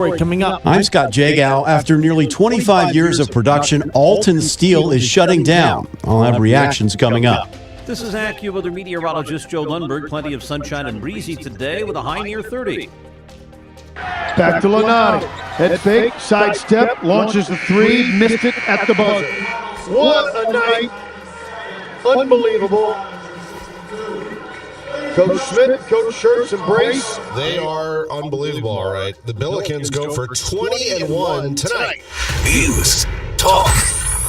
Coming up. I'm Scott Jagow. After nearly 25 years of production, Alton Steel is shutting down. I'll have reactions coming up. This is AccuWeather meteorologist Joe Lundberg. Plenty of sunshine and breezy today with a high near 30. Back to Lonati. Head fake, sidestep, launches the three, missed it at the buzzer. What a night. Unbelievable. Coach Schmidt, Coach Schertz embrace. They are unbelievable, all right. The Billikens go for 20-1 tonight. News, talk,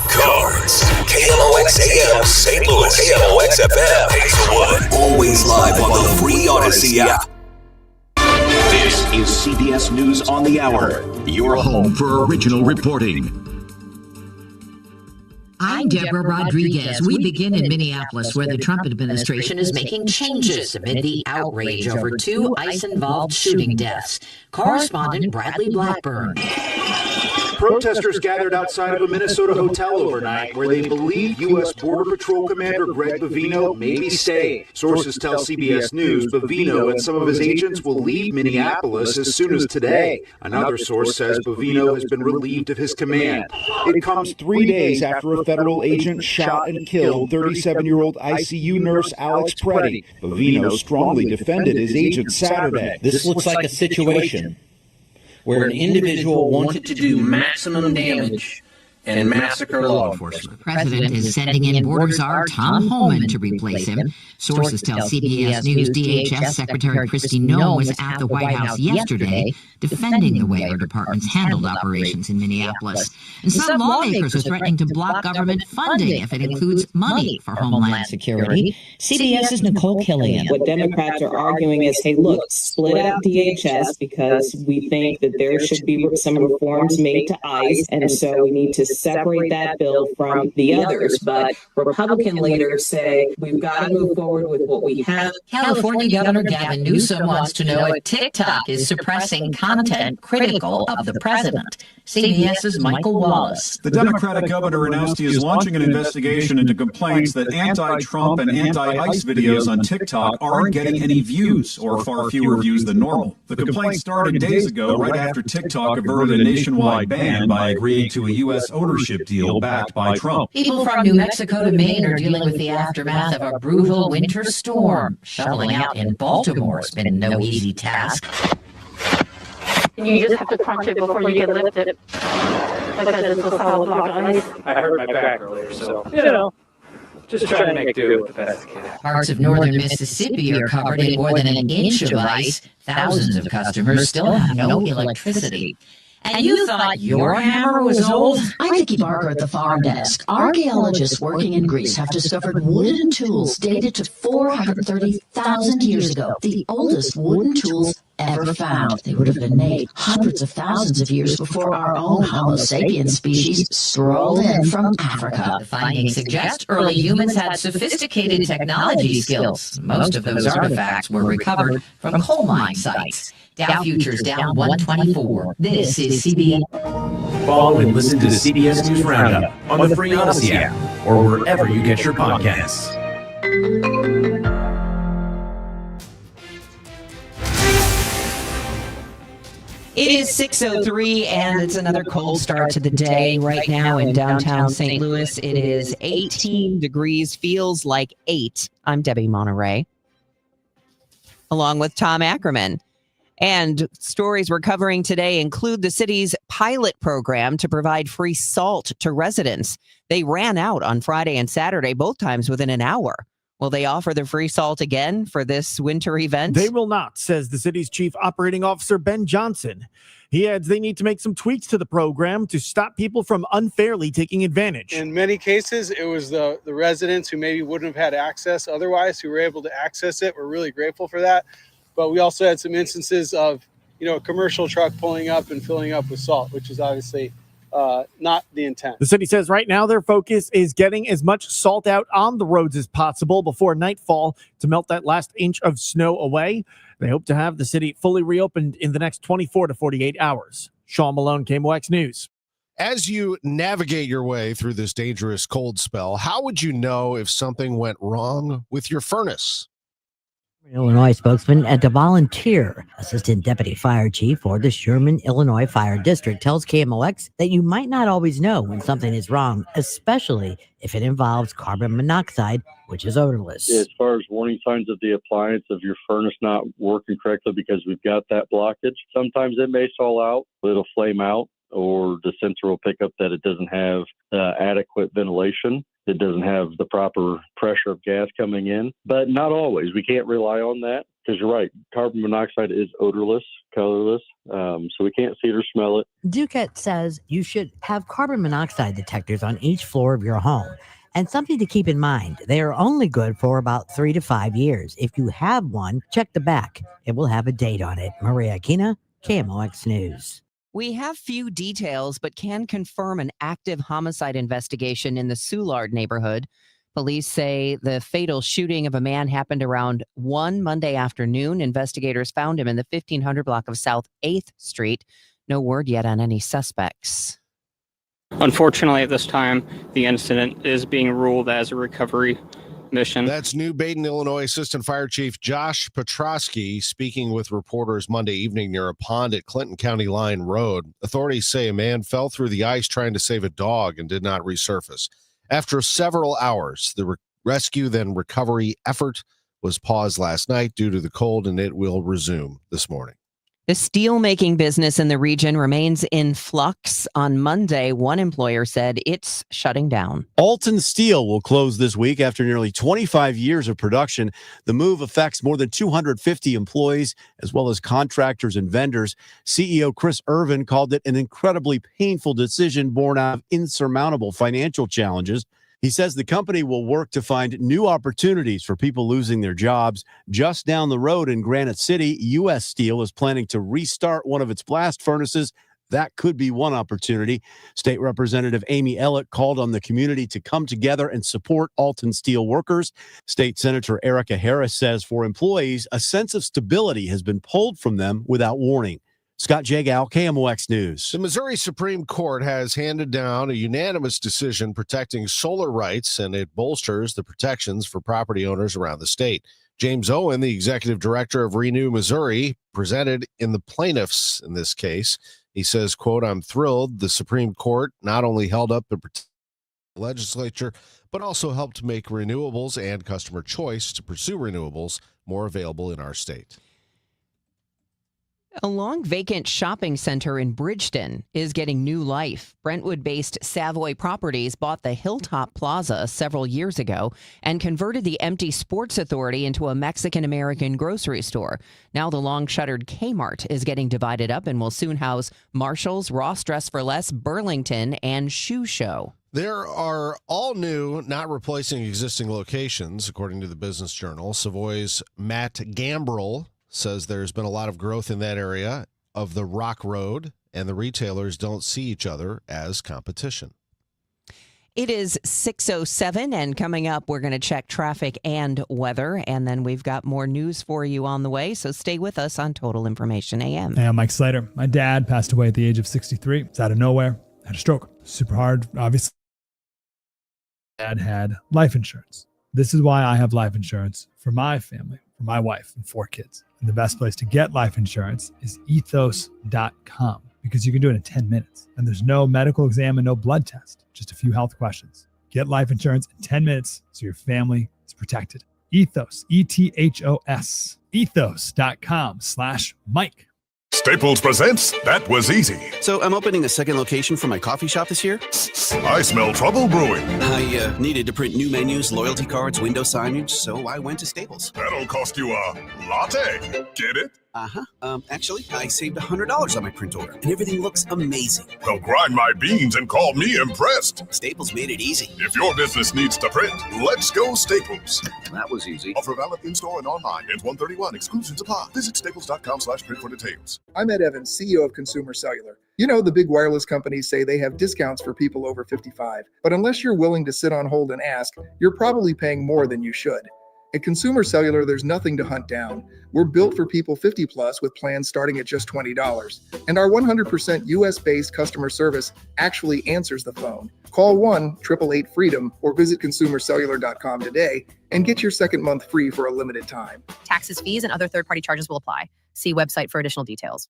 cards. KLOX AM, St. Louis, KLOX FM, Hazelwood. Always live on the free Odyssey app. This is CBS News on the Hour, your home for original reporting. I'm Deborah Rodriguez. We begin in Minneapolis, where the Trump administration is making changes amid the outrage over two ICE-involved shooting deaths. Correspondent Bradley Blackburn. Protesters gathered outside of a Minnesota hotel overnight where they believe U.S. Border Patrol Commander Greg Bovino may be staying. Sources tell CBS News Bovino and some of his agents will leave Minneapolis as soon as today. Another source says Bovino has been relieved of his command. It comes 3 days after a federal agent shot and killed 37-year-old ICU nurse Alex Preddy. Bovino strongly defended his agent Saturday. This looks like a situation where an individual wanted to do maximum damage and massacre law enforcement. The president is sending in border czar Tom Homan to replace him. Sources tell CBS News DHS Secretary Kristi Noem was at the White House yesterday defending the way her department's handled operations in Minneapolis. And some lawmakers are threatening to block government funding if it includes money for Homeland Security. CBS's Nicole Killian. What Democrats are arguing is, hey, look, split out DHS because we think that there should be some reforms made to ICE, and so we need to separate that bill from the others. But Republican leaders say we've got to move forward with what we have. California Governor Gavin Newsom wants to know if TikTok is suppressing content critical of the president. CBS's Michael Wallace. The Democratic governor announced he is launching an investigation into complaints that anti-Trump and anti-ICE videos on TikTok aren't getting any views, or far fewer views than normal. The complaint started days ago, right after TikTok averted a nationwide ban by agreeing to a U.S. ownership deal backed by Trump. People from New Mexico to Maine are dealing with the aftermath of a brutal winter storm. Shoveling out in Baltimore has been no easy task. You just have to crunch it before you can lift it, because it's a solid block of ice. I hurt my back earlier, so, just trying to make do with the best I can. Parts of northern Mississippi are covered in more than an inch of ice. Thousands of customers still have no electricity. And you thought your hammer was old? I'm Vicki Barker at the Farm Desk. Archaeologists working in Greece have discovered wooden tools dated to 430,000 years ago, the oldest wooden tools ever found. They would have been made hundreds of thousands of years before our own Homo sapiens species strolled in from Africa. The findings suggest early humans had sophisticated technology skills. Most of those artifacts were recovered from coal mine sites. Dow futures down 124. This is CBS. Follow and listen to the CBS News Roundup on the free Odyssey app or wherever you get your podcasts. It is 6:03, and it's another cold start to the day right now in downtown St. Louis. It is 18 degrees, feels like 8. I'm Debbie Monterrey, along with Tom Ackerman. And stories we're covering today include the city's pilot program to provide free salt to residents. They ran out on Friday and Saturday, both times within an hour. Will they offer the free salt again for this winter event? They will not, says the city's chief operating officer, Ben Johnson. He adds they need to make some tweaks to the program to stop people from unfairly taking advantage. In many cases, it was the residents who maybe wouldn't have had access otherwise who were able to access it. We're really grateful for that. But we also had some instances of, a commercial truck pulling up and filling up with salt, which is obviously not the intent. The city says right now their focus is getting as much salt out on the roads as possible before nightfall to melt that last inch of snow away. They hope to have the city fully reopened in the next 24 to 48 hours. Sean Malone, KMOX News. As you navigate your way through this dangerous cold spell, how would you know if something went wrong with your furnace? Illinois spokesman and a volunteer assistant deputy fire chief for the Sherman, Illinois Fire District tells KMOX that you might not always know when something is wrong, especially if it involves carbon monoxide, which is odorless. As far as warning signs of the appliance, of your furnace not working correctly because we've got that blockage, sometimes it may stall out, it'll flame out, or the sensor will pick up that it doesn't have adequate ventilation. It doesn't have the proper pressure of gas coming in, but not always. We can't rely on that because you're right. Carbon monoxide is odorless, colorless, so we can't see it or smell it. Duquette says you should have carbon monoxide detectors on each floor of your home. And something to keep in mind, they are only good for about 3 to 5 years. If you have one, check the back. It will have a date on it. Maria Aquina, KMOX News. We have few details, but can confirm an active homicide investigation in the Soulard neighborhood. Police say the fatal shooting of a man happened around 1 Monday afternoon. Investigators found him in the 1500 block of South 8th Street. No word yet on any suspects. Unfortunately, at this time, the incident is being ruled as a recovery mission. That's New Baden, Illinois Assistant Fire Chief Josh Petrosky speaking with reporters Monday evening near a pond at Clinton County Line Road. Authorities say a man fell through the ice trying to save a dog and did not resurface. After several hours, the rescue then recovery effort was paused last night due to the cold, and it will resume this morning. The steel-making business in the region remains in flux. On Monday, one employer said it's shutting down. Alton Steel will close this week after nearly 25 years of production. The move affects more than 250 employees, as well as contractors and vendors. CEO Chris Irvin called it an incredibly painful decision born out of insurmountable financial challenges. He says the company will work to find new opportunities for people losing their jobs. Just down the road in Granite City, U.S. Steel is planning to restart one of its blast furnaces. That could be one opportunity. State Representative Amy Ellett called on the community to come together and support Alton Steel workers. State Senator Erica Harris says for employees, a sense of stability has been pulled from them without warning. Scott Jagow, KMOX News. The Missouri Supreme Court has handed down a unanimous decision protecting solar rights, and it bolsters the protections for property owners around the state. James Owen, the executive director of Renew Missouri, presented in the plaintiffs in this case. He says, quote, "I'm thrilled the Supreme Court not only held up the legislature, but also helped make renewables and customer choice to pursue renewables more available in our state." A long-vacant shopping center in Bridgeton is getting new life. Brentwood-based Savoy Properties bought the Hilltop Plaza several years ago and converted the empty Sports Authority into a Mexican-American grocery store. Now the long-shuttered Kmart is getting divided up and will soon house Marshall's, Ross Dress for Less, Burlington, and Shoe Show. There are all new, not replacing existing locations, according to the Business Journal. Savoy's Matt Gambrell says there's been a lot of growth in that area of the Rock Road, and the retailers don't see each other as competition. It is 6:07, and coming up, we're going to check traffic and weather, and then we've got more news for you on the way, so stay with us on Total Information AM. Hey, I'm Mike Slater. My dad passed away at the age of 63. It's out of nowhere. Had a stroke. Super hard, obviously. Dad had life insurance. This is why I have life insurance for my family, for my wife, and 4 kids. And the best place to get life insurance is ethos.com, because you can do it in 10 minutes. And there's no medical exam and no blood test, just a few health questions. Get life insurance in 10 minutes so your family is protected. Ethos, ETHOS, ethos.com/Mike. Staples presents That Was Easy. So I'm opening a second location for my coffee shop this year. I smell trouble brewing. I needed to print new menus, loyalty cards, window signage, so I went to Staples. That'll cost you a latte. Get it? Uh-huh. Actually, I saved $100 on my print order, and everything looks amazing. Well, grind my beans and call me impressed. Staples made it easy. If your business needs to print, let's go Staples. That was easy. Offer valid in-store and online. Ends 1/31. Exclusions apply. Visit staples.com/print for details. I'm Ed Evans, CEO of Consumer Cellular. You know, the big wireless companies say they have discounts for people over 55, but unless you're willing to sit on hold and ask, you're probably paying more than you should. At Consumer Cellular, there's nothing to hunt down. We're built for people 50 plus with plans starting at just $20. And our 100% US-based customer service actually answers the phone. Call 1-888-FREEDOM or visit consumercellular.com today and get your second month free for a limited time. Taxes, fees, and other third-party charges will apply. See website for additional details.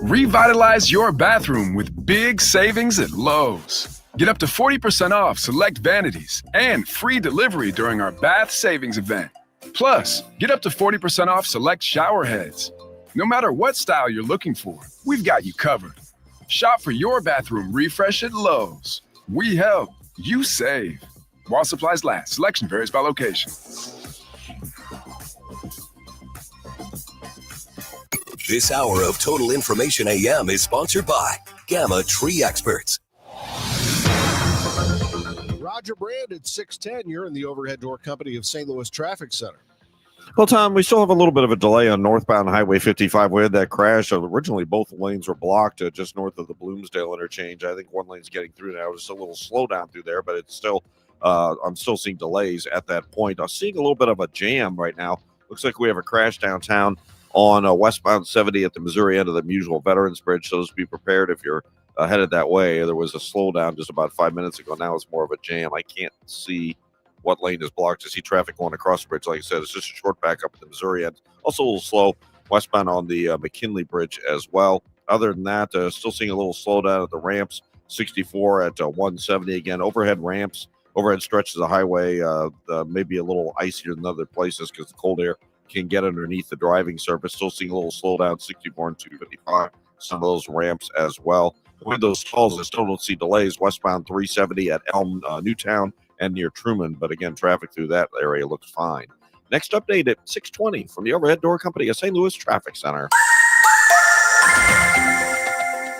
Revitalize your bathroom with big savings at Lowe's. Get up to 40% off select vanities and free delivery during our bath savings event. Plus, get up to 40% off select shower heads. No matter what style you're looking for, we've got you covered. Shop for your bathroom refresh at Lowe's. We help, you save. While supplies last, selection varies by location. This hour of Total Information AM is sponsored by Gamma Tree Experts. Roger Brand at 610. You're in the Overhead Door Company of St. Louis Traffic Center. Well, Tom, we still have a little bit of a delay on northbound Highway 55. We had that crash. Originally, both lanes were blocked just north of the Bloomsdale interchange. I think one lane's getting through now. Just a little slowdown through there, but it's still, I'm still seeing delays at that point. I'm seeing a little bit of a jam right now. Looks like we have a crash downtown on westbound 70 at the Missouri end of the Musial Veterans Bridge. So just be prepared if you're headed that way. There was a slowdown just about 5 minutes ago. Now it's more of a jam. I can't see what lane is blocked to see traffic going across the bridge. Like I said, it's just a short backup at the Missouri end. Also a little slow westbound on the McKinley Bridge as well. Other than that, still seeing a little slowdown at the ramps. 64 at 170 again. Overhead ramps, overhead stretches of the highway, maybe a little icier than other places because the cold air can get underneath the driving surface. Still seeing a little slowdown, 64 and 255. Some of those ramps as well. With those stalls, I still don't see delays. Westbound 370 at Elm, Newtown, and near Truman. But again, traffic through that area looks fine. Next update at 620 from the Overhead Door Company of St. Louis Traffic Center.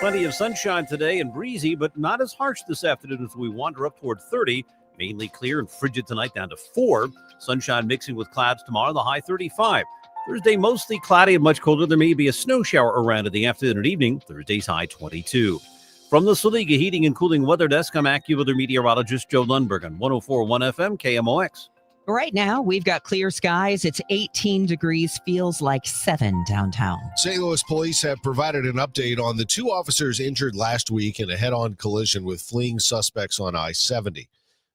Plenty of sunshine today and breezy, but not as harsh this afternoon as we wander up toward 30. Mainly clear and frigid tonight down to 4. Sunshine mixing with clouds tomorrow, the high 35. Thursday, mostly cloudy and much colder. There may be a snow shower around in the afternoon and evening. Thursday's high 22. From the Saliga Heating and Cooling Weather Desk, I'm AccuWeather meteorologist Joe Lundberg on 104.1 FM KMOX. Right now, we've got clear skies. It's 18 degrees, feels like 7 downtown. St. Louis police have provided an update on the 2 officers injured last week in a head-on collision with fleeing suspects on I-70.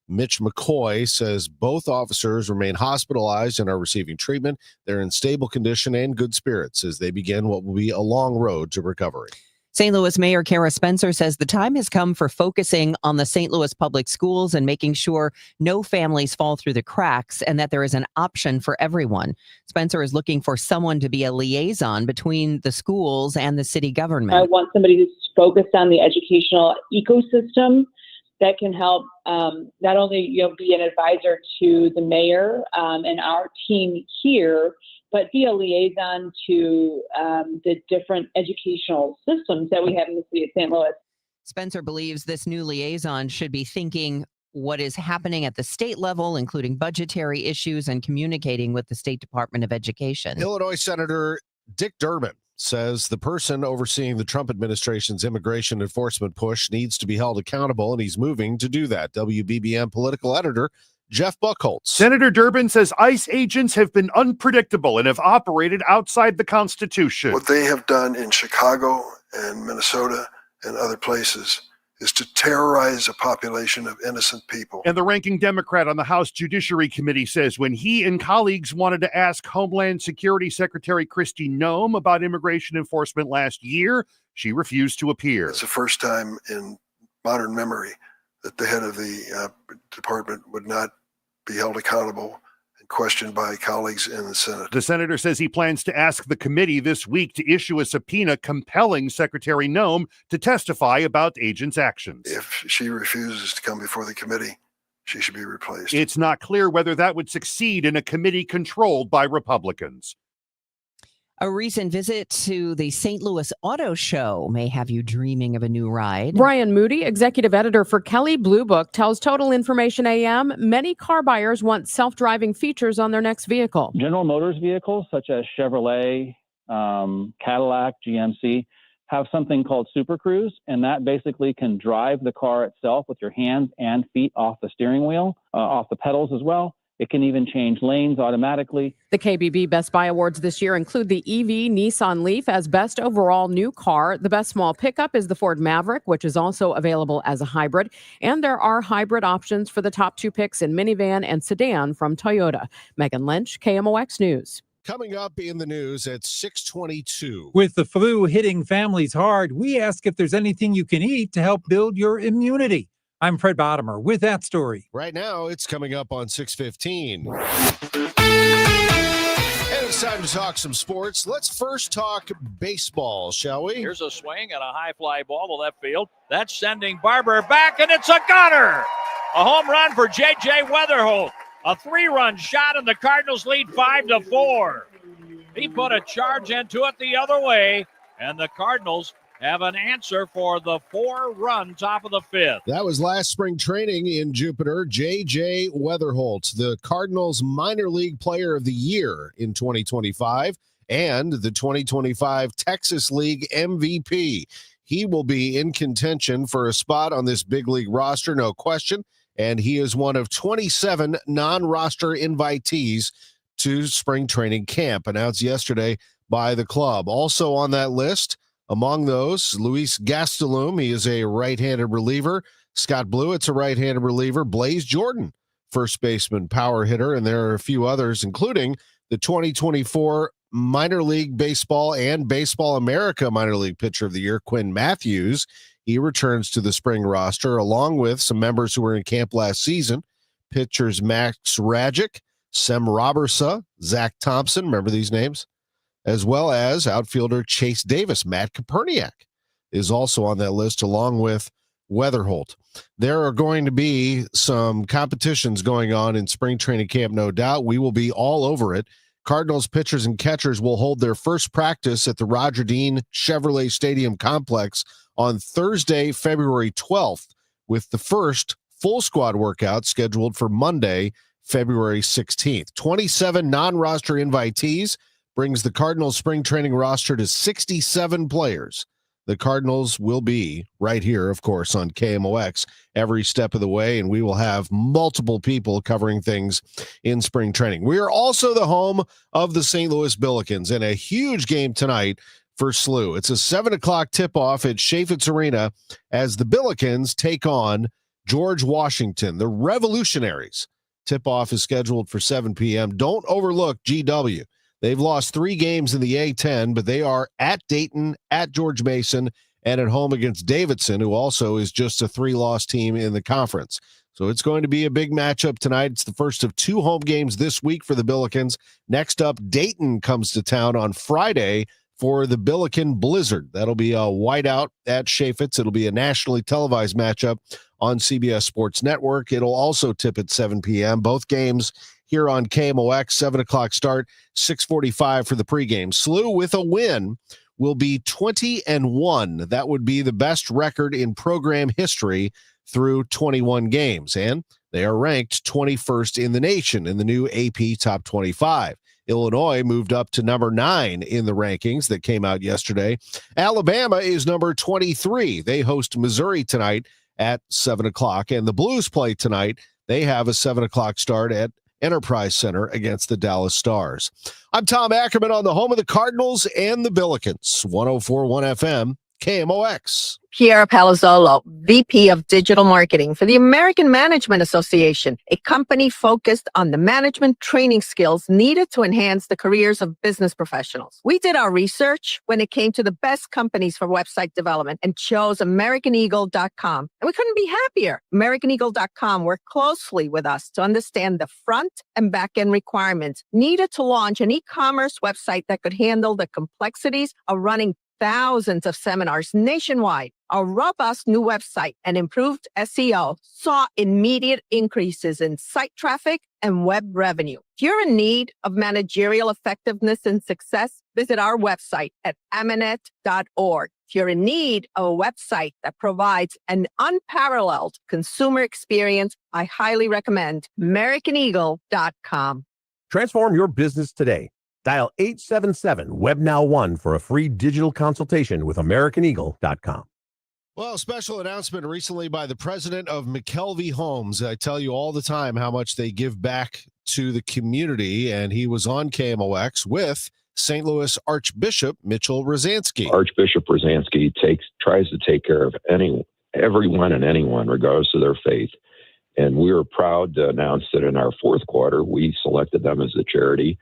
Mitch McCoy says both officers remain hospitalized and are receiving treatment. They're in stable condition and good spirits as they begin what will be a long road to recovery. St. Louis Mayor Kara Spencer says the time has come for focusing on the St. Louis public schools and making sure no families fall through the cracks and that there is an option for everyone. Spencer is looking for someone to be a liaison between the schools and the city government. I want somebody who's focused on the educational ecosystem that can help not only be an advisor to the mayor and our team here, but be a liaison to the different educational systems that we have in the city of St. Louis. Spencer believes this new liaison should be thinking what is happening at the state level, including budgetary issues and communicating with the State Department of Education. Illinois Senator Dick Durbin says the person overseeing the Trump administration's immigration enforcement push needs to be held accountable, and he's moving to do that. WBBM political editor Jeff Buchholz. Senator Durbin says ICE agents have been unpredictable and have operated outside the Constitution. What they have done in Chicago and Minnesota and other places is to terrorize a population of innocent people. And the ranking Democrat on the House Judiciary Committee says when he and colleagues wanted to ask Homeland Security Secretary Kristi Noem about immigration enforcement last year, she refused to appear. It's the first time in modern memory that the head of the department would not be held accountable and questioned by colleagues in the Senate. The senator says he plans to ask the committee this week to issue a subpoena compelling Secretary Noem to testify about agents' actions. If she refuses to come before the committee, she should be replaced. It's not clear whether that would succeed in a committee controlled by Republicans. A recent visit to the St. Louis Auto Show may have you dreaming of a new ride. Brian Moody, executive editor for Kelley Blue Book, tells Total Information AM many car buyers want self-driving features on their next vehicle. General Motors vehicles such as Chevrolet, Cadillac, GMC have something called Super Cruise, and that basically can drive the car itself with your hands and feet off the steering wheel, off the pedals as well. It can even change lanes automatically. The KBB Best Buy Awards this year include the EV Nissan Leaf as best overall new car. The best small pickup is the Ford Maverick, which is also available as a hybrid. And there are hybrid options for the top 2 picks in minivan and sedan from Toyota. Megan Lynch, KMOX News. Coming up in the news at 6:22. With the flu hitting families hard, we ask if there's anything you can eat to help build your immunity. I'm Fred Bottomer with that story. Right now, it's coming up on 6:15. And it's time to talk some sports. Let's first talk baseball, shall we? Here's a swing and a high fly ball to left field. That's sending Barber back, and it's a gunner. A home run for J.J. Weatherholt. A 3-run shot, and the Cardinals lead 5-4. He put a charge into it the other way, and the Cardinals have an answer for the 4-run top of the 5th. That was last spring training in Jupiter. J.J. Weatherholt, the Cardinals minor league player of the year in 2025 and the 2025 Texas League MVP. He will be in contention for a spot on this big league roster, no question. And he is one of 27 non-roster invitees to spring training camp, announced yesterday by the club. Also on that list, among those, Luis Gastelum, he is a right-handed reliever. Scott Blewett's a right-handed reliever. Blaze Jordan, first baseman, power hitter. And there are a few others, including the 2024 Minor League Baseball and Baseball America Minor League Pitcher of the Year, Quinn Matthews. He returns to the spring roster, along with some members who were in camp last season. Pitchers Max Rajic, Sem Robertsa, Zach Thompson, remember these names? As well as outfielder Chase Davis. Matt Koperniak is also on that list, along with Weatherholt. There are going to be some competitions going on in spring training camp, no doubt. We will be all over it. Cardinals pitchers and catchers will hold their first practice at the Roger Dean Chevrolet Stadium complex on Thursday, February 12th, with the first full squad workout scheduled for Monday, February 16th. 27 non-roster invitees brings the Cardinals spring training roster to 67 players. The Cardinals will be right here, of course, on KMOX every step of the way, and we will have multiple people covering things in spring training. We are also the home of the St. Louis Billikens, and a huge game tonight for SLU. It's a 7:00 tip-off at Chaffetz Arena as the Billikens take on George Washington, the Revolutionaries. Tip-off is scheduled for 7 p.m. Don't overlook GW. They've lost 3 games in the A-10, but they are at Dayton, at George Mason, and at home against Davidson, who also is just a 3-loss team in the conference. So it's going to be a big matchup tonight. It's the first of 2 home games this week for the Billikens. Next up, Dayton comes to town on Friday for the Billiken Blizzard. That'll be a whiteout at Chaffetz. It'll be a nationally televised matchup on CBS Sports Network. It'll also tip at 7 p.m. Both games here on KMOX, 7:00 start, 6:45 for the pregame. SLU with a win will be 20-1. That would be the best record in program history through 21 games. And they are ranked 21st in the nation in the new AP Top 25. Illinois moved up to number 9 in the rankings that came out yesterday. Alabama is number 23. They host Missouri tonight at 7:00. And the Blues play tonight. They have a 7:00 start at Enterprise Center against the Dallas Stars. I'm Tom Ackerman on the home of the Cardinals and the Billikens. 104.1 FM, KMOX. Piera Palazzolo, VP of Digital Marketing for the American Management Association, a company focused on the management training skills needed to enhance the careers of business professionals. We did our research when it came to the best companies for website development and chose AmericanEagle.com. And we couldn't be happier. AmericanEagle.com worked closely with us to understand the front and back end requirements needed to launch an e-commerce website that could handle the complexities of running thousands of seminars nationwide. Our robust new website and improved SEO saw immediate increases in site traffic and web revenue. If you're in need of managerial effectiveness and success, visit our website at amanet.org. If you're in need of a website that provides an unparalleled consumer experience, I highly recommend AmericanEagle.com. Transform your business today. Dial 877-WebNow1 for a free digital consultation with AmericanEagle.com. Well, special announcement recently by the president of McKelvey Homes. I tell you all the time how much they give back to the community, and he was on KMOX with St. Louis Archbishop Mitchell Rosansky. Archbishop Rosansky tries to take care of everyone and anyone, regardless of their faith. And we were proud to announce that in our fourth quarter, we selected them as the charity,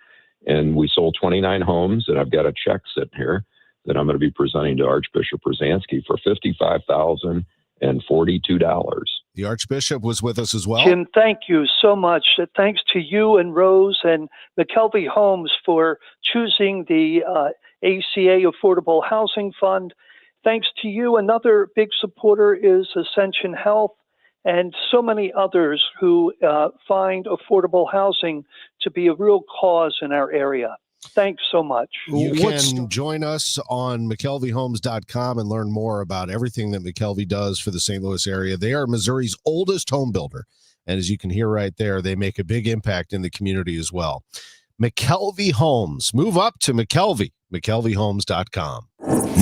and we sold 29 homes. And I've got a check sitting here that I'm going to be presenting to Archbishop Rosansky for $55,042. The Archbishop was with us as well. Jim, thank you so much. Thanks to you and Rose and McKelvey Homes for choosing the ACA Affordable Housing Fund. Thanks to you. Another big supporter is Ascension Health and so many others who find affordable housing to be a real cause in our area. Thanks so much. You can join us on McKelveyHomes.com and learn more about everything that McKelvey does for the St. Louis area. They are Missouri's oldest home builder. And as you can hear right there, they make a big impact in the community as well. McKelvey Homes. Move up to McKelvey, McKelveyHomes.com.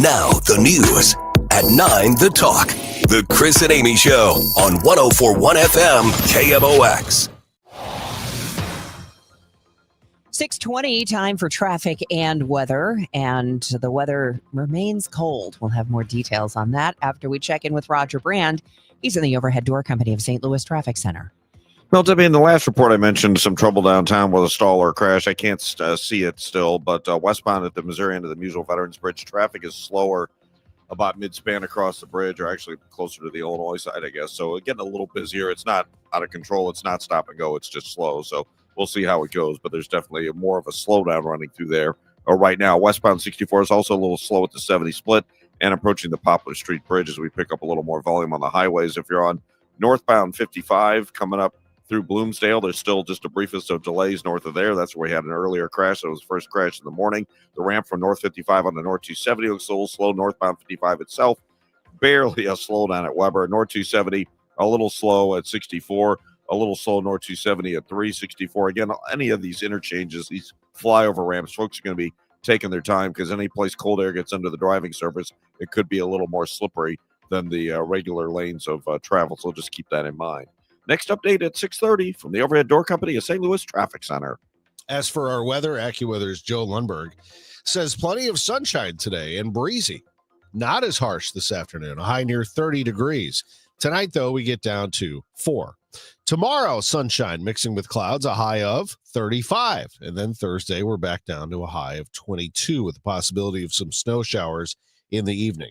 Now the news at 9, The Talk. The Chris and Amy Show on 104.1 FM KMOX. 6:20, time for traffic and weather, and the weather remains cold. We'll have more details on that after we check in with Roger Brand. He's in the Overhead Door Company of St. Louis Traffic Center. Well, Debbie, in the last report I mentioned some trouble downtown with a stall or a crash. I can't see it still, but westbound at the Missouri end of the Musel Veterans Bridge, traffic is slower about mid-span across the bridge, or actually closer to the Illinois side, I guess. So getting a little busier. It's not out of control. It's not stop and go. It's just slow. So we'll see how it goes, but there's definitely more of a slowdown running through there right now. Westbound 64 is also a little slow at the 70 split and approaching the Poplar Street Bridge as we pick up a little more volume on the highways. If you're on northbound 55 coming up through Bloomsdale, there's still just the briefest of delays north of there. That's where we had an earlier crash. It was the first crash in the morning. The ramp from North 55 on the North 270 looks a little slow. Northbound 55 itself, barely a slowdown at Weber. North 270, a little slow at 64. A little slow North 270 at 364. Again, any of these interchanges, these flyover ramps, folks are going to be taking their time because any place cold air gets under the driving surface, it could be a little more slippery than the regular lanes of travel. So just keep that in mind. Next update at 6:30 from the Overhead Door Company of St. Louis Traffic Center. As for our weather, AccuWeather's Joe Lundberg says plenty of sunshine today and breezy. Not as harsh this afternoon, a high near 30 degrees. Tonight, though, we get down to 4. Tomorrow, sunshine mixing with clouds, a high of 35. And then Thursday, we're back down to a high of 22 with the possibility of some snow showers in the evening.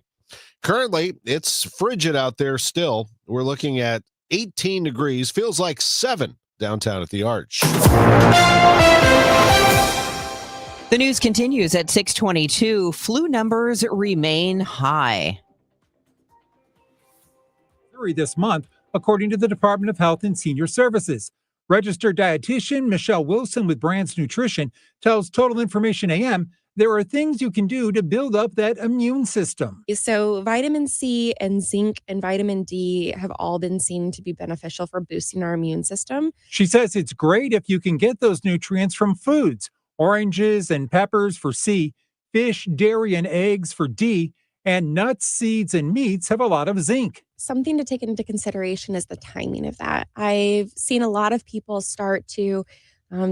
Currently, it's frigid out there still. We're looking at 18 degrees, feels like 7 downtown at the Arch. The news continues at 6:22. Flu numbers remain high. This month, according to the Department of Health and Senior Services. Registered dietitian Michelle Wilson with Brands Nutrition tells Total Information AM there are things you can do to build up that immune system. So vitamin C and zinc and vitamin D have all been seen to be beneficial for boosting our immune system. She says it's great if you can get those nutrients from foods, oranges and peppers for C, fish, dairy, and eggs for D, and nuts, seeds, and meats have a lot of zinc. Something to take into consideration is the timing of that. I've seen a lot of people start to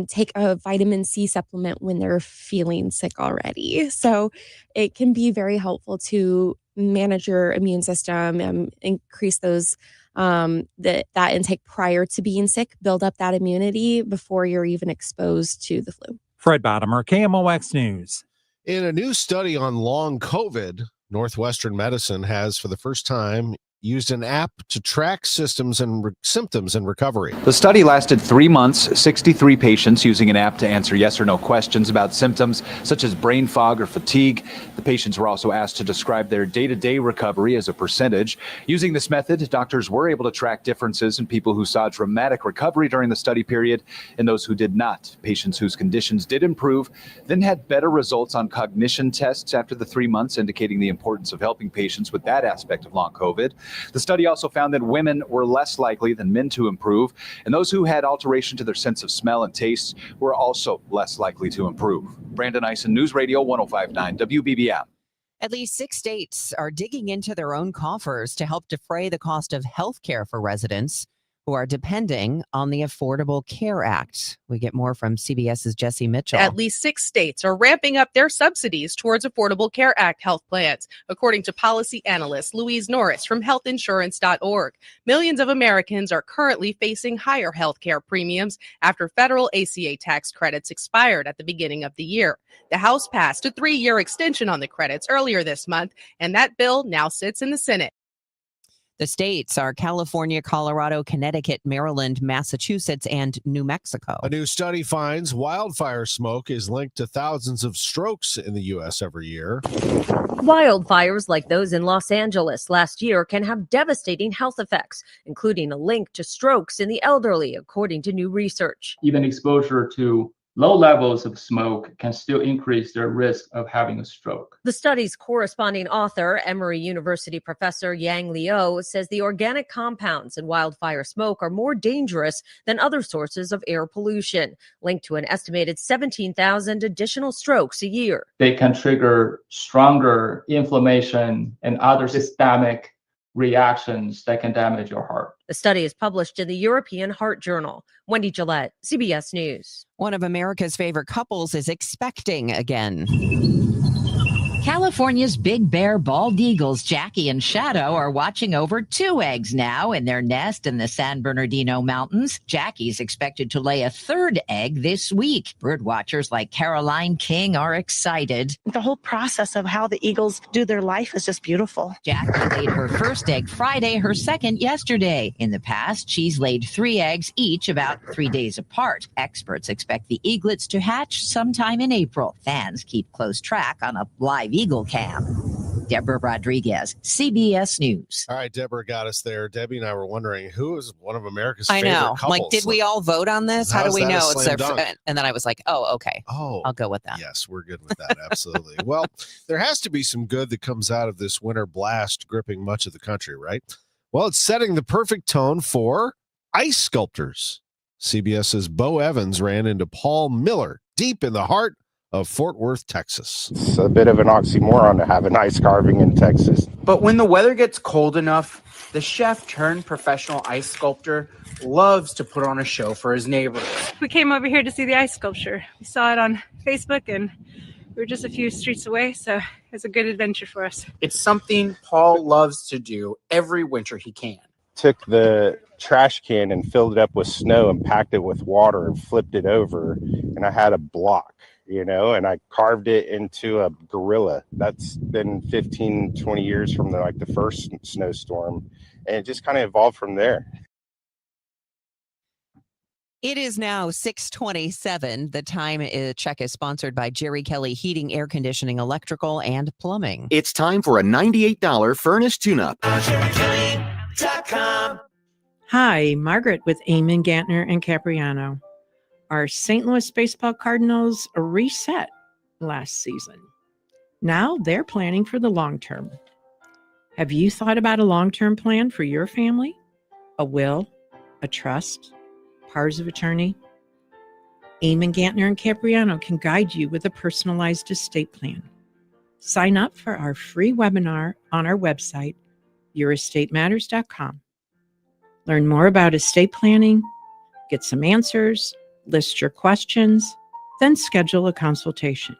take a vitamin C supplement when they're feeling sick already. So it can be very helpful to manage your immune system and increase those that intake prior to being sick, build up that immunity before you're even exposed to the flu. Fred Bottomer, KMOX News. In a new study on long COVID, Northwestern Medicine has, for the first time, used an app to track symptoms and recovery. The study lasted 3 months, 63 patients using an app to answer yes or no questions about symptoms such as brain fog or fatigue. The patients were also asked to describe their day-to-day recovery as a percentage. Using this method, doctors were able to track differences in people who saw dramatic recovery during the study period and those who did not. Patients whose conditions did improve then had better results on cognition tests after the 3 months, indicating the importance of helping patients with that aspect of long COVID. The study also found that women were less likely than men to improve, and those who had alteration to their sense of smell and taste were also less likely to improve. Brandon Eisen, News Radio 105.9 WBBM. At least 6 states are digging into their own coffers to help defray the cost of health care for residents. who are depending on the Affordable Care Act. We get more from CBS's Jesse Mitchell. At least 6 states are ramping up their subsidies towards Affordable Care Act health plans, according to policy analyst Louise Norris from healthinsurance.org. Millions of Americans are currently facing higher health care premiums after federal ACA tax credits expired at the beginning of the year. The House passed a 3-year extension on the credits earlier this month, and that bill now sits in the Senate. The states are California, Colorado, Connecticut, Maryland, Massachusetts, and New Mexico. A new study finds wildfire smoke is linked to thousands of strokes in the U.S. every year. Wildfires like those in Los Angeles last year can have devastating health effects, including a link to strokes in the elderly, according to new research. Even exposure to low levels of smoke can still increase their risk of having a stroke. The study's corresponding author, Emory University professor Yang Liu, says the organic compounds in wildfire smoke are more dangerous than other sources of air pollution, linked to an estimated 17,000 additional strokes a year. They can trigger stronger inflammation and other systemic reactions that can damage your heart. The study is published in the European Heart Journal. Wendy Gillette, CBS News. One of America's favorite couples is expecting again. California's Big Bear bald eagles, Jackie and Shadow, are watching over 2 eggs now in their nest in the San Bernardino Mountains. Jackie's expected to lay a 3rd egg this week. Birdwatchers like Caroline King are excited. The whole process of how the eagles do their life is just beautiful. Jackie laid her first egg Friday, her second yesterday. In the past, she's laid 3 eggs each about 3 days apart. Experts expect the eaglets to hatch sometime in April. Fans keep close track on a live Eagle Cam. Deborah Rodriguez, CBS News. All right, Deborah got us there. Debbie and I were wondering who is one of America's I favorite know. couples. Like, did we all vote on this? How do we know it's their dunk? And then I was like, oh, okay. Oh, I'll go with that. Yes, we're good with that. Absolutely. Well, there has to be some good that comes out of this winter blast gripping much of the country, right? Well, it's setting the perfect tone for ice sculptors. CBS's Bo Evans ran into Paul Miller deep in the heart of Fort Worth, Texas. It's a bit of an oxymoron to have an ice carving in Texas. But when the weather gets cold enough, the chef turned professional ice sculptor loves to put on a show for his neighbors. We came over here to see the ice sculpture. We saw it on Facebook and we were just a few streets away, so it's a good adventure for us. It's something Paul loves to do every winter he can. Took the trash can and filled it up with snow and packed it with water and flipped it over, and I had a block, and I carved it into a gorilla. That's been 15, 20 years from the first snowstorm, and it just kind of evolved from there. It is now 6:27. The time check is sponsored by Jerry Kelly Heating, Air Conditioning, Electrical, and Plumbing. It's time for a $98 furnace tune-up. Hi, Margaret with Eamon, Gantner, and Capriano. Our St. Louis Baseball Cardinals reset last season. Now they're planning for the long term. Have you thought about a long-term plan for your family? A will, a trust, powers of attorney? Eamon, Gantner, and Capriano can guide you with a personalized estate plan. Sign up for our free webinar on our website, yourestateMatters.com. Learn more about estate planning, get some answers, list your questions, then schedule a consultation.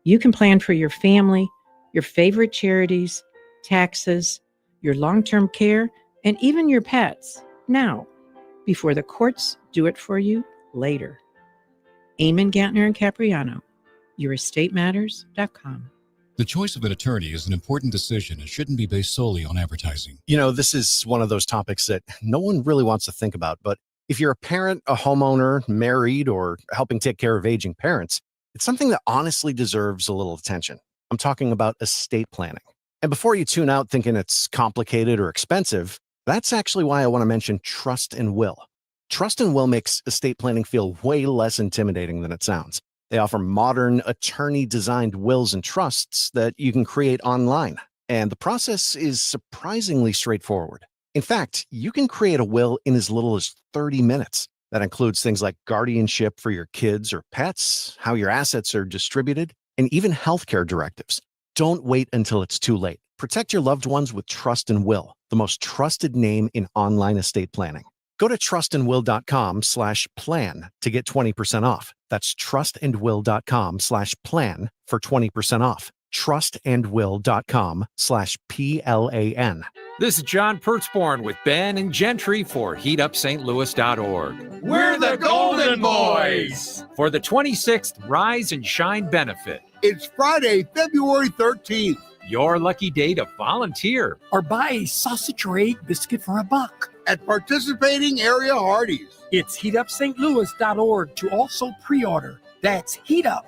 You can plan for your family, your favorite charities, taxes, your long-term care, and even your pets now, before the courts do it for you later. Eamon, Gantner, and Capriano, yourestateMatters.com. The choice of an attorney is an important decision and shouldn't be based solely on advertising. This is one of those topics that no one really wants to think about. But if you're a parent, a homeowner, married, or helping take care of aging parents, it's something that honestly deserves a little attention. I'm talking about estate planning. And before you tune out thinking it's complicated or expensive, that's actually why I want to mention Trust and Will. Trust and Will makes estate planning feel way less intimidating than it sounds. They offer modern, attorney-designed wills and trusts that you can create online. And the process is surprisingly straightforward. In fact, you can create a will in as little as 30 minutes. That includes things like guardianship for your kids or pets, how your assets are distributed, and even healthcare directives. Don't wait until it's too late. Protect your loved ones with Trust and Will, the most trusted name in online estate planning. Go to trustandwill.com/plan to get 20% off. That's trustandwill.com/plan for 20% off. trustandwill.com/PLAN. This is John Pertzborn with Ben and Gentry for heatupstlouis.org. We're the Golden Boys For the 26th Rise and Shine benefit. It's Friday, February 13th. Your lucky day to volunteer Or buy a sausage or egg biscuit for $1 at participating area Hardee's. It's heatupstlouis.org to also pre-order. That's heatup.org.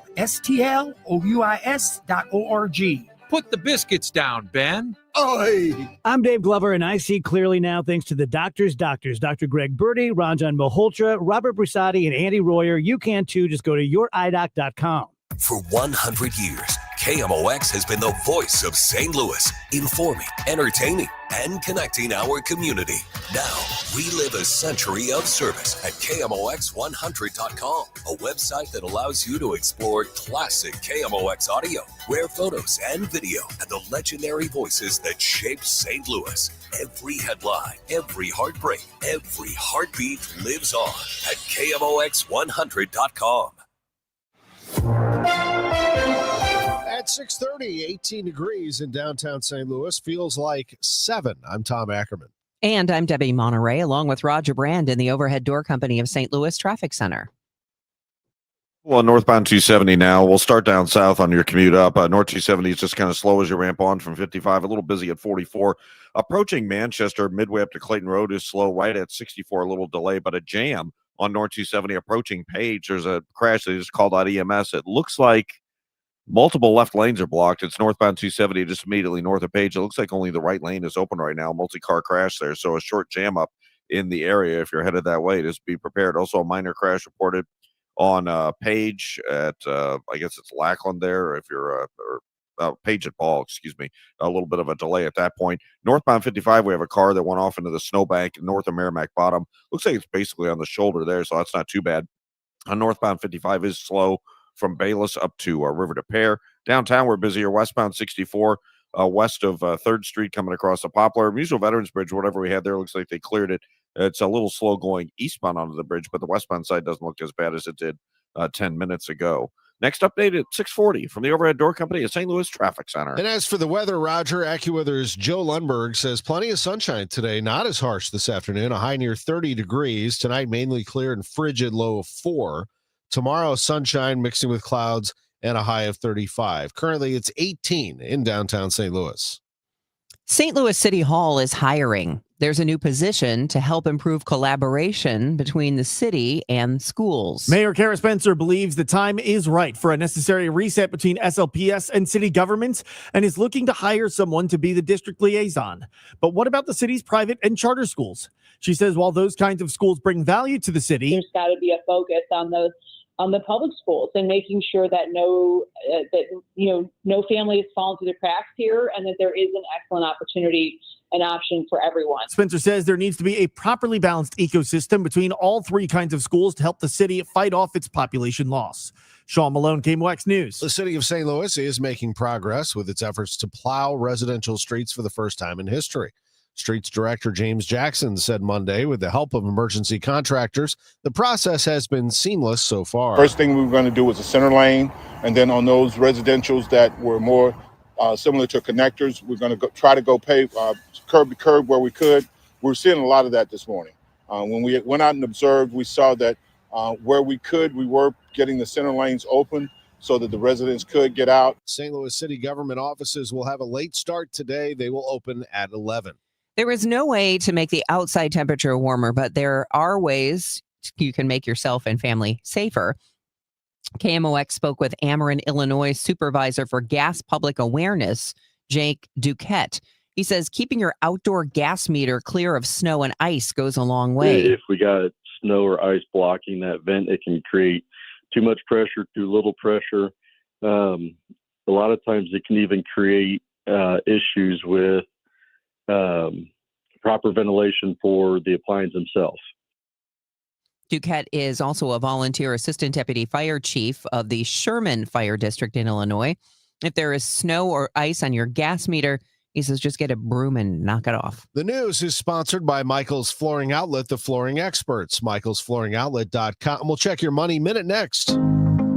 Put the biscuits down, Ben. Oy! I'm Dave Glover, and I see clearly now thanks to the doctors, Dr. Greg Birdie, Ranjan Malhotra, Robert Brusati, and Andy Royer. You can too. Just go to youridoc.com. For 100 years, KMOX has been the voice of St. Louis, informing, entertaining, and connecting our community. Now, relive a century of service at KMOX100.com, a website that allows you to explore classic KMOX audio, rare photos and video, and the legendary voices that shaped St. Louis. Every headline, every heartbreak, every heartbeat lives on at KMOX100.com. At 6:30, 18 degrees in downtown St. Louis. Feels like 7. I'm Tom Ackerman. And I'm Debbie Monterrey, along with Roger Brand in the Overhead Door Company of St. Louis Traffic Center. Well, northbound 270 now. We'll start down south on your commute up. North 270 is just kind of slow as you ramp on from 55. A little busy at 44. Approaching Manchester, midway up to Clayton Road is slow right at 64. A little delay, but a jam on North 270 approaching Page. There's a crash they just called out EMS. It looks like multiple left lanes are blocked. It's northbound 270 just immediately north of Page. It looks like only the right lane is open right now. Multi-car crash there, so a short jam up in the area if you're headed that way. Just be prepared. Also, a minor crash reported on Page at, I guess it's Lackland there, if you're Page at Ball, excuse me. A little bit of a delay at that point. Northbound 55, we have a car that went off into the snowbank north of Merrimack Bottom. Looks like it's basically on the shoulder there, so that's not too bad. Northbound 55 is slow from Bayless up to River to Pear. Downtown, we're busier. Westbound 64, west of 3rd Street coming across the Poplar. Mutual Veterans Bridge, whatever we had there, looks like they cleared it. It's a little slow going eastbound onto the bridge, but the westbound side doesn't look as bad as it did 10 minutes ago. Next update at 6:40 from the Overhead Door Company at St. Louis Traffic Center. And as for the weather, Roger, AccuWeather's Joe Lundberg says plenty of sunshine today, not as harsh this afternoon, a high near 30 degrees. Tonight, mainly clear and frigid, low of 4. Tomorrow, sunshine mixing with clouds and a high of 35. Currently, it's 18 in downtown St. Louis. St. Louis City Hall is hiring. There's a new position to help improve collaboration between the city and schools. Mayor Kara Spencer believes the time is right for a necessary reset between SLPS and city governments and is looking to hire someone to be the district liaison. But what about the city's private and charter schools? She says while those kinds of schools bring value to the city, there's got to be a focus on the public schools and making sure that no families fall through the cracks here, and that there is an excellent opportunity and option for everyone. Spencer says there needs to be a properly balanced ecosystem between all three kinds of schools to help the city fight off its population loss. Sean Malone, KMOX News. The city of St. Louis is making progress with its efforts to plow residential streets for the first time in history. Streets Director James Jackson said Monday, with the help of emergency contractors, the process has been seamless so far. First thing we were going to do was a center lane, and then on those residentials that were more similar to connectors, we're going to try to go pave curb to curb where we could. We're seeing a lot of that this morning. When we went out and observed, we saw that where we could, we were getting the center lanes open so that the residents could get out. St. Louis city government offices will have a late start today. They will open at 11. There is no way to make the outside temperature warmer, but there are ways you can make yourself and family safer. KMOX spoke with Ackerman, Illinois Supervisor for Gas Public Awareness, Jake Duquette. He says keeping your outdoor gas meter clear of snow and ice goes a long way. If we got snow or ice blocking that vent, it can create too much pressure, too little pressure. A lot of times it can even create issues with proper ventilation for the appliance themselves. Duquette is also a volunteer assistant deputy fire chief of the Sherman Fire District in Illinois. If there is snow or ice on your gas meter, He says just get a broom and knock it off. The news is sponsored by Michael's Flooring Outlet, the flooring experts. michaelsflooringoutlet.com. We'll check your money minute next.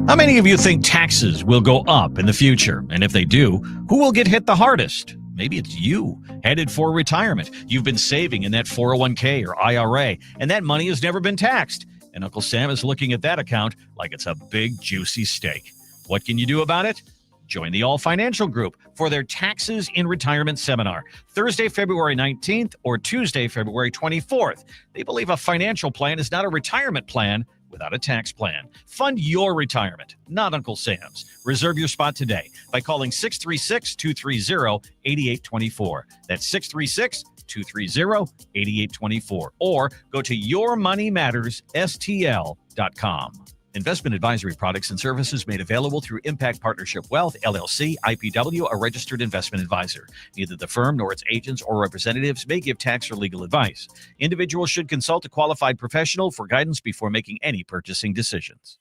How many of you think taxes will go up in the future? And if they do, who will get hit the hardest? Maybe it's you, headed for retirement. You've been saving in that 401k or IRA, and that money has never been taxed. And Uncle Sam is looking at that account like it's a big, juicy steak. What can you do about it? Join the All Financial Group for their Taxes in Retirement Seminar, Thursday, February 19th or Tuesday, February 24th. They believe a financial plan is not a retirement plan without a tax plan. Fund your retirement, not Uncle Sam's. Reserve your spot today by calling 636-230-8824. That's 636-230-8824. Or go to yourmoneymattersstl.com. Investment advisory products and services made available through Impact Partnership Wealth, LLC, IPW, a registered investment advisor. Neither the firm nor its agents or representatives may give tax or legal advice. Individuals should consult a qualified professional for guidance before making any purchasing decisions.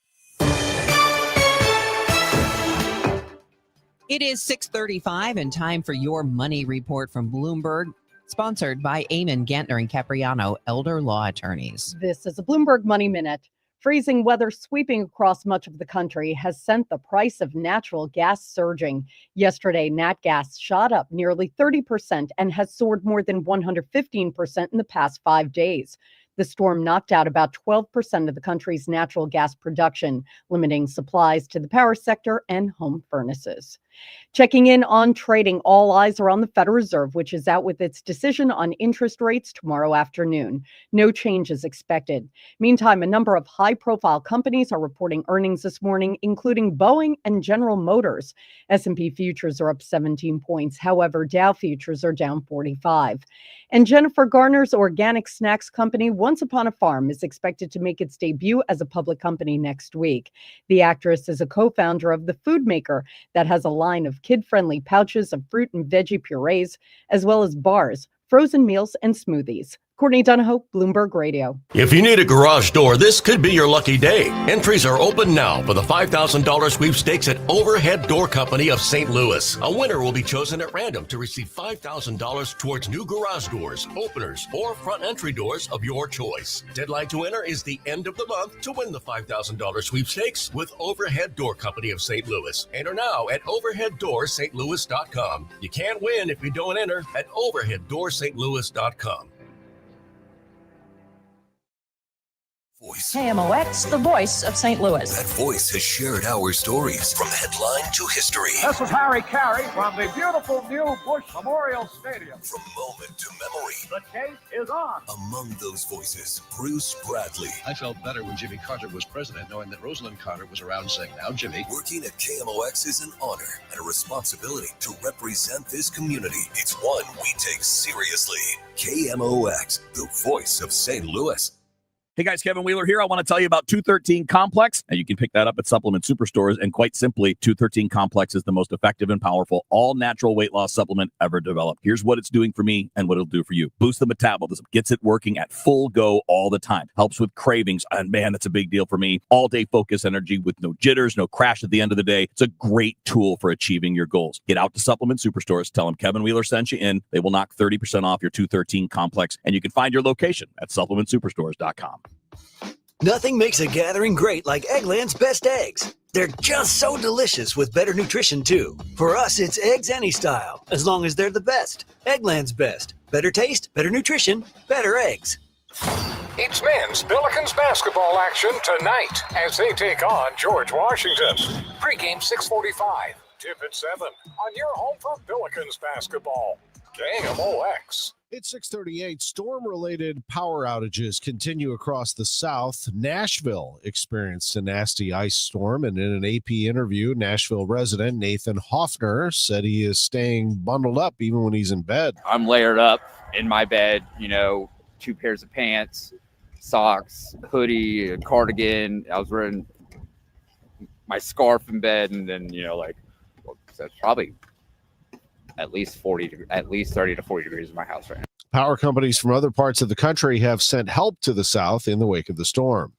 It is 6:35 and time for your money report from Bloomberg, sponsored by Eamon Gantner and Capriano, elder law attorneys. This is a Bloomberg Money Minute. Freezing weather sweeping across much of the country has sent the price of natural gas surging. Yesterday, nat gas shot up nearly 30% and has soared more than 115% in the past 5 days. The storm knocked out about 12% of the country's natural gas production, limiting supplies to the power sector and home furnaces. Checking in on trading, all eyes are on the Federal Reserve, which is out with its decision on interest rates tomorrow afternoon. No change is expected. Meantime, a number of high-profile companies are reporting earnings this morning, including Boeing and General Motors. S&P futures are up 17 points. However, Dow futures are down 45. And Jennifer Garner's organic snacks company, Once Upon a Farm, is expected to make its debut as a public company next week. The actress is a co-founder of The Food Maker that has a line of kid-friendly pouches of fruit and veggie purees, as well as bars, frozen meals, and smoothies. Courtney Donahoe, Bloomberg Radio. If you need a garage door, this could be your lucky day. Entries are open now for the $5,000 sweepstakes at Overhead Door Company of St. Louis. A winner will be chosen at random to receive $5,000 towards new garage doors, openers, or front entry doors of your choice. Deadline to enter is the end of the month to win the $5,000 sweepstakes with Overhead Door Company of St. Louis. Enter now at overheaddoorstlouis.com. You can't win if you don't enter at overheaddoorstlouis.com. Voice. KMOX, the voice of St. Louis. That voice has shared our stories from headline to history. This is Harry Carey from the beautiful new Bush Memorial Stadium. From moment to memory. The case is on. Among those voices, Bruce Bradley. I felt better when Jimmy Carter was president, knowing that Rosalind Carter was around saying, now, Jimmy. Working at KMOX is an honor and a responsibility to represent this community. It's one we take seriously. KMOX, the voice of St. Louis. Hey guys, Kevin Wheeler here. I want to tell you about 213 Complex. And you can pick that up at supplement superstores. And quite simply, 213 Complex is the most effective and powerful all-natural weight loss supplement ever developed. Here's what it's doing for me and what it'll do for you. Boosts the metabolism, gets it working at full go all the time. Helps with cravings. And man, that's a big deal for me. All-day focus energy with no jitters, no crash at the end of the day. It's a great tool for achieving your goals. Get out to supplement superstores. Tell them Kevin Wheeler sent you in. They will knock 30% off your 213 Complex. And you can find your location at supplementsuperstores.com. Nothing makes a gathering great like Eggland's Best Eggs. They're just so delicious with better nutrition, too. For us, it's eggs any style, as long as they're the best. Eggland's Best. Better taste, better nutrition, better eggs. It's men's Billikens basketball action tonight as they take on George Washington. Pre-game 6:45. Tip at 7 on your home for Billikens basketball. KMOX. It's 6:38. Storm-related power outages continue across the South. Nashville experienced a nasty ice storm, and in an AP interview, Nashville resident Nathan Hoffner said he is staying bundled up even when he's in bed. I'm layered up in my bed, 2 pairs of pants, socks, hoodie, a cardigan. I was wearing my scarf in bed, and then, that's probably at least 30 to 40 degrees in my house right now. Power companies from other parts of the country have sent help to the South in the wake of the storm.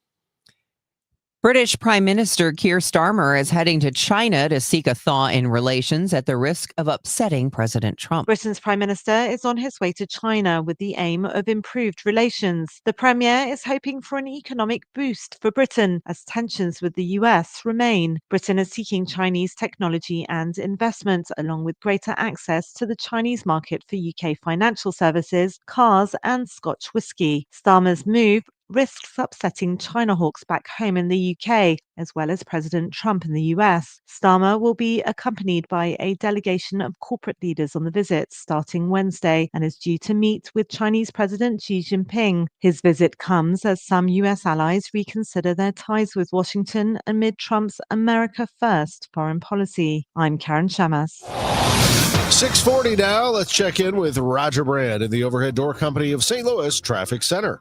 British Prime Minister Keir Starmer is heading to China to seek a thaw in relations at the risk of upsetting President Trump. Britain's Prime Minister is on his way to China with the aim of improved relations. The Premier is hoping for an economic boost for Britain as tensions with the US remain. Britain is seeking Chinese technology and investment, along with greater access to the Chinese market for UK financial services, cars, and Scotch whisky. Starmer's move risks upsetting China hawks back home in the UK, as well as President Trump in the US. Starmer will be accompanied by a delegation of corporate leaders on the visit starting Wednesday and is due to meet with Chinese President Xi Jinping. His visit comes as some US allies reconsider their ties with Washington amid Trump's America First foreign policy. I'm Karen Shamas. 6:40 now. Let's check in with Roger Brand in the Overhead Door Company of St. Louis Traffic Center.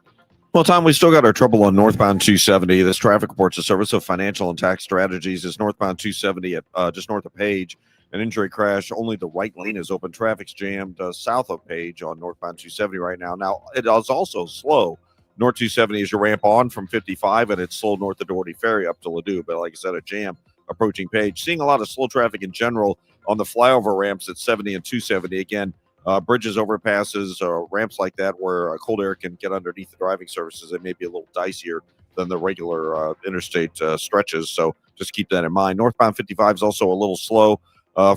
Well, Tom, we still got our trouble on northbound 270. This traffic reports the Service of Financial and Tax Strategies is northbound 270 at just north of Page. An injury crash. Only the right lane is open. Traffic's jammed south of Page on northbound 270 right now. Now, it is also slow. North 270 is your ramp on from 55, and it's slow north of Doherty Ferry up to Ladue. But like I said, a jam approaching Page. Seeing a lot of slow traffic in general on the flyover ramps at 70 and 270. Again, bridges, overpasses, ramps like that where cold air can get underneath the driving surfaces. It may be a little dicier than the regular interstate stretches. So just keep that in mind. Northbound 55 is also a little slow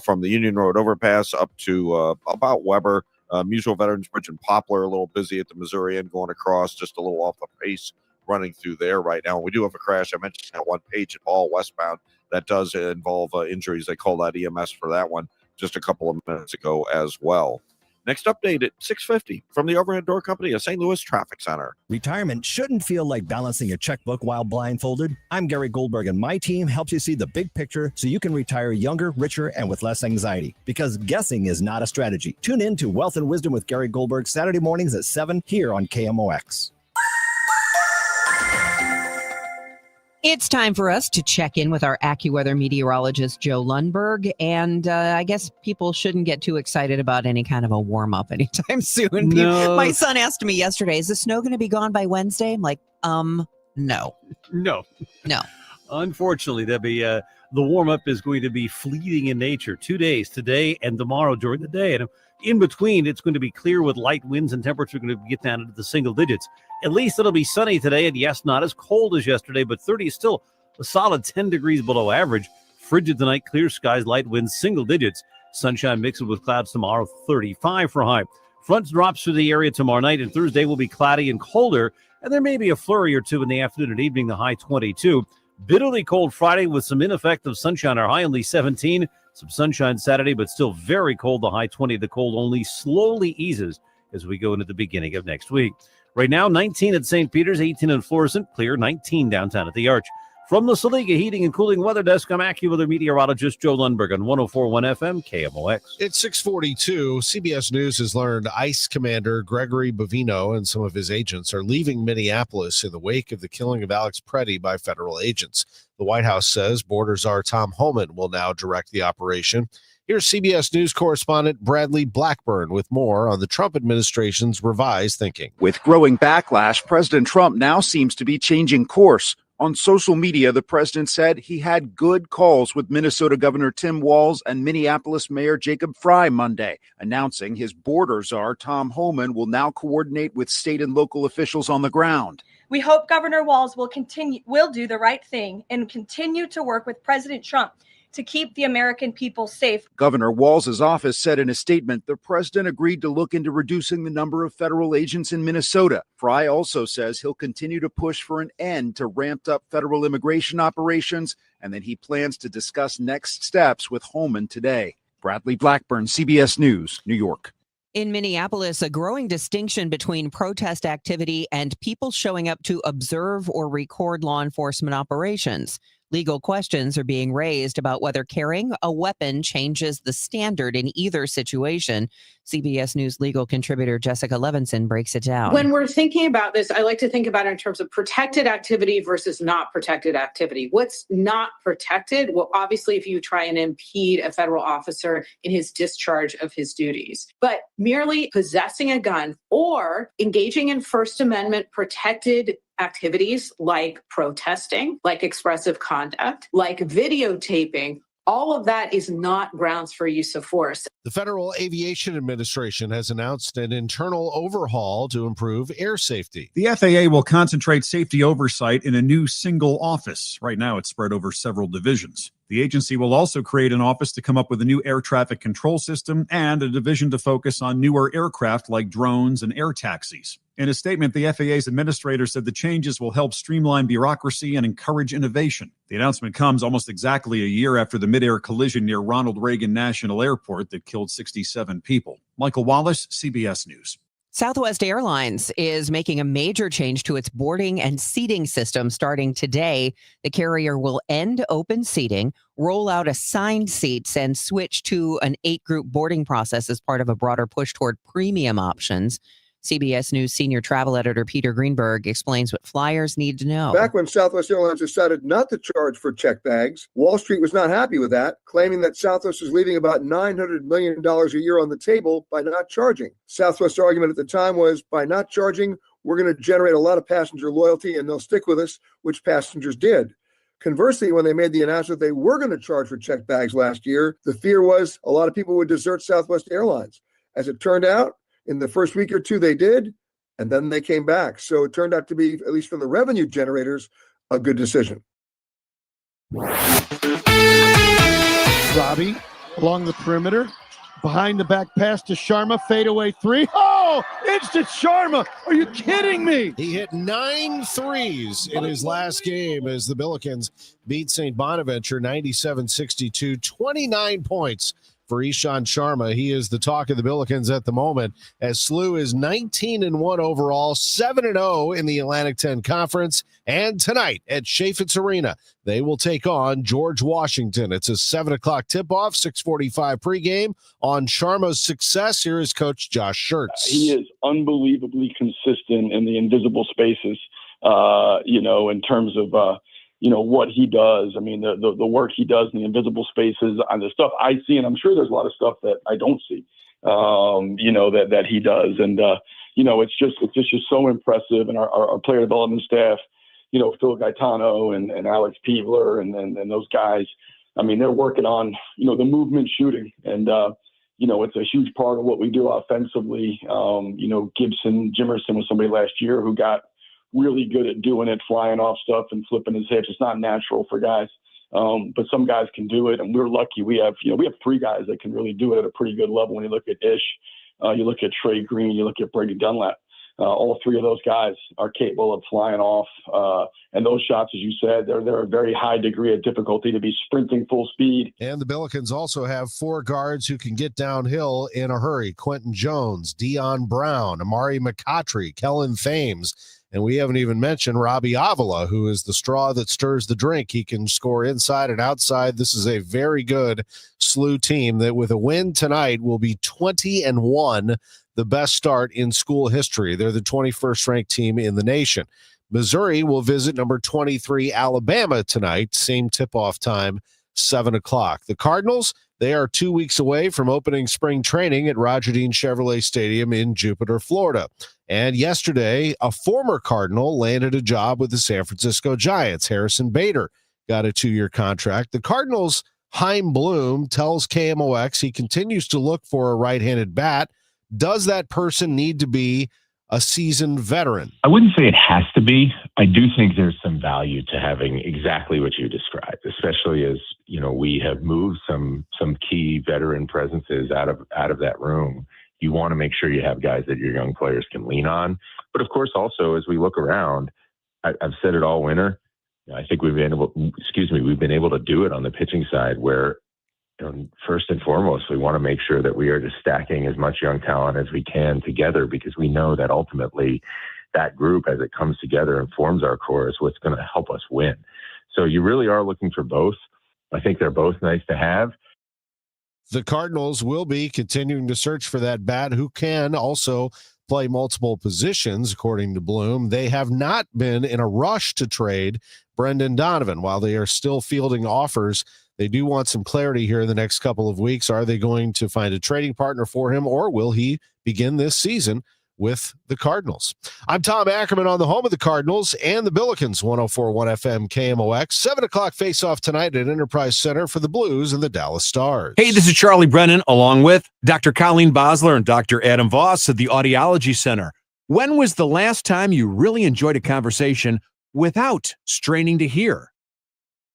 from the Union Road overpass up to about Weber. Mutual Veterans Bridge and Poplar, a little busy at the Missouri end going across, just a little off the pace running through there right now. We do have a crash. I mentioned that one, Page and Ball westbound. That does involve injuries. They called out EMS for that one just a couple of minutes ago as well. Next update at 6:50 from the Overhead Door Company of St. Louis Traffic Center. Retirement shouldn't feel like balancing a checkbook while blindfolded. I'm Gary Goldberg, and my team helps you see the big picture so you can retire younger, richer, and with less anxiety. Because guessing is not a strategy. Tune in to Wealth and Wisdom with Gary Goldberg Saturday mornings at 7 here on KMOX. It's time for us to check in with our AccuWeather meteorologist, Joe Lundberg. And I guess people shouldn't get too excited about any kind of a warm-up anytime soon. No. My son asked me yesterday, is the snow going to be gone by Wednesday? I'm like, no. No. Unfortunately, Debbie, the warm-up is going to be fleeting in nature. 2 days, today and tomorrow during the day. And in between, it's going to be clear with light winds and temperature going to get down into the single digits. At least it'll be sunny today, and yes, not as cold as yesterday, but 30 is still a solid 10 degrees below average. Frigid tonight, clear skies, light winds, single digits. Sunshine mixed with clouds tomorrow, 35 for high. Front drops through the area tomorrow night, and Thursday will be cloudy and colder, and there may be a flurry or two in the afternoon and evening, the high 22. Bitterly cold Friday with some ineffective sunshine, our high only 17. Some sunshine Saturday, but still very cold, the high 20. The cold only slowly eases as we go into the beginning of next week. Right now, 19 at St. Peter's, 18 in Florissant, clear, 19 downtown at the Arch. From the Saliga Heating and Cooling Weather Desk, I'm AccuWeather meteorologist Joe Lundberg on 104.1 FM KMOX. It's 6:42. CBS News has learned ICE Commander Gregory Bovino and some of his agents are leaving Minneapolis in the wake of the killing of Alex Preddy by federal agents. The White House says border czar Tom Homan will now direct the operation. Here's CBS News correspondent Bradley Blackburn with more on the Trump administration's revised thinking. With growing backlash, President Trump now seems to be changing course. On social media, the president said he had good calls with Minnesota Governor Tim Walz and Minneapolis Mayor Jacob Frey Monday, announcing his border czar Tom Homan will now coordinate with state and local officials on the ground. We hope Governor Walz will do the right thing and continue to work with President Trump to keep the American people safe. Governor Walz's office said in a statement the president agreed to look into reducing the number of federal agents in Minnesota. Frey also says he'll continue to push for an end to ramped up federal immigration operations, and that he plans to discuss next steps with Homan today. Bradley Blackburn, CBS News, New York. In Minneapolis, a growing distinction between protest activity and people showing up to observe or record law enforcement operations. Legal questions are being raised about whether carrying a weapon changes the standard in either situation. CBS News legal contributor Jessica Levinson breaks it down. When we're thinking about this, I like to think about it in terms of protected activity versus not protected activity. What's not protected? Well, obviously, if you try and impede a federal officer in his discharge of his duties, but merely possessing a gun or engaging in First Amendment protected activities like protesting, like expressive conduct, like videotaping, all of that is not grounds for use of force. The Federal Aviation Administration has announced an internal overhaul to improve air safety. The FAA will concentrate safety oversight in a new single office. Right now, it's spread over several divisions. The agency will also create an office to come up with a new air traffic control system and a division to focus on newer aircraft like drones and air taxis. In a statement, the FAA's administrator said the changes will help streamline bureaucracy and encourage innovation. The announcement comes almost exactly a year after the mid-air collision near Ronald Reagan National Airport that killed 67 people. Michael Wallace, CBS News. Southwest Airlines is making a major change to its boarding and seating system starting today. The carrier will end open seating, roll out assigned seats, and switch to an 8-group boarding process as part of a broader push toward premium options. CBS News senior travel editor Peter Greenberg explains what flyers need to know. Back when Southwest Airlines decided not to charge for check bags, Wall Street was not happy with that, claiming that Southwest was leaving about $900 million a year on the table by not charging. Southwest's argument at the time was, by not charging, we're going to generate a lot of passenger loyalty and they'll stick with us, which passengers did. Conversely, when they made the announcement they were going to charge for check bags last year, the fear was a lot of people would desert Southwest Airlines. As it turned out, in the first week or two, they did, and then they came back. So it turned out to be, at least from the revenue generators, a good decision. Robbie along the perimeter, behind the back pass to Sharma, fadeaway three. Oh, instant Sharma. Are you kidding me? He hit 9 threes in his last game as the Billikens beat St. Bonaventure 97-62, 29 points for Ishan Sharma. He is the talk of the Billikens at the moment, as SLU is 19-1 overall, 7-0 in the Atlantic 10 Conference. And tonight at Chaffetz Arena, they will take on George Washington. It's a 7 o'clock tip-off, 6:45 pregame. On Sharma's success, here is Coach Josh Schertz. He is unbelievably consistent in the invisible spaces, in terms of what he does. I mean, the work he does in the invisible spaces, and the stuff I see, and I'm sure there's a lot of stuff that I don't see, that he does. And, it's just so impressive. And our player development staff, Phil Gaetano and Alex Peebler and those guys, I mean, they're working on, the movement shooting. And, it's a huge part of what we do offensively. Jimerson was somebody last year who got really good at doing it, flying off stuff and flipping his hips. It's not natural for guys, but some guys can do it, and we're lucky. We have 3 guys that can really do it at a pretty good level. When you look at Ish, you look at Trey Green, you look at Brady Dunlap. All 3 of those guys are capable of flying off, and those shots, as you said, they're a very high degree of difficulty to be sprinting full speed. And the Billikens also have 4 guards who can get downhill in a hurry: Quentin Jones, Dion Brown, Amari McCautry, Kellen Thames. And we haven't even mentioned Robbie Avila, who is the straw that stirs the drink. He can score inside and outside. This is a very good SLU team that, with a win tonight, will be 20-1, the best start in school history. They're the 21st ranked team in the nation. Missouri will visit number 23 Alabama tonight. Same tip-off time, 7 o'clock. The Cardinals, they are 2 weeks away from opening spring training at Roger Dean Chevrolet Stadium in Jupiter, Florida. And yesterday, a former Cardinal landed a job with the San Francisco Giants. Harrison Bader got a 2-year contract. The Cardinals' Chaim Bloom tells KMOX he continues to look for a right-handed bat. Does that person need to be a seasoned veteran? I wouldn't say it has to be. I do think there's some value to having exactly what you described, especially as, we have moved some key veteran presences out of that room. You want to make sure you have guys that your young players can lean on. But of course, also, as we look around, I've said it all winter. I think we've been able to do it on the pitching side where, first and foremost, we want to make sure that we are just stacking as much young talent as we can together, because we know that ultimately that group, as it comes together and forms our core, is what's going to help us win. So you really are looking for both. I think they're both nice to have. The Cardinals will be continuing to search for that bat who can also play multiple positions, according to Bloom. They have not been in a rush to trade Brendan Donovan. While they are still fielding offers, they do want some clarity here in the next couple of weeks. Are they going to find a trading partner for him, or will he begin this season with the Cardinals. I'm Tom Ackerman on the home of the Cardinals and the Billikens, 104.1 FM KMOX. 7 o'clock face-off tonight at Enterprise Center for the Blues and the Dallas Stars. Hey, this is Charlie Brennan, along with Dr. Colleen Bosler and Dr. Adam Voss at the Audiology Center. When was the last time you really enjoyed a conversation without straining to hear?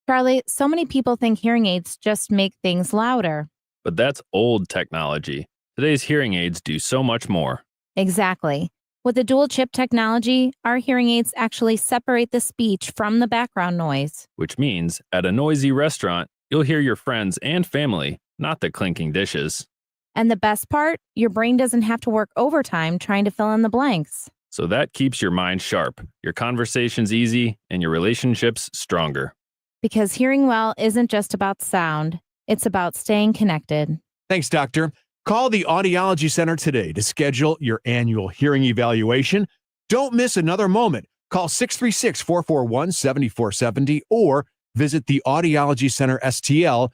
Charlie, so many people think hearing aids just make things louder. But that's old technology. Today's hearing aids do so much more. Exactly. With the dual chip technology, our hearing aids actually separate the speech from the background noise. Which means at a noisy restaurant, you'll hear your friends and family, not the clinking dishes. And the best part, your brain doesn't have to work overtime trying to fill in the blanks. So that keeps your mind sharp, your conversations easy, and your relationships stronger. Because hearing well isn't just about sound, it's about staying connected. Thanks, Doctor. Call the Audiology Center today to schedule your annual hearing evaluation. Don't miss another moment. Call 636-441-7470 or visit the AudiologyCenterSTL.com.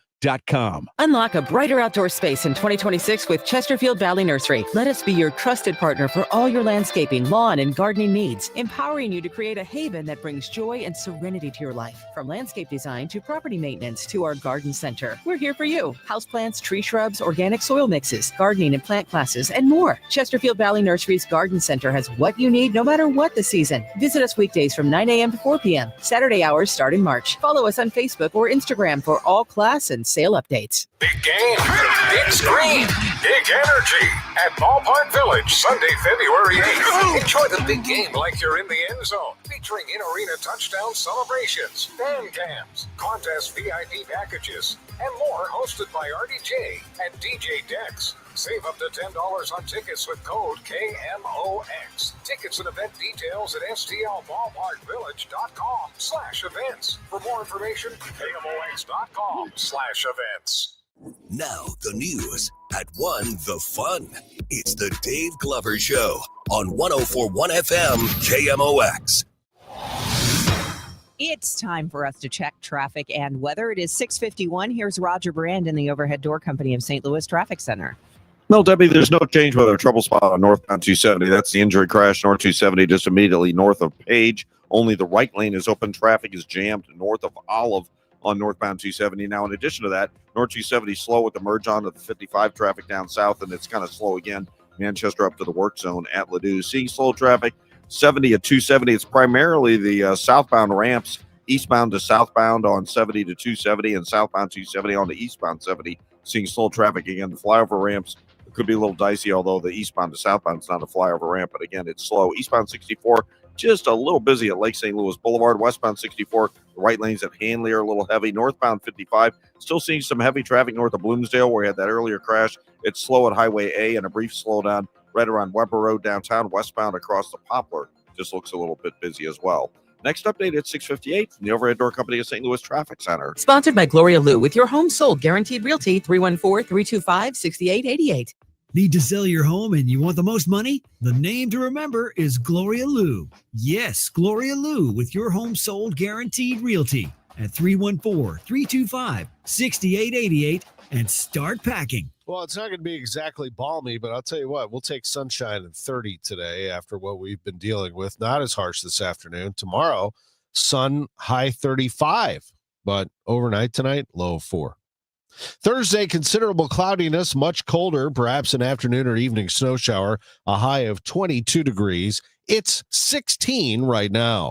Unlock a brighter outdoor space in 2026 with Chesterfield Valley Nursery. Let us be your trusted partner for all your landscaping, lawn, and gardening needs, empowering you to create a haven that brings joy and serenity to your life. From landscape design to property maintenance to our garden center, we're here for you. Houseplants, tree shrubs, organic soil mixes, gardening and plant classes, and more. Chesterfield Valley Nursery's Garden Center has what you need no matter what the season. Visit us weekdays from 9 a.m. to 4 p.m. Saturday hours start in March. Follow us on Facebook or Instagram for all class and sale updates. Big game, big screen, big energy at Ballpark Village, Sunday, February 8th. Enjoy the big game like you're in the end zone, featuring in-arena touchdown celebrations, fan cams, contest VIP packages, and more, hosted by RDJ and DJ Dex. Save up to $10 on tickets with code KMOX. Tickets and event details at stlballparkvillage.com/events. For more information, KMOX.com/events. Now the news at 1 the fun. It's the Dave Glover Show on 104.1 FM KMOX. It's time for us to check traffic and weather. It is 6:51. Here's Roger Brand in the Overhead Door Company of St. Louis Traffic Center. No, Debbie, there's no change with our trouble spot on northbound 270. That's the injury crash, north 270, just immediately north of Page. Only the right lane is open. Traffic is jammed north of Olive on northbound 270. Now, in addition to that, north 270 slow with the merge onto the 55 traffic down south, and it's kind of slow again. Manchester up to the work zone at Ladue. Seeing slow traffic, 70 at 270. It's primarily the southbound ramps, eastbound to southbound on 70 to 270, and southbound 270 on the eastbound 70. Seeing slow traffic again. The flyover ramps could be a little dicey, although the eastbound to southbound is not a flyover ramp, but again, it's slow. Eastbound 64, just a little busy at Lake St. Louis Boulevard. Westbound 64, the right lanes at Hanley are a little heavy. Northbound 55, still seeing some heavy traffic north of Bloomsdale, where we had that earlier crash. It's slow at Highway A and a brief slowdown right around Weber Road downtown. Westbound across the Poplar just looks a little bit busy as well. Next update at 6:58 from the Overhead Door Company of St. Louis Traffic Center. Sponsored by Gloria Lou with your home sold guaranteed realty 314-325-6888. Need to sell your home and you want the most money? The name to remember is Gloria Lou. Yes, Gloria Lou with your home sold guaranteed realty at 314-325-6888 and start packing. Well, it's not going to be exactly balmy, but I'll tell you what, we'll take sunshine and 30 today after what we've been dealing with. Not as harsh this afternoon. Tomorrow, sun high 35, but overnight tonight, low of 4. Thursday, considerable cloudiness, much colder, perhaps an afternoon or evening snow shower, a high of 22 degrees. It's 16 right now.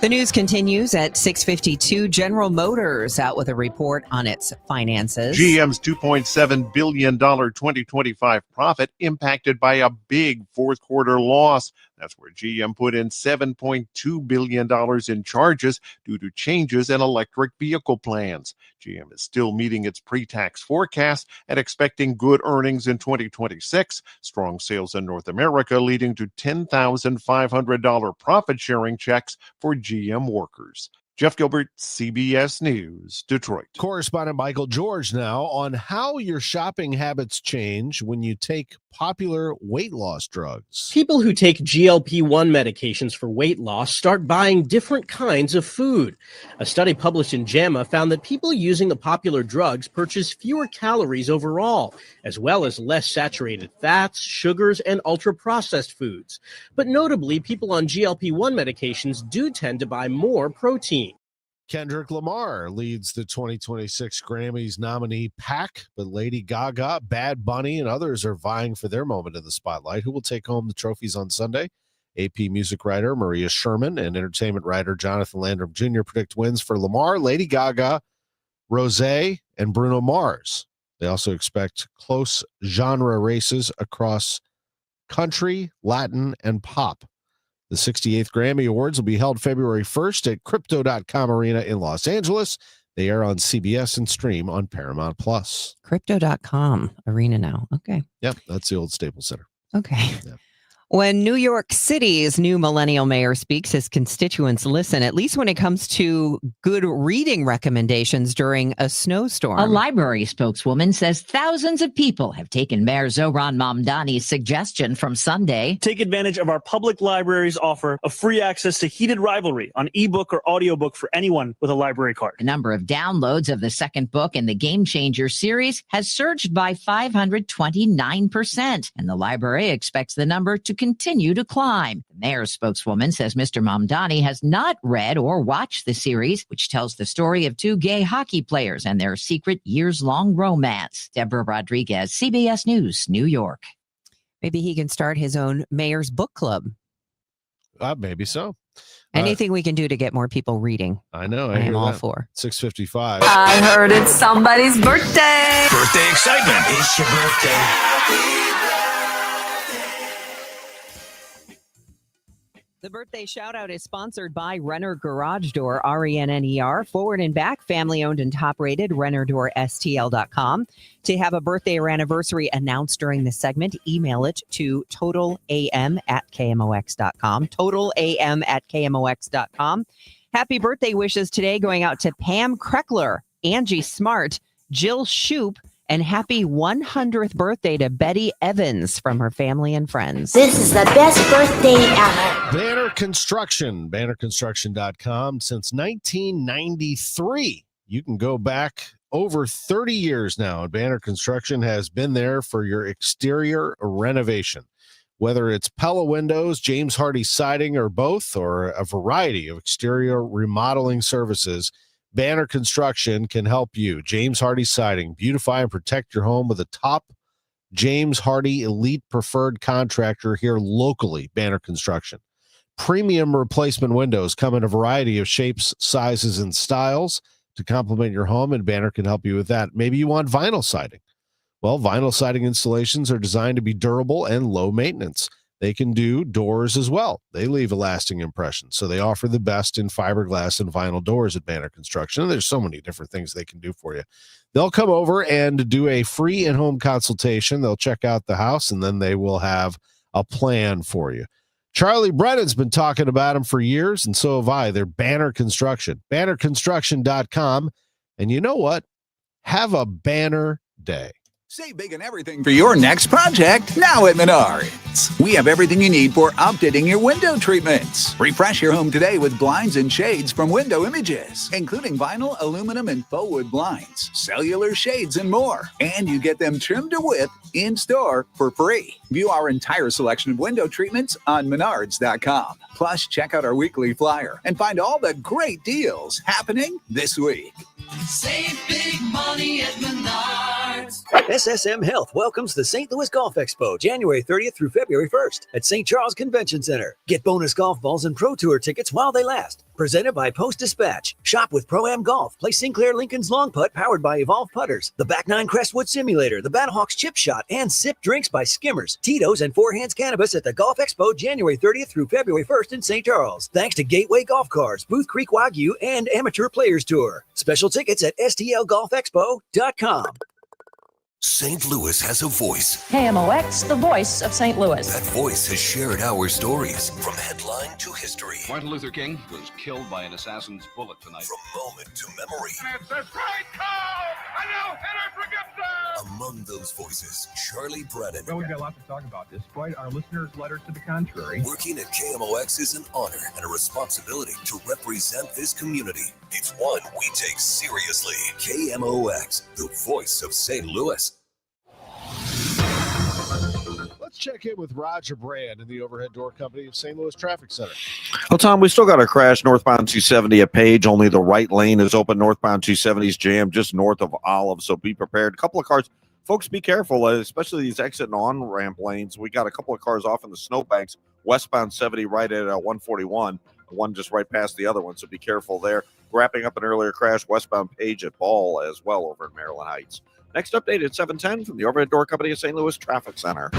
The news continues at 6:52. General Motors out with a report on its finances. GM's $2.7 billion 2025 profit impacted by a big fourth quarter loss. That's where GM put in $7.2 billion in charges due to changes in electric vehicle plans. GM is still meeting its pre-tax forecast and expecting good earnings in 2026. Strong sales in North America leading to $10,500 profit-sharing checks for GM workers. Jeff Gilbert, CBS News, Detroit. Correspondent Michael George now on how your shopping habits change when you take popular weight loss drugs. People who take GLP-1 medications for weight loss start buying different kinds of food. A study published in JAMA found that people using the popular drugs purchase fewer calories overall, as well as less saturated fats, sugars, and ultra-processed foods. But notably, people on GLP-1 medications do tend to buy more protein. Kendrick Lamar leads the 2026 Grammys nominee pack, but Lady Gaga, Bad Bunny, and others are vying for their moment in the spotlight. Who will take home the trophies on Sunday? AP music writer Maria Sherman and entertainment writer Jonathan Landrum Jr. predict wins for Lamar, Lady Gaga, Rosé, and Bruno Mars. They also expect close genre races across country, Latin, and pop. The 68th Grammy Awards will be held February 1st at Crypto.com Arena in Los Angeles. They air on CBS and stream on Paramount+. Crypto.com Arena now. Okay. Yep, that's the old Staples Center. Okay. Yeah. When New York City's new millennial mayor speaks, his constituents listen, at least when it comes to good reading recommendations during a snowstorm. A library spokeswoman says thousands of people have taken Mayor Zohran Mamdani's suggestion from Sunday. Take advantage of our public libraries' offer of free access to Heated Rivalry on ebook or audiobook for anyone with a library card. The number of downloads of the second book in the Game Changer series has surged by 529%, and the library expects the number to continue to climb. The mayor's spokeswoman says Mr. Mamdani has not read or watched the series, which tells the story of two gay hockey players and their secret years-long romance. Deborah Rodriguez, CBS News, New York. Maybe he can start his own mayor's book club. Maybe so. Anything we can do to get more people reading. I know. I am all that. for. 6:55. I heard it's somebody's birthday. Birthday excitement. It's your birthday. The birthday shout out is sponsored by Renner Garage Door, RENNER, forward and back, family owned and top rated, RennerDoorSTL.com. To have a birthday or anniversary announced during the segment, email it to totalam@KMOX.com. Totalam@KMOX.com. Happy birthday wishes today going out to Pam Kreckler, Angie Smart, Jill Shoup, and happy 100th birthday to Betty Evans from her family and friends. This is the best birthday ever. Banner Construction, bannerconstruction.com. Since 1993, you can go back over 30 years now. Banner Construction has been there for your exterior renovation. Whether it's Pella windows, James Hardy siding, or both, or a variety of exterior remodeling services, Banner Construction can help you. James Hardy Siding. Beautify and protect your home with a top James Hardy elite preferred contractor here locally, Banner Construction. Premium replacement windows come in a variety of shapes, sizes, and styles to complement your home, and Banner can help you with that. Maybe you want vinyl siding. Well, vinyl siding installations are designed to be durable and low maintenance. They can do doors as well. They leave a lasting impression. So they offer the best in fiberglass and vinyl doors at Banner Construction. And there's so many different things they can do for you. They'll come over and do a free in-home consultation. They'll check out the house, and then they will have a plan for you. Charlie Brennan's been talking about them for years, and so have I. They're Banner Construction. BannerConstruction.com. And you know what? Have a banner day. Save big on everything for your next project now at Menards. We have everything you need for updating your window treatments. Refresh your home today with blinds and shades from Window Images, including vinyl, aluminum, and faux wood blinds, cellular shades, and more. And you get them trimmed to width in-store for free. View our entire selection of window treatments on Menards.com. Plus, check out our weekly flyer and find all the great deals happening this week. Save big money at Menards. SSM Health welcomes the St. Louis Golf Expo, January 30th through February 1st at St. Charles Convention Center. Get bonus golf balls and Pro Tour tickets while they last. Presented by Post Dispatch. Shop with Pro-Am Golf. Play Sinclair Lincoln's Long Putt powered by Evolve Putters. The Back 9 Crestwood Simulator. The Battlehawks Chip Shot. And Sip Drinks by Skimmers. Tito's and Four Hands Cannabis at the Golf Expo, January 30th through February 1st in St. Charles. Thanks to Gateway Golf Cars, Booth Creek Wagyu, and Amateur Players Tour. Special tickets at STLGolfExpo.com. St. Louis has a voice. KMOX, the voice of St. Louis. That voice has shared our stories from headline to history. Martin Luther King was killed by an assassin's bullet tonight. From moment to memory. It's a strike call! A no-hitter for Gibson! Among those voices, Charlie Brennan. Well, we've got a lot to talk about, despite our listeners' letters to the contrary. Working at KMOX is an honor and a responsibility to represent this community. It's one we take seriously. KMOX, the voice of St. Louis. Let's check in with Roger Brand in the Overhead Door Company of St. Louis Traffic Center. Well, Tom, we still got a crash northbound 270 at Page. Only the right lane is open. Northbound 270 is jammed just north of Olive, so be prepared. A couple of cars. Folks, be careful, especially these exit and on-ramp lanes. We got a couple of cars off in the snowbanks. Westbound 70 right at 141. One just right past the other one, so be careful there. Wrapping up an earlier crash, westbound Page at Ball as well over in Maryland Heights. Next update at 7:10 from the Overhead Door Company of St. Louis Traffic Center.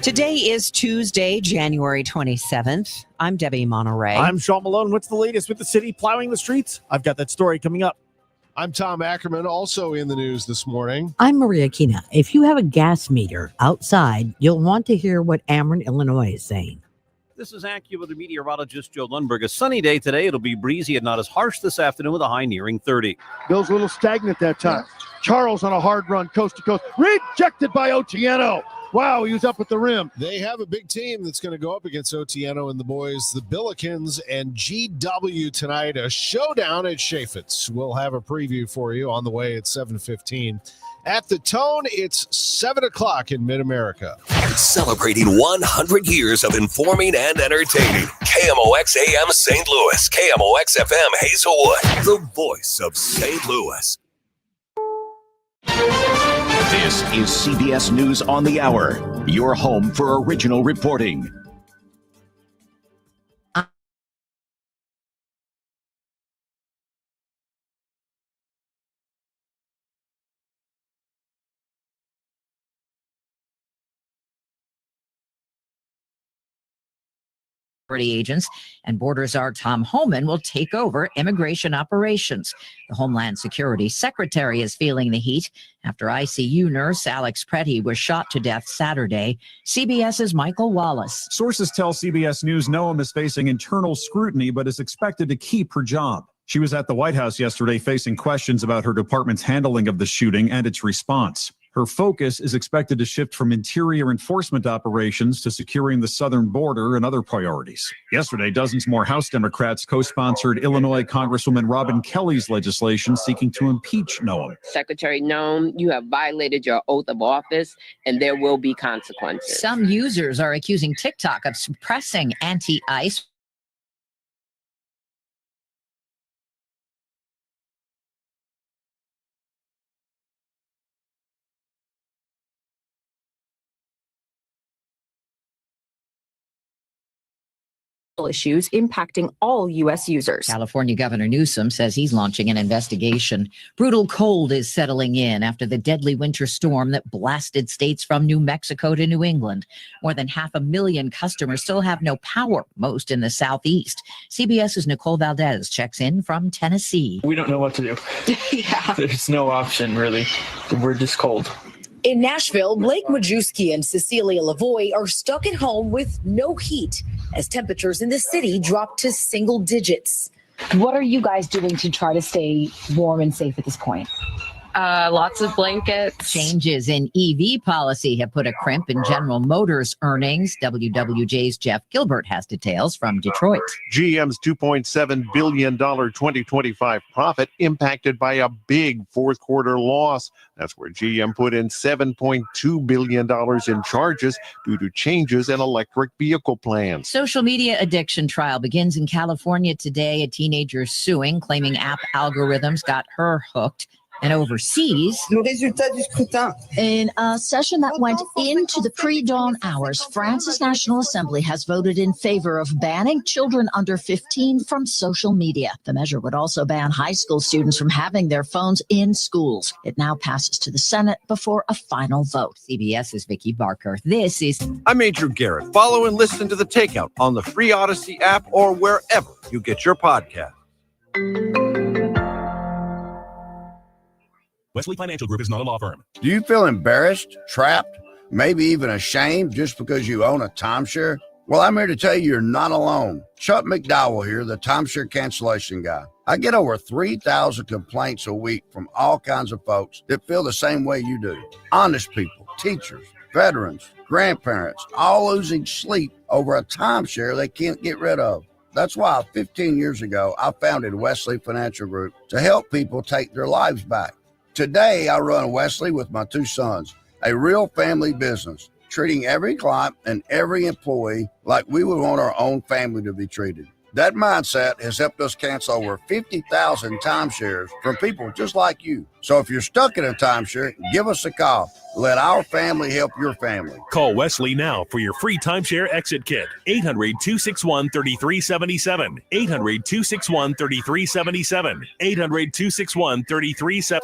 Today is Tuesday, January 27th. I'm Debbie Monterrey. I'm Sean Malone. What's the latest with the city plowing the streets? I've got that story coming up. I'm Tom Ackerman, also in the news this morning. I'm Maria Kina. If you have a gas meter outside, you'll want to hear what Ameren, Illinois is saying. This is AccuWeather meteorologist Joe Lundberg. A sunny day today. It'll be breezy and not as harsh this afternoon with a high nearing 30. Bill's a little stagnant that time. Charles on a hard run, coast to coast. Rejected by Otieno. Wow, he was up at the rim. They have a big team that's going to go up against Otieno and the boys, the Billikens and GW tonight. A showdown at Chaffetz. We'll have a preview for you on the way at 7:15. At the Tone, it's 7 o'clock in Mid-America. Celebrating 100 years of informing and entertaining. KMOX AM St. Louis. KMOX FM Hazelwood. The voice of St. Louis. This is CBS News on the Hour, your home for original reporting. Agents and Border Czar Tom Homan will take over immigration operations. The Homeland Security Secretary is feeling the heat after ICU nurse Alex Pretty was shot to death Saturday. CBS's Michael Wallace. Sources tell CBS News Noam is facing internal scrutiny but is expected to keep her job. She was at the White House yesterday facing questions about her department's handling of the shooting and its response. Her focus is expected to shift from interior enforcement operations to securing the southern border and other priorities. Yesterday, dozens more House Democrats co-sponsored Illinois Congresswoman Robin Kelly's legislation seeking to impeach Noam. Secretary Noam, you have violated your oath of office, and there will be consequences. Some users are accusing TikTok of suppressing anti-ICE issues impacting all U.S. users. California Governor Newsom says he's launching an investigation. Brutal cold is settling in after the deadly winter storm that blasted states from New Mexico to New England. More than 500,000 customers still have no power, most in the southeast. CBS's Nicole Valdez checks in from Tennessee. We don't know what to do. Yeah. There's no option, really. We're just cold. In Nashville, Blake Majewski and Cecilia Lavoie are stuck at home with no heat as temperatures in the city drop to single digits. What are you guys doing to try to stay warm and safe at this point? Lots of blankets. Changes in EV policy have put a crimp in General Motors earnings. WWJ's Jeff Gilbert has details from Detroit. GM's $2.7 billion 2025 profit impacted by a big fourth quarter loss. That's where GM put in $7.2 billion in charges due to changes in electric vehicle plans. Social media addiction trial begins in California today. A teenager suing, claiming app algorithms got her hooked. And overseas, in a session that went into the pre-dawn hours, France's National Assembly has voted in favor of banning children under 15 from social media. The measure would also ban high school students from having their phones in schools. It now passes to the Senate before a final vote. CBS's Vicki Barker. This is... I'm Andrew Garrett. Follow and listen to The Takeout on the free Odyssey app or wherever you get your podcast. Wesley Financial Group is not a law firm. Do you feel embarrassed, trapped, maybe even ashamed just because you own a timeshare? Well, I'm here to tell you you're not alone. Chuck McDowell here, the timeshare cancellation guy. I get over 3,000 complaints a week from all kinds of folks that feel the same way you do. Honest people, teachers, veterans, grandparents, all losing sleep over a timeshare they can't get rid of. That's why 15 years ago, I founded Wesley Financial Group to help people take their lives back. Today, I run Wesley with my two sons, a real family business, treating every client and every employee like we would want our own family to be treated. That mindset has helped us cancel over 50,000 timeshares from people just like you. So if you're stuck in a timeshare, give us a call. Let our family help your family. Call Wesley now for your free timeshare exit kit. 800-261-3377. 800-261-3377. 800-261-3377.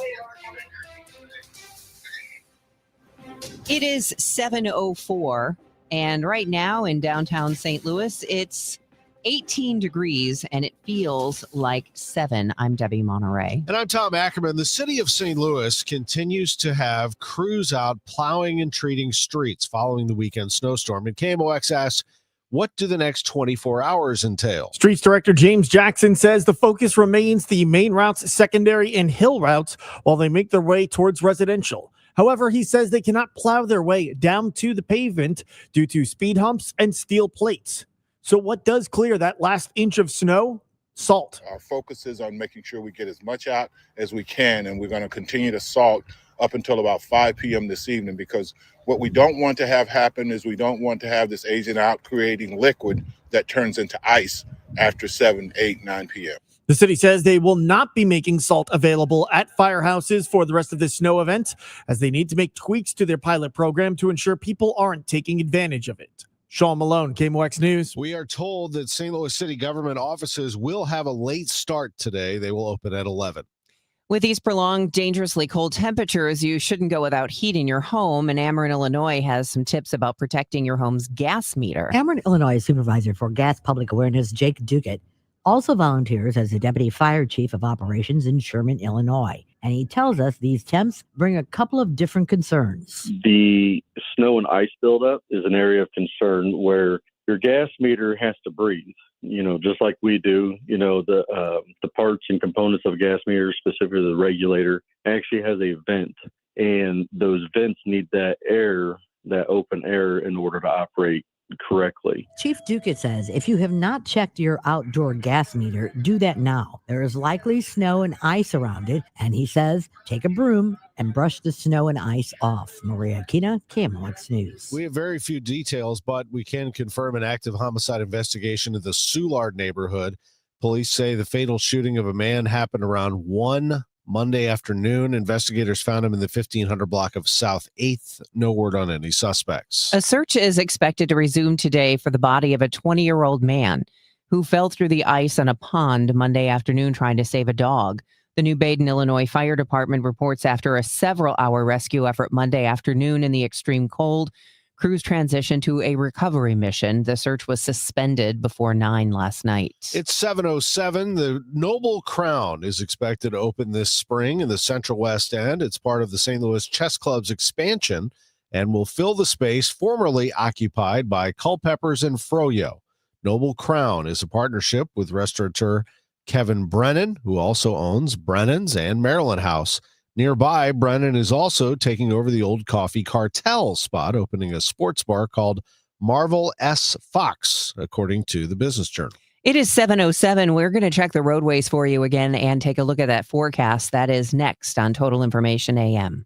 It is 7:04, and right now in downtown St. Louis, it's 18 degrees, and it feels like 7. I'm Debbie Monterrey. And I'm Tom Ackerman. The city of St. Louis continues to have crews out plowing and treating streets following the weekend snowstorm. And KMOX asks, what do the next 24 hours entail? Streets Director James Jackson says the focus remains the main routes, secondary, and hill routes while they make their way towards residential. However, he says they cannot plow their way down to the pavement due to speed humps and steel plates. So what does clear that last inch of snow? Salt. Our focus is on making sure we get as much out as we can, and we're going to continue to salt up until about 5 p.m. this evening, because what we don't want to have happen is we don't want to have this aging out, creating liquid that turns into ice after 7, 8, 9 p.m. The city says they will not be making salt available at firehouses for the rest of this snow event, as they need to make tweaks to their pilot program to ensure people aren't taking advantage of it. Sean Malone, KMOX News. We are told that St. Louis city government offices will have a late start today. They will open at 11. With these prolonged, dangerously cold temperatures, you shouldn't go without heat in your home. And Ackerman, Illinois has some tips about protecting your home's gas meter. Ackerman, Illinois Supervisor for Gas Public Awareness, Jake Duquette, also volunteers as the Deputy Fire Chief of Operations in Sherman, Illinois. And he tells us these temps bring a couple of different concerns. The snow and ice buildup is an area of concern where your gas meter has to breathe, just like we do. The parts and components of a gas meter, specifically the regulator, actually has a vent. And those vents need that air, that open air, in order to operate correctly. Chief Duquette says if you have not checked your outdoor gas meter, do that now. There is likely snow and ice around it, and he says take a broom and brush the snow and ice off. Maria Aquina, KMOX News. We have very few details, but we can confirm an active homicide investigation in the Soulard neighborhood. Police say the fatal shooting of a man happened around 1 Monday afternoon. Investigators found him in the 1500 block of South 8th. No word on any suspects. A search is expected to resume today for the body of a 20-year-old man who fell through the ice on a pond Monday afternoon trying to save a dog. The New Baden, Illinois Fire Department reports after a several-hour rescue effort Monday afternoon in the extreme cold, crews transitioned to a recovery mission. The search was suspended before 9 last night. It's 7:07. The Noble Crown is expected to open this spring in the Central West End. It's part of the St. Louis Chess Club's expansion and will fill the space formerly occupied by Culpeppers and Froyo. Noble Crown is a partnership with restaurateur Kevin Brennan, who also owns Brennan's and Maryland House. Nearby, Brennan is also taking over the old Coffee Cartel spot, opening a sports bar called Marvel S. Fox, according to the Business Journal. It is 7:07. We're going to check the roadways for you again and take a look at that forecast. That is next on Total Information AM.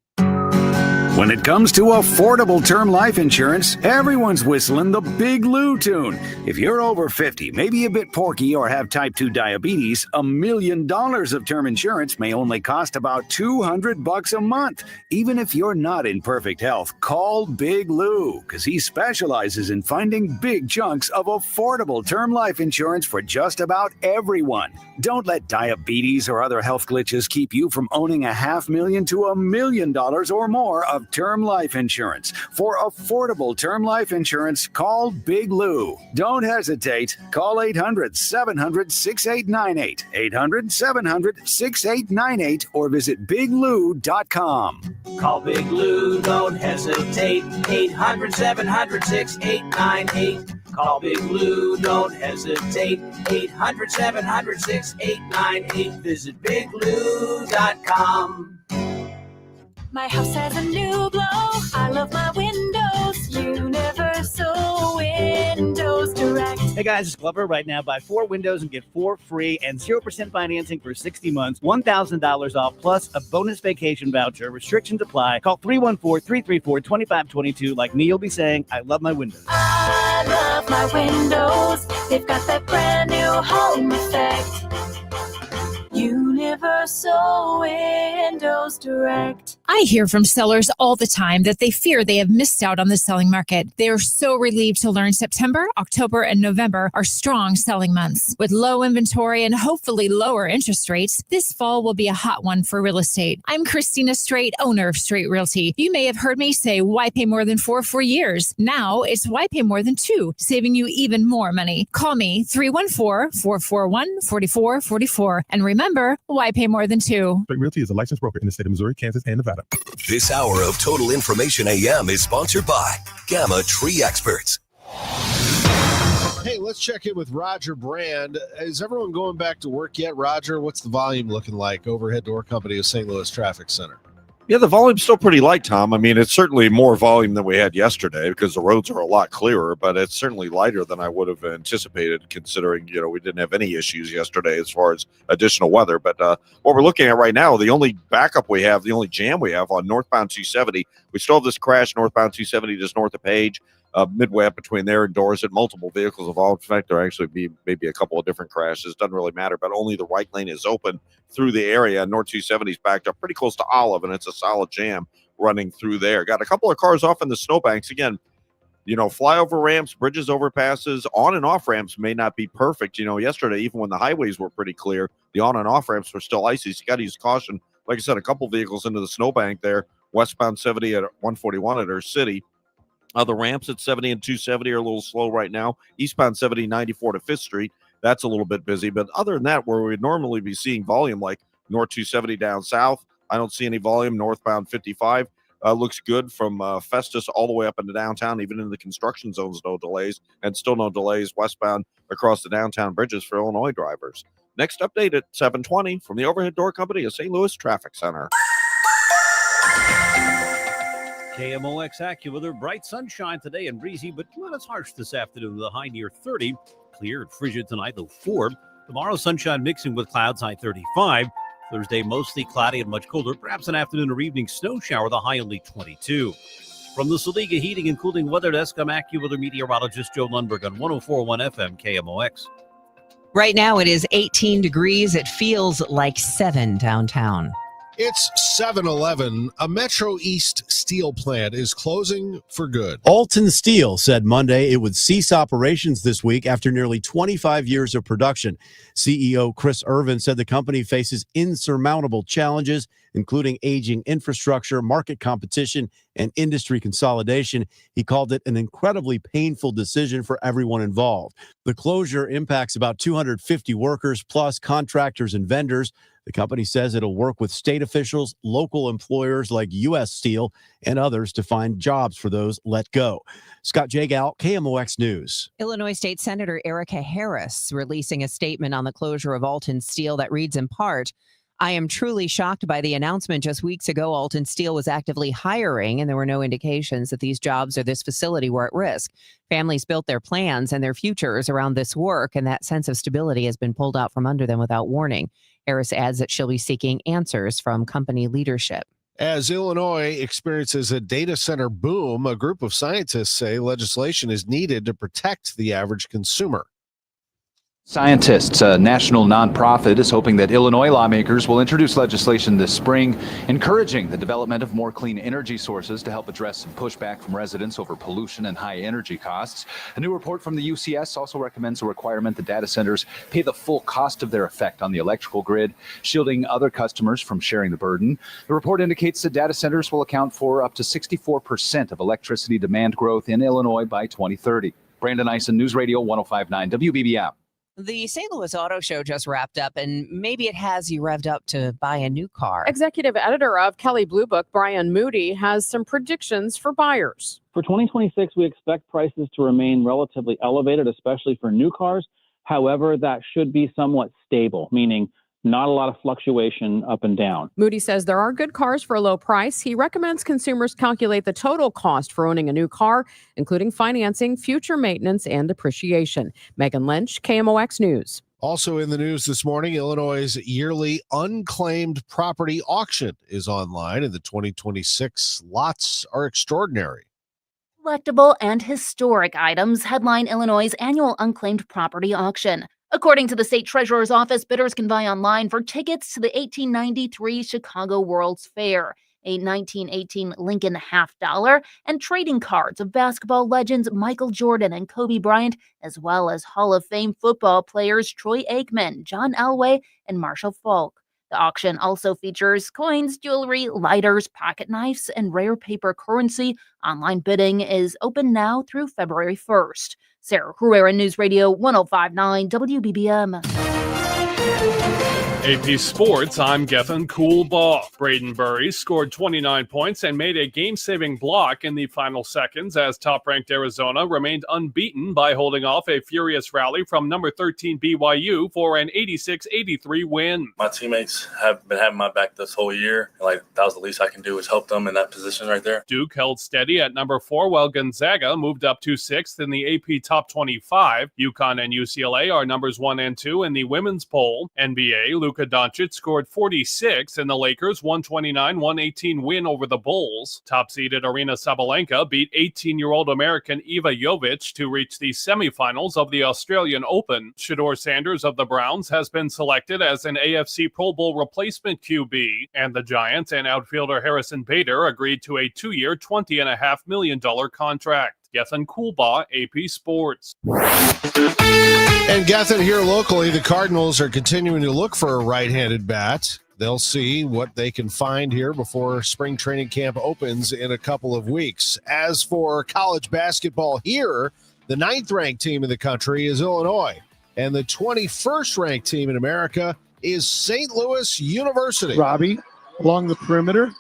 When it comes to affordable term life insurance, everyone's whistling the Big Lou tune. If you're over 50, maybe a bit porky, or have type 2 diabetes, $1 million of term insurance may only cost about $200 a month. Even if you're not in perfect health, call Big Lou, because he specializes in finding big chunks of affordable term life insurance for just about everyone. Don't let diabetes or other health glitches keep you from owning $500,000 to $1 million or more of term life insurance. For affordable term life insurance, call Big Lou. Don't hesitate. Call 800-700-6898. 800-700-6898 or visit biglou.com. Call Big Lou, don't hesitate. 800-700-6898. Call Big Lou, don't hesitate. 800-700-6898. Visit biglou.com. My house has a new glow. I love my windows. Universal Windows Direct. Hey guys, it's Glover. Right now, buy 4 windows and get 4 free and 0% financing for 60 months, $1,000 off, plus a bonus vacation voucher. Restrictions apply. Call 314-334-2522. Like me, you'll be saying, I love my windows. I love my windows. They've got that brand new home effect. Universal Windows Direct. I hear from sellers all the time that they fear they have missed out on the selling market. They are so relieved to learn September, October, and November are strong selling months. With low inventory and hopefully lower interest rates, this fall will be a hot one for real estate. I'm Christina Straight, owner of Straight Realty. You may have heard me say, why pay more than 4 for years? Now it's why pay more than 2, saving you even more money. Call me 314-441-4444. And remember, why pay more than 2? Straight Realty is a licensed broker in the state of Missouri, Kansas, and Nevada. This hour of Total Information AM is sponsored by Gamma Tree Experts. Hey, let's check in with Roger Brand. Is everyone going back to work yet, Roger? What's the volume looking like? Overhead Door Company of St. Louis Traffic Center. Yeah, the volume's still pretty light, Tom. I mean, it's certainly more volume than we had yesterday because the roads are a lot clearer, but it's certainly lighter than I would have anticipated considering, we didn't have any issues yesterday as far as additional weather. But what we're looking at right now, the only backup we have, the only jam we have on northbound 270, we still have this crash northbound 270 just north of Page. Midway up between there and Dorset, multiple vehicles involved. In fact, there actually be maybe a couple of different crashes. Doesn't really matter, but only the right lane is open through the area. North 270 is backed up pretty close to Olive, and it's a solid jam running through there. Got a couple of cars off in the snowbanks. Again, flyover ramps, bridges, overpasses, on and off ramps may not be perfect. Yesterday, even when the highways were pretty clear, the on and off ramps were still icy. So you got to use caution. Like I said, a couple vehicles into the snowbank there, westbound 70 at 141 at our city. The ramps at 70 and 270 are a little slow right now. Eastbound 70, 94 to 5th Street, that's a little bit busy. But other than that, where we'd normally be seeing volume like North 270 down south, I don't see any volume. Northbound 55 looks good from Festus all the way up into downtown, even in the construction zones, no delays. And still no delays westbound across the downtown bridges for Illinois drivers. Next update at 7:20 from the Overhead Door Company of St. Louis Traffic Center. KMOX AccuWeather, bright sunshine today and breezy, but not as harsh this afternoon. The high near 30. Clear and frigid tonight, low 4. Tomorrow, sunshine mixing with clouds, high 35. Thursday, mostly cloudy and much colder. Perhaps an afternoon or evening snow shower, the high only 22. From the Saliga Heating and Cooling Weather Desk, I'm AccuWeather meteorologist Joe Lundberg on 104.1 FM KMOX. Right now it is 18 degrees. It feels like 7 downtown. It's 7-Eleven. A Metro East steel plant is closing for good. Alton Steel said Monday it would cease operations this week after nearly 25 years of production. CEO Chris Irvin said the company faces insurmountable challenges, including aging infrastructure, market competition, and industry consolidation. He called it an incredibly painful decision for everyone involved. The closure impacts about 250 workers, plus contractors and vendors. The company says it'll work with state officials, local employers like U.S. Steel, and others to find jobs for those let go. Scott Jagal, KMOX News. Illinois State Senator Erica Harris releasing a statement on the closure of Alton Steel that reads in part, I am truly shocked by the announcement just weeks ago Alton Steel was actively hiring, and there were no indications that these jobs or this facility were at risk. Families built their plans and their futures around this work, and that sense of stability has been pulled out from under them without warning. Harris adds that she'll be seeking answers from company leadership. As Illinois experiences a data center boom, a group of scientists say legislation is needed to protect the average consumer. Scientists, a national nonprofit, is hoping that Illinois lawmakers will introduce legislation this spring encouraging the development of more clean energy sources to help address some pushback from residents over pollution and high energy costs. A new report from the UCS also recommends a requirement that data centers pay the full cost of their effect on the electrical grid, shielding other customers from sharing the burden. The report indicates that data centers will account for up to 64% of electricity demand growth in Illinois by 2030. Brandon Eisen, News Radio 105.9 WBBM. The St. Louis Auto Show just wrapped up, and maybe it has you revved up to buy a new car. Executive editor of Kelley Blue Book, Brian Moody, has some predictions for buyers. For 2026, we expect prices to remain relatively elevated, especially for new cars. However, that should be somewhat stable, meaning not a lot of fluctuation up and down. Moody says there are good cars for a low price. He recommends consumers calculate the total cost for owning a new car, including financing, future maintenance, and depreciation. Megan Lynch, KMOX News. Also in the news this morning, Illinois' yearly unclaimed property auction is online, and the 2026 lots are extraordinary. Collectible and historic items headline Illinois' annual unclaimed property auction. According to the state treasurer's office, bidders can buy online for tickets to the 1893 Chicago World's Fair, a 1918 Lincoln $50, and trading cards of basketball legends Michael Jordan and Kobe Bryant, as well as Hall of Fame football players Troy Aikman, John Elway, and Marshall Faulk. The auction also features coins, jewelry, lighters, pocket knives, and rare paper currency. Online bidding is open now through February 1st. Sarah Herrera, News Radio 105.9 WBBM. AP Sports, I'm Gethin Coolbaugh. Braden Burry scored 29 points and made a game-saving block in the final seconds as top-ranked Arizona remained unbeaten by holding off a furious rally from number 13 BYU for an 86-83 win. My teammates have been having my back this whole year. That was the least I can do is help them in that position right there. Duke held steady at number 4 while Gonzaga moved up to 6th in the AP Top 25. UConn and UCLA are numbers 1 and 2 in the women's poll. NBA, Luka Doncic scored 46 in the Lakers' 129-118 win over the Bulls. Top-seeded Arina Sabalenka beat 18-year-old American Eva Jovic to reach the semifinals of the Australian Open. Shedeur Sanders of the Browns has been selected as an AFC Pro Bowl replacement QB, and the Giants and outfielder Harrison Bader agreed to a 2-year, $20.5 million contract. Gethin Coolbaugh, AP Sports. And Gethin, here locally, the Cardinals are continuing to look for a right-handed bat. They'll see what they can find here before spring training camp opens in a couple of weeks. As for college basketball here, the 9th-ranked team in the country is Illinois, and the 21st-ranked team in America is St. Louis University. Robbie along the perimeter.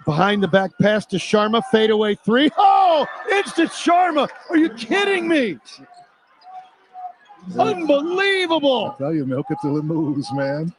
Behind the back pass to Sharma, fadeaway 3. Oh, instant Sharma. Are you kidding me? Unbelievable. I tell you, milk it till it moves, man.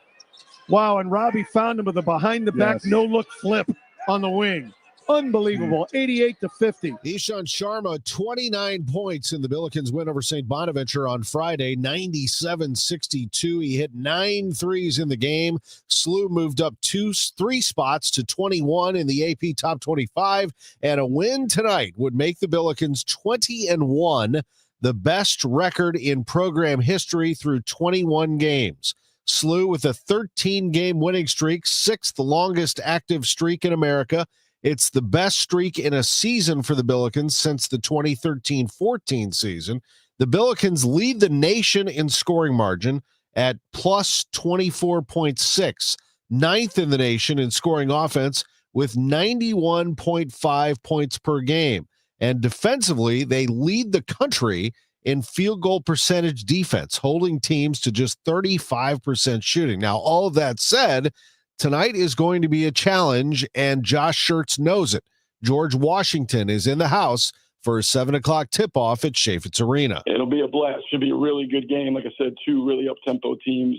Wow, and Robbie found him with a behind the back no-look flip on the wing. Unbelievable. 88-50. Ishan Sharma, 29 points in the Billikens' win over St. Bonaventure on Friday, 97-62. He hit 9 threes in the game. SLU moved up 3 spots to 21 in the AP Top 25, and a win tonight would make the Billikens 20-1, the best record in program history through 21 games. SLU with a 13-game winning streak, 6th longest active streak in America. It's the best streak in a season for the Billikens since the 2013-14 season. The Billikens lead the nation in scoring margin at plus 24.6, 9th in the nation in scoring offense with 91.5 points per game. And defensively, they lead the country in field goal percentage defense, holding teams to just 35% shooting. Now, all of that said, tonight is going to be a challenge, and Josh Schertz knows it. George Washington is in the house for a 7 o'clock tip-off at Chaffetz Arena. It'll be a blast. Should be a really good game. Like I said, 2 really up-tempo teams.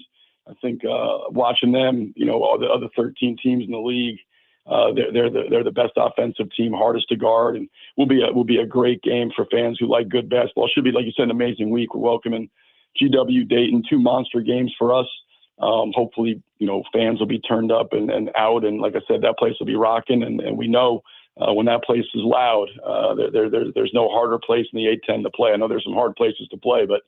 I think watching them, all the other 13 teams in the league, they're the best offensive team, hardest to guard, and will be a great game for fans who like good basketball. Should be, like you said, an amazing week. We're welcoming GW Dayton, 2 monster games for us. Hopefully, fans will be turned up and out. And like I said, that place will be rocking. And we know when that place is loud, there's no harder place in the A-10 to play. I know there's some hard places to play, but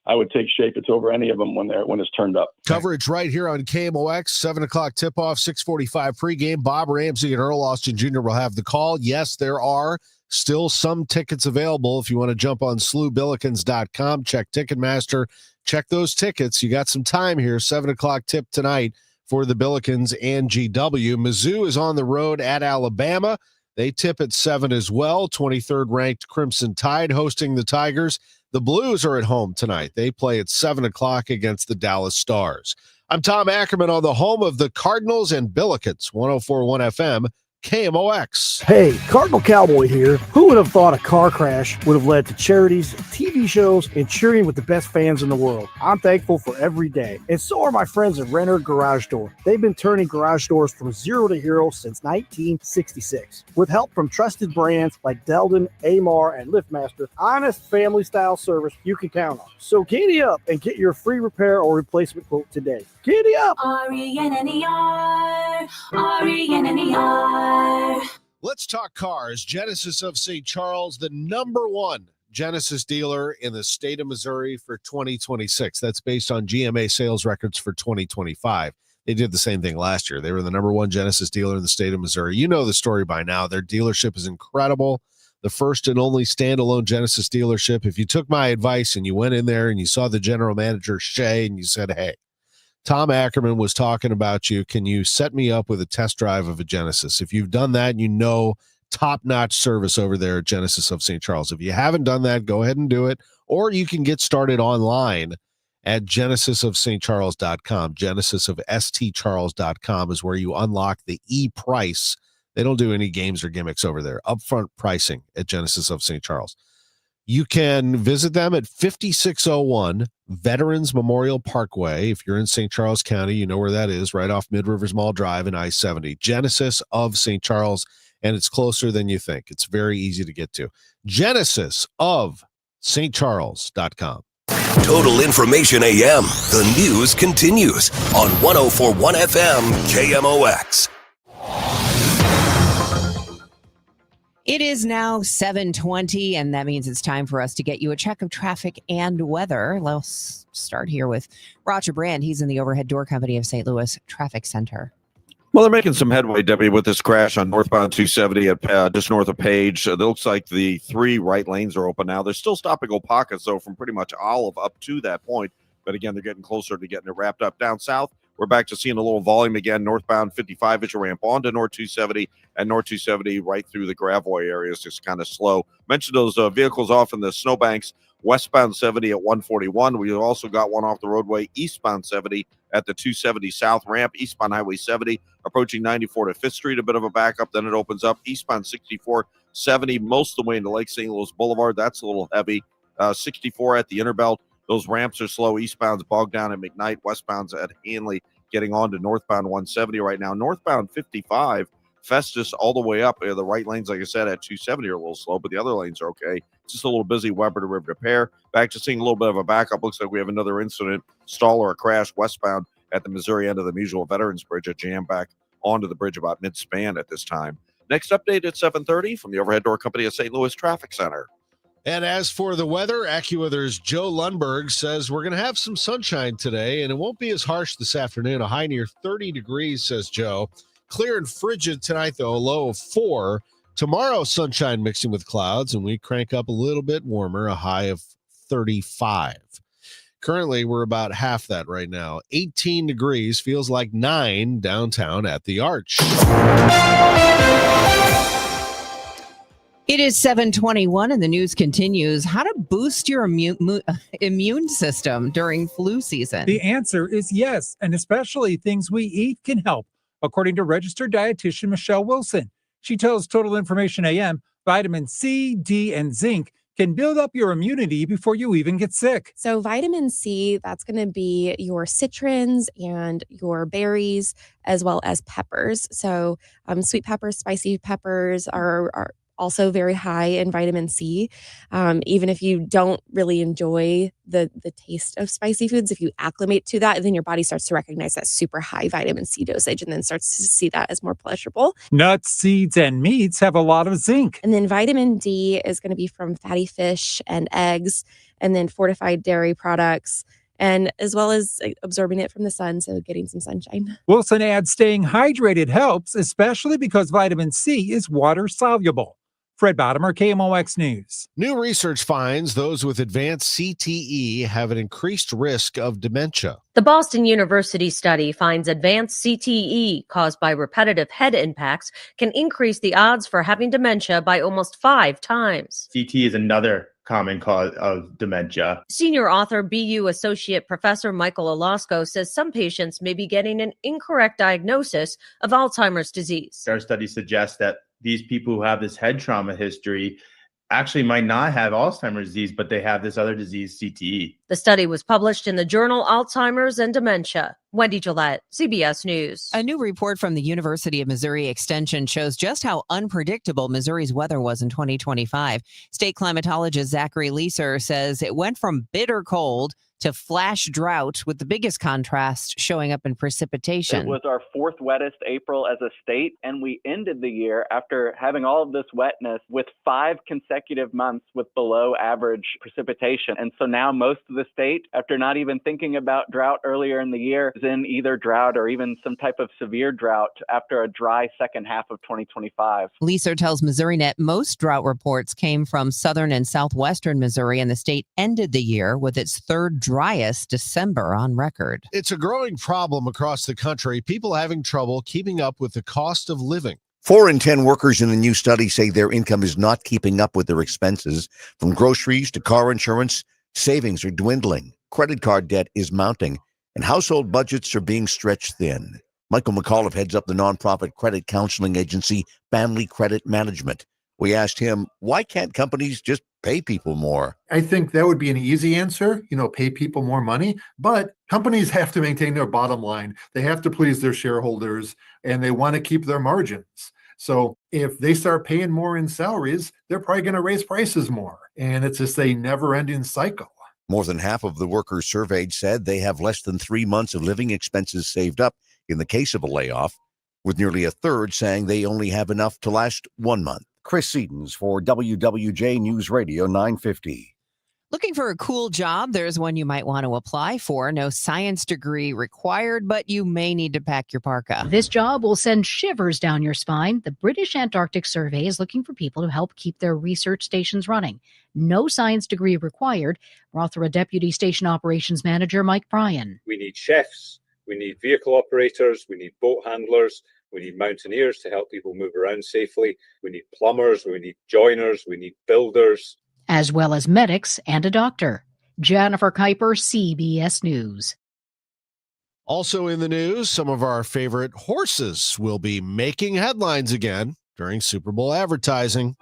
I would take Shapitz over any of them when it's turned up. Coverage right here on KMOX, 7 o'clock tip-off, 6:45 pregame. Bob Ramsey and Earl Austin Jr. will have the call. Yes, there are still some tickets available. If you want to jump on slewbillikens.com, check Ticketmaster, check those tickets. You got some time here, 7 o'clock tip tonight for the Billikens and GW. Mizzou is on the road at Alabama. They tip at 7 as well. 23rd ranked Crimson Tide hosting the Tigers. The Blues are at home tonight. They play at 7 o'clock against the Dallas Stars. I'm Tom Ackerman on the home of the Cardinals and Billikens, 104.1 FM, KMOX. Hey, Cardinal Cowboy here. Who would have thought a car crash would have led to charities, TV shows, and cheering with the best fans in the world? I'm thankful for every day. And so are my friends at Renner Garage Door. They've been turning garage doors from zero to hero since 1966. With help from trusted brands like Delden, Amar, and LiftMaster, honest family-style service you can count on. So giddy up and get your free repair or replacement quote today. Giddy up! RENNER, RENNER. Let's talk cars. Genesis of St. Charles, the #1 Genesis dealer in the state of Missouri for 2026. That's based on GMA sales records for 2025. They did the same thing last year. They were the #1 Genesis dealer in the state of Missouri. You know the story by now. Their dealership is incredible. The first and only standalone Genesis dealership. If you took my advice and you went in there and you saw the general manager, Shay, and you said, hey, Tom Ackerman was talking about you. Can you set me up with a test drive of a Genesis? If you've done that, you know top-notch service over there at Genesis of St. Charles. If you haven't done that, go ahead and do it. Or you can get started online at genesisofstcharles.com. Genesisofstcharles.com is where you unlock the e-price. They don't do any games or gimmicks over there. Upfront pricing at Genesis of St. Charles. You can visit them at 5601 Veterans Memorial Parkway. If you're in St. Charles County, you know where that is, right off Mid-Rivers Mall Drive and I-70. Genesis of St. Charles, and it's closer than you think. It's very easy to get to. Genesisofstcharles.com. Total Information AM. The news continues on 104.1 FM KMOX. It is now 7:20, and that means it's time for us to get you a check of traffic and weather. Let's start here with Roger Brand. He's in the Overhead Door Company of St. Louis Traffic Center. Well, they're making some headway, Debbie, with this crash on northbound 270 at just north of Page. It looks like the 3 right lanes are open now. There's still stop-and-go pockets, though, from pretty much Olive up to that point. But again, they're getting closer to getting it wrapped up. Down south, we're back to seeing a little volume again. Northbound 55 as you ramp onto North 270, and North 270 right through the Gravois area is just kind of slow. Mentioned those vehicles off in the snowbanks. Westbound 70 at 141. We also got one off the roadway eastbound 70 at the 270 south ramp. Eastbound Highway 70 approaching 94 to 5th Street. A bit of a backup. Then it opens up. Eastbound 64, 70 most of the way into Lake St. Louis Boulevard. That's a little heavy. 64 at the Interbelt. Those ramps are slow. Eastbound's bogged down at McKnight. Westbound's at Hanley. Getting on to northbound 170 right now. Northbound 55, Festus all the way up. The right lanes, like I said, at 270 are a little slow, but the other lanes are okay. It's just a little busy. Weber to River Repair. Back to seeing a little bit of a backup. Looks like we have another incident, stall or a crash westbound at the Missouri end of the Mutual Veterans Bridge. A jam back onto the bridge about mid-span at this time. Next update at 7:30 from the Overhead Door Company of St. Louis Traffic Center. And as for the weather, AccuWeather's Joe Lundberg says we're going to have some sunshine today, and it won't be as harsh this afternoon. A high near 30 degrees, says Joe. Clear and frigid tonight, though, a low of 4. Tomorrow, sunshine mixing with clouds, and we crank up a little bit warmer, a high of 35. Currently, we're about half that right now. 18 degrees, feels like 9 downtown at the Arch. It is 7:21, and the news continues. How to boost your immune system during flu season? The answer is yes, and especially things we eat can help, according to registered dietitian Michelle Wilson. She tells Total Information AM vitamin C, D, and zinc can build up your immunity before you even get sick. So vitamin C, that's going to be your citrons and your berries, as well as peppers. So sweet peppers, spicy peppers are also very high in vitamin C. Even if you don't really enjoy the taste of spicy foods, if you acclimate to that, then your body starts to recognize that super high vitamin C dosage and then starts to see that as more pleasurable. Nuts, seeds, and meats have a lot of zinc. And then vitamin D is going to be from fatty fish and eggs, and then fortified dairy products, and as well as absorbing it from the sun, so getting some sunshine. Wilson adds staying hydrated helps, especially because vitamin C is water soluble. Fred Bottomer, KMOX News. New research finds those with advanced CTE have an increased risk of dementia. The Boston University study finds advanced CTE caused by repetitive head impacts can increase the odds for having dementia by almost 5 times. CTE is another common cause of dementia. Senior author BU Associate Professor Michael Alasko says some patients may be getting an incorrect diagnosis of Alzheimer's disease. Our study suggests that these people who have this head trauma history actually might not have Alzheimer's disease, but they have this other disease, CTE. The study was published in the journal Alzheimer's and Dementia. Wendy Gillette, CBS News. A new report from the University of Missouri Extension shows just how unpredictable Missouri's weather was in 2025. State climatologist Zachary Leeser says it went from bitter cold to flash drought, with the biggest contrast showing up in precipitation. It was our 4th wettest April as a state, and we ended the year after having all of this wetness with 5 consecutive months with below average precipitation. And so now most of the state, after not even thinking about drought earlier in the year, is in either drought or even some type of severe drought after a dry second half of 2025. Leeser tells MissouriNet most drought reports came from southern and southwestern Missouri, and the state ended the year with its 3rd driest December on record. It's a growing problem across the country, people having trouble keeping up with the cost of living. 4 in 10 workers in the new study say their income is not keeping up with their expenses. From groceries to car insurance, savings are dwindling, credit card debt is mounting, and household budgets are being stretched thin. Michael McAuliffe heads up the nonprofit credit counseling agency Family Credit Management. We asked him, why can't companies just pay people more? I think that would be an easy answer, pay people more money. But companies have to maintain their bottom line. They have to please their shareholders, and they want to keep their margins. So if they start paying more in salaries, they're probably going to raise prices more. And it's just a never-ending cycle. More than half of the workers surveyed said they have less than 3 months of living expenses saved up in the case of a layoff, with nearly a third saying they only have enough to last 1 month. Chris Seatons for WWJ News Radio 950. Looking for a cool job? There's one you might want to apply for. No science degree required, but you may need to pack your parka. This job will send shivers down your spine. The British Antarctic Survey is looking for people to help keep their research stations running. No science degree required. Rothera Deputy Station Operations Manager Mike Bryan. We need chefs, we need vehicle operators, we need boat handlers, we need mountaineers to help people move around safely. We need plumbers, we need joiners, we need builders. As well as medics and a doctor. Jennifer Kuiper, CBS News. Also in the news, some of our favorite horses will be making headlines again during Super Bowl advertising.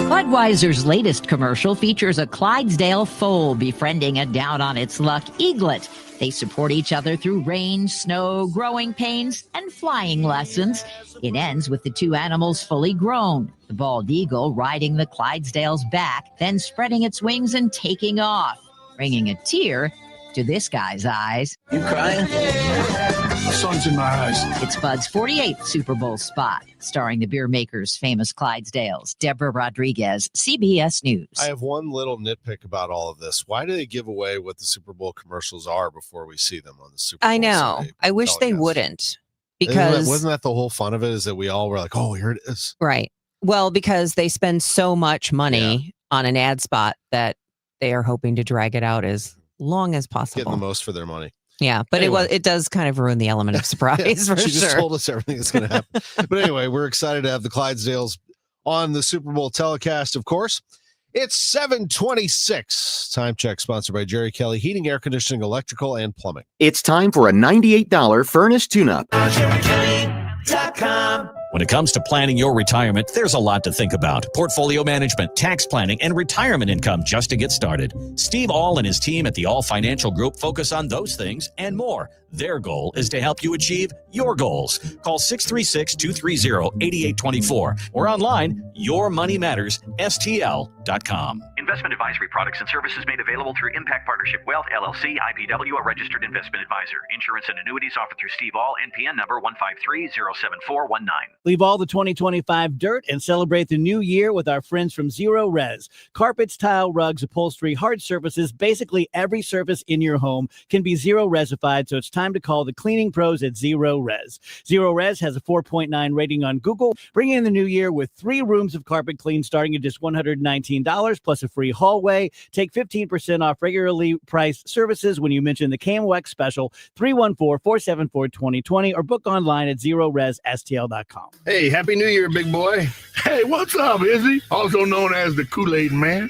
Budweiser's latest commercial features a Clydesdale foal befriending a down-on-its-luck eaglet. They support each other through rain, snow, growing pains, and flying lessons. It ends with the two animals fully grown, the bald eagle riding the Clydesdale's back, then spreading its wings and taking off, bringing a tear to this guy's eyes. You crying? The sun's in my eyes. It's Bud's 48th Super Bowl spot, starring the beer maker's famous Clydesdales. Deborah Rodriguez, CBS News. I have one little nitpick about all of this. Why do they give away what the Super Bowl commercials are before we see them on the Super Bowl? I know. I wish they wouldn't. Because wasn't that the whole fun of it, is that we all were like, oh, here it is. Right. Well, because they spend so much money on an ad spot that they are hoping to drag it out as long as possible. Getting the most for their money. Yeah, but anyway. it does kind of ruin the element of surprise. Yeah, for she sure. just told us everything that's going to happen. But anyway, we're excited to have the Clydesdales on the Super Bowl telecast, of course. It's 7:26. Time check sponsored by Jerry Kelly Heating, Air Conditioning, Electrical, and Plumbing. It's time for a $98 furnace tune-up. JerryKelly.com. When it comes to planning your retirement, there's a lot to think about. Portfolio management, tax planning, and retirement income just to get started. Steve All and his team at the All Financial Group focus on those things and more. Their goal is to help you achieve your goals. Call 636-230-8824 or online, yourmoneymattersstl.com. Investment advisory products and services made available through Impact Partnership Wealth, LLC, IPW, a registered investment advisor. Insurance and annuities offered through Steve All, NPN number 153-07419. Leave all the 2025 dirt and celebrate the new year with our friends from Zero Res. Carpets, tile, rugs, upholstery, hard surfaces, basically every surface in your home can be Zero Resified, so it's time to call the cleaning pros at Zero Res. Zero Res has a 4.9 rating on Google. Bring in the new year with 3 rooms of carpet clean starting at just $119 plus a free hallway. Take 15% off regularly priced services when you mention the KMOX special 314-474-2020 or book online at ZeroResSTL.com. Hey, Happy New Year, big boy. Hey, what's up, Izzy? Also known as the Kool-Aid Man.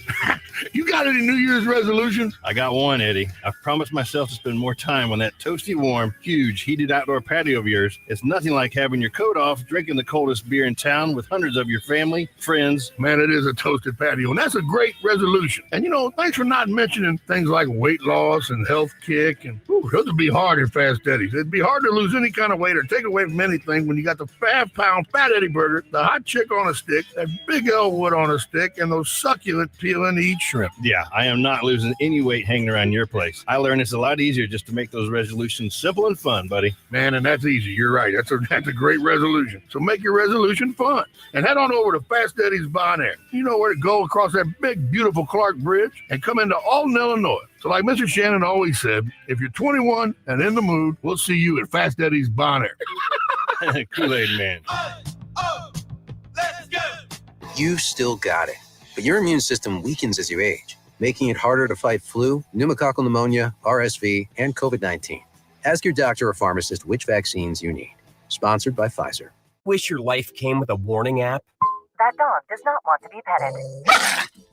You got any New Year's resolutions? I got one, Eddie. I've promised myself to spend more time on that toasty warm, huge, heated outdoor patio of yours. It's nothing like having your coat off, drinking the coldest beer in town with hundreds of your family, friends. Man, it is a toasted patio, and that's a great resolution. And, thanks for not mentioning things like weight loss and health kick. And those would be hard in Fast Eddie's. It'd be hard to lose any kind of weight or take away from anything when you got the 5-pound Fat Eddie burger, the hot chick on a stick, that Big Elwood on a stick, and those succulent peel-and-eat shrimp. Yeah, I am not losing any weight hanging around your place. I learned it's a lot easier just to make those resolutions simple and fun, buddy. Man, and that's easy. You're right. That's a great resolution. So make your resolution fun. And head on over to Fast Eddie's Bon Air. You know where to go across that big, beautiful Clark Bridge and come into Alton, Illinois. So like Mr. Shannon always said, if you're 21 and in the mood, we'll see you at Fast Eddie's Bon Air. Kool-Aid Man. Let's go! You've still got it, but your immune system weakens as you age, making it harder to fight flu, pneumococcal pneumonia, RSV, and COVID-19. Ask your doctor or pharmacist which vaccines you need. Sponsored by Pfizer. Wish your life came with a warning app? That dog does not want to be petted.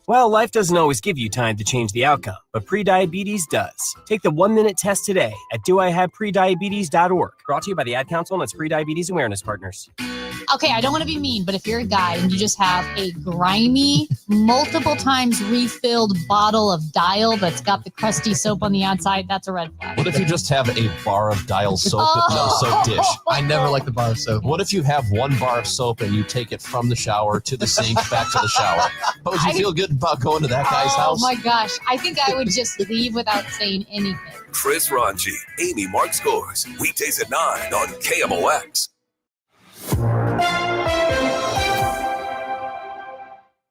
Well, life doesn't always give you time to change the outcome, but prediabetes does. Take the 1-minute test today at doihaveprediabetes.org. Brought to you by the Ad Council and its Prediabetes Awareness Partners. Okay, I don't want to be mean, but if you're a guy and you just have a grimy, multiple times refilled bottle of Dial that's got the crusty soap on the outside, that's a red flag. What if you just have a bar of Dial soap with no soap dish? I never like the bar of soap. What if you have one bar of soap and you take it from the shower to the sink, back to the shower? But would you feel good about going to that guy's house? Oh my gosh, I think I would just leave without saying anything. Chris Ranji, Amy Mark Scores, weekdays at 9 on KMOX.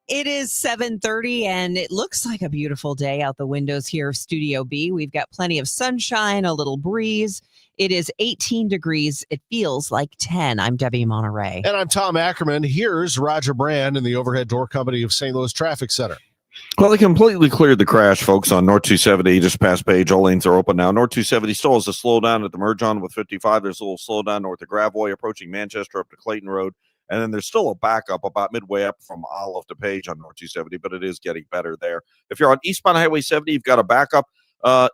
It is 7:30 and it looks like a beautiful day out the windows here of Studio B. We've got plenty of sunshine, a little breeze. It is 18 degrees. It feels like 10. I'm Debbie Monterrey. And I'm Tom Ackerman. Here's Roger Brand in the Overhead Door Company of St. Louis Traffic Center. Well, they completely cleared the crash, folks, on North 270. Just past Page. All lanes are open now. North 270 still has a slowdown at the merge on with 55. There's a little slowdown north of Gravois, approaching Manchester up to Clayton Road. And then there's still a backup about midway up from Olive to Page on North 270, but it is getting better there. If you're on eastbound Highway 70, you've got a backup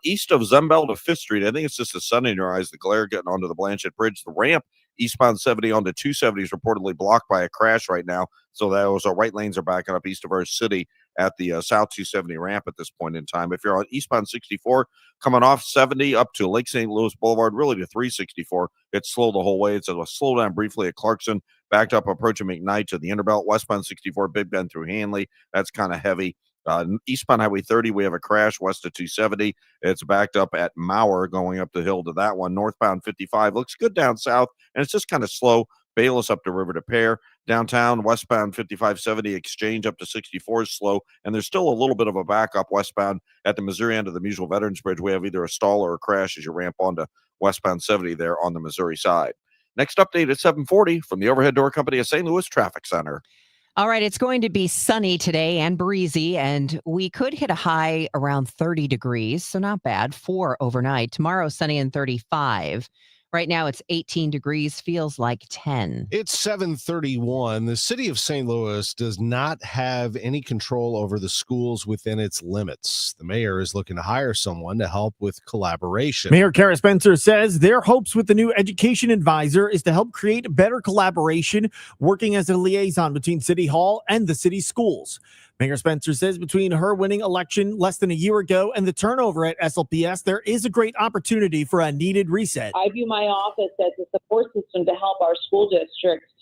east of Zembel to 5th Street. I think it's just the sun in your eyes, the glare getting onto the Blanchette Bridge. The ramp eastbound 70 onto 270 is reportedly blocked by a crash right now. So those right lanes are backing up east of our city at the South 270 ramp at this point in time. If you're on eastbound 64, coming off 70 up to Lake St. Louis Boulevard, really to 364, it's slow the whole way. It's a slowdown briefly at Clarkson, backed up approaching McKnight to the Interbelt. Westbound 64, Big Bend through Hanley. That's kind of heavy. Eastbound Highway 30, we have a crash west of 270. It's backed up at Mauer going up the hill to that one. Northbound 55 looks good down south, and it's just kind of slow. Bayless up to River to Pear. Downtown, westbound 5570 Exchange up to 64 is slow, and there's still a little bit of a backup westbound at the Missouri end of the Mutual Veterans Bridge. We have either a stall or a crash as you ramp onto westbound 70 there on the Missouri side. Next update at 7:40 from the Overhead Door Company of St. Louis Traffic Center. All right, it's going to be sunny today and breezy, and we could hit a high around 30 degrees, so not bad for overnight. Tomorrow, sunny and 35. Right now it's 18 degrees, feels like 10. It's 7:31. The city of St. Louis does not have any control over the schools within its limits. The mayor is looking to hire someone to help with collaboration. Mayor Kara Spencer says their hopes with the new education advisor is to help create better collaboration, working as a liaison between City Hall and the city schools. Mayor Spencer says between her winning election less than a year ago and the turnover at SLPS, there is a great opportunity for a needed reset. I view my office as a support system to help our school districts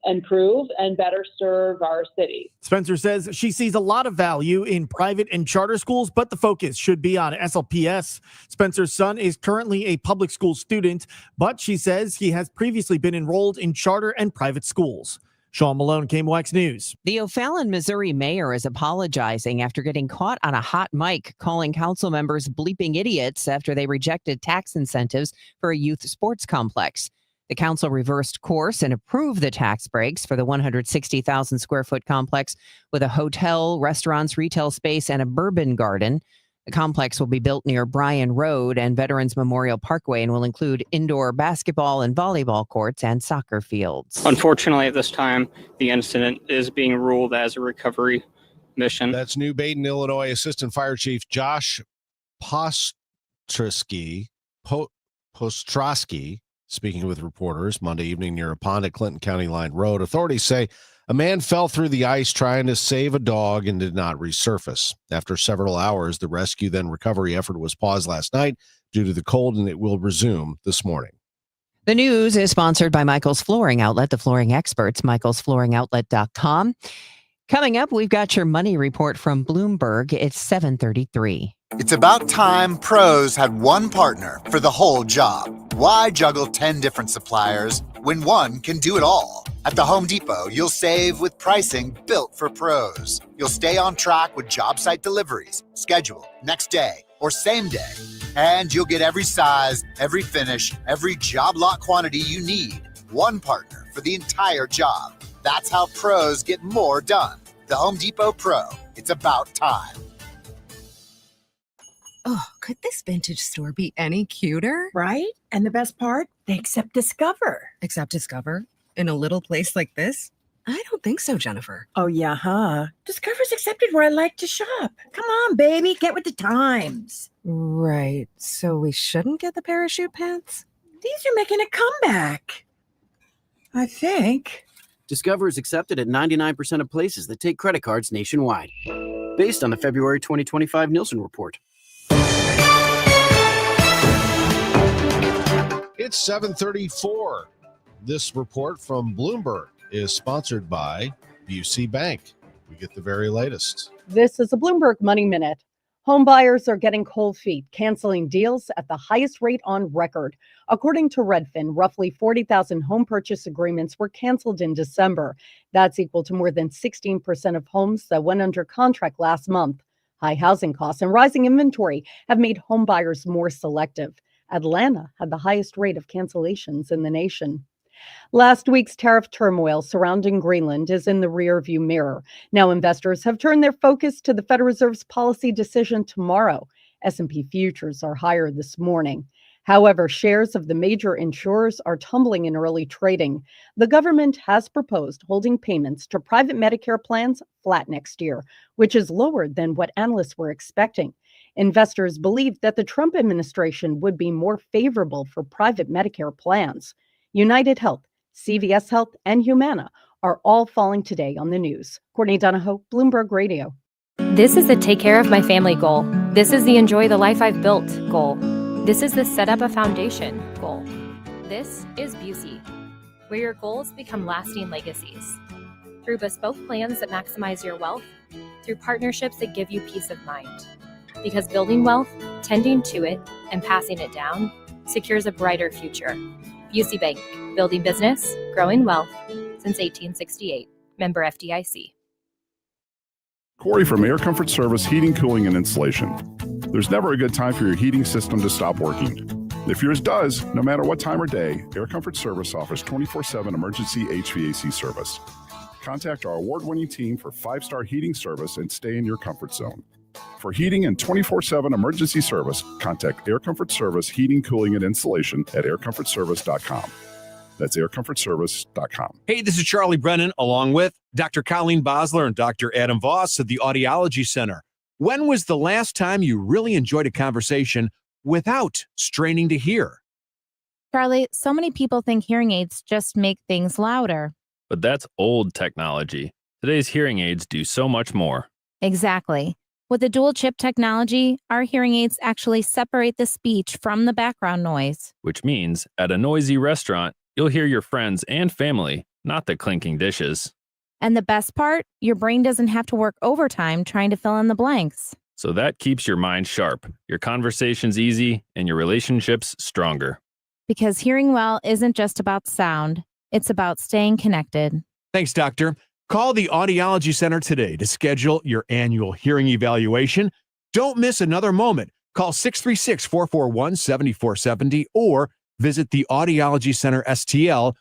improve and better serve our city. Spencer says she sees a lot of value in private and charter schools, but the focus should be on SLPS. Spencer's son is currently a public school student, but she says he has previously been enrolled in charter and private schools. Sean Malone, KMOX News. The O'Fallon, Missouri mayor is apologizing after getting caught on a hot mic calling council members bleeping idiots after they rejected tax incentives for a youth sports complex. The council reversed course and approved the tax breaks for the 160,000 square foot complex with a hotel, restaurants, retail space, and a bourbon garden. The complex will be built near Bryan Road and Veterans Memorial Parkway and will include indoor basketball and volleyball courts and soccer fields. Unfortunately, at this time, the incident is being ruled as a recovery mission. That's New Baden, Illinois Assistant Fire Chief Josh Postrowski, speaking with reporters Monday evening near a pond at Clinton County Line Road. Authorities say a man fell through the ice trying to save a dog and did not resurface. After several hours, the rescue then recovery effort was paused last night due to the cold, and it will resume this morning. The news is sponsored by Michael's Flooring Outlet, the flooring experts, michaelsflooringoutlet.com. Coming up, we've got your money report from Bloomberg. It's 7:33. It's about time pros had one partner for the whole job. Why juggle 10 different suppliers when one can do it all? At the Home Depot, you'll save with pricing built for pros. You'll stay on track with job site deliveries, schedule, next day, or same day. And you'll get every size, every finish, every job lot quantity you need. One partner for the entire job. That's how pros get more done. The Home Depot Pro. It's about time. Oh, could this vintage store be any cuter? Right? And the best part? They accept Discover. Accept Discover? In a little place like this? I don't think so, Jennifer. Oh, yeah, huh? Discover's accepted where I like to shop. Come on, baby, get with the times. Right. So we shouldn't get the parachute pants? These are making a comeback. I think. Discover is accepted at 99% of places that take credit cards nationwide, based on the February 2025 Nielsen report. It's 7:34. This report from Bloomberg is sponsored by Busey Bank. We get the very latest. This is a Bloomberg Money Minute. Home buyers are getting cold feet, canceling deals at the highest rate on record. According to Redfin, roughly 40,000 home purchase agreements were canceled in December. That's equal to more than 16% of homes that went under contract last month. High housing costs and rising inventory have made home buyers more selective. Atlanta had the highest rate of cancellations in the nation. Last week's tariff turmoil surrounding Greenland is in the rearview mirror. Now investors have turned their focus to the Federal Reserve's policy decision tomorrow. S&P futures are higher this morning. However, shares of the major insurers are tumbling in early trading. The government has proposed holding payments to private Medicare plans flat next year, which is lower than what analysts were expecting. Investors believed that the Trump administration would be more favorable for private Medicare plans. United Health, CVS Health, and Humana are all falling today on the news. Courtney Donahoe, Bloomberg Radio. This is the take care of my family goal. This is the enjoy the life I've built goal. This is the set up a foundation goal. This is Busey, where your goals become lasting legacies. Through bespoke plans that maximize your wealth, through partnerships that give you peace of mind. Because building wealth, tending to it, and passing it down secures a brighter future. Busey Bank, building business, growing wealth since 1868. Member FDIC. Corey from Air Comfort Service Heating, Cooling, and Insulation. There's never a good time for your heating system to stop working. If yours does, no matter what time or day, Air Comfort Service offers 24/7 emergency HVAC service. Contact our award-winning team for 5-star heating service and stay in your comfort zone. For heating and 24/7 emergency service, contact Air Comfort Service Heating, Cooling, and Installation at aircomfortservice.com. That's aircomfortservice.com. Hey, this is Charlie Brennan, along with Dr. Colleen Bosler and Dr. Adam Voss at the Audiology Center. When was the last time you really enjoyed a conversation without straining to hear? Charlie, so many people think hearing aids just make things louder. But that's old technology. Today's hearing aids do so much more. Exactly. With the dual chip technology, our hearing aids actually separate the speech from the background noise. Which means at a noisy restaurant, you'll hear your friends and family, not the clinking dishes. And the best part, your brain doesn't have to work overtime trying to fill in the blanks. So that keeps your mind sharp, your conversations easy, and your relationships stronger. Because hearing well isn't just about sound, it's about staying connected. Thanks, Doctor. Call the Audiology Center today to schedule your annual hearing evaluation. Don't miss another moment. Call 636-441-7470 or visit the audiologycenterstl.com.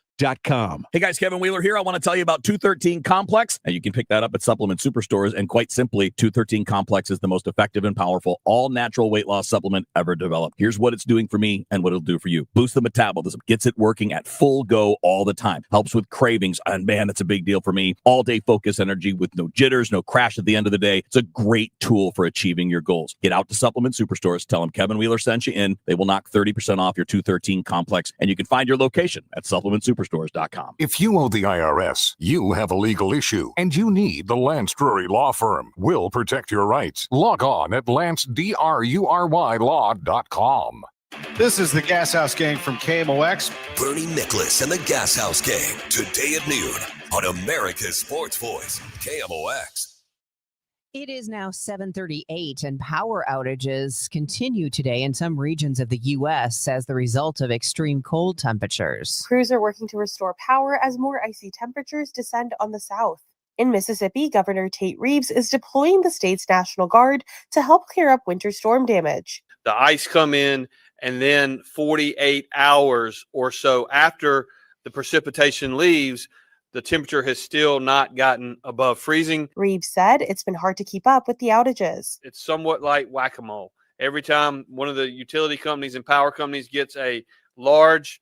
Hey guys, Kevin Wheeler here. I want to tell you about 213 Complex, and you can pick that up at supplement superstores. And quite simply, 213 Complex is the most effective and powerful all-natural weight loss supplement ever developed. Here's what it's doing for me and what it'll do for you. Boost the metabolism, gets it working at full go all the time, helps with cravings, and man, it's a big deal for me. All-day focus energy with no jitters, no crash at the end of the day. It's a great tool for achieving your goals. Get out to supplement superstores, tell them Kevin Wheeler sent you in. They will knock 30% off your 213 Complex, and you can find your location at supplementsuperstores.com. If you owe the IRS, you have a legal issue, and you need the Lance Drury Law Firm. We'll protect your rights. Log on at lancedrurylaw.com. This is the Gas House Gang from KMOX. Bernie Nicholas and the Gas House Gang, today at noon on America's Sports Voice, KMOX. It is now 7:38, and power outages continue today in some regions of the U.S. as the result of extreme cold temperatures. Crews are working to restore power as more icy temperatures descend on the south. In Mississippi, Governor Tate Reeves is deploying the state's National Guard to help clear up winter storm damage. The ice come in, and then 48 hours or so after the precipitation leaves, the temperature has still not gotten above freezing. Reeves said it's been hard to keep up with the outages. It's somewhat like whack-a-mole. Every time one of the utility companies and power companies gets a large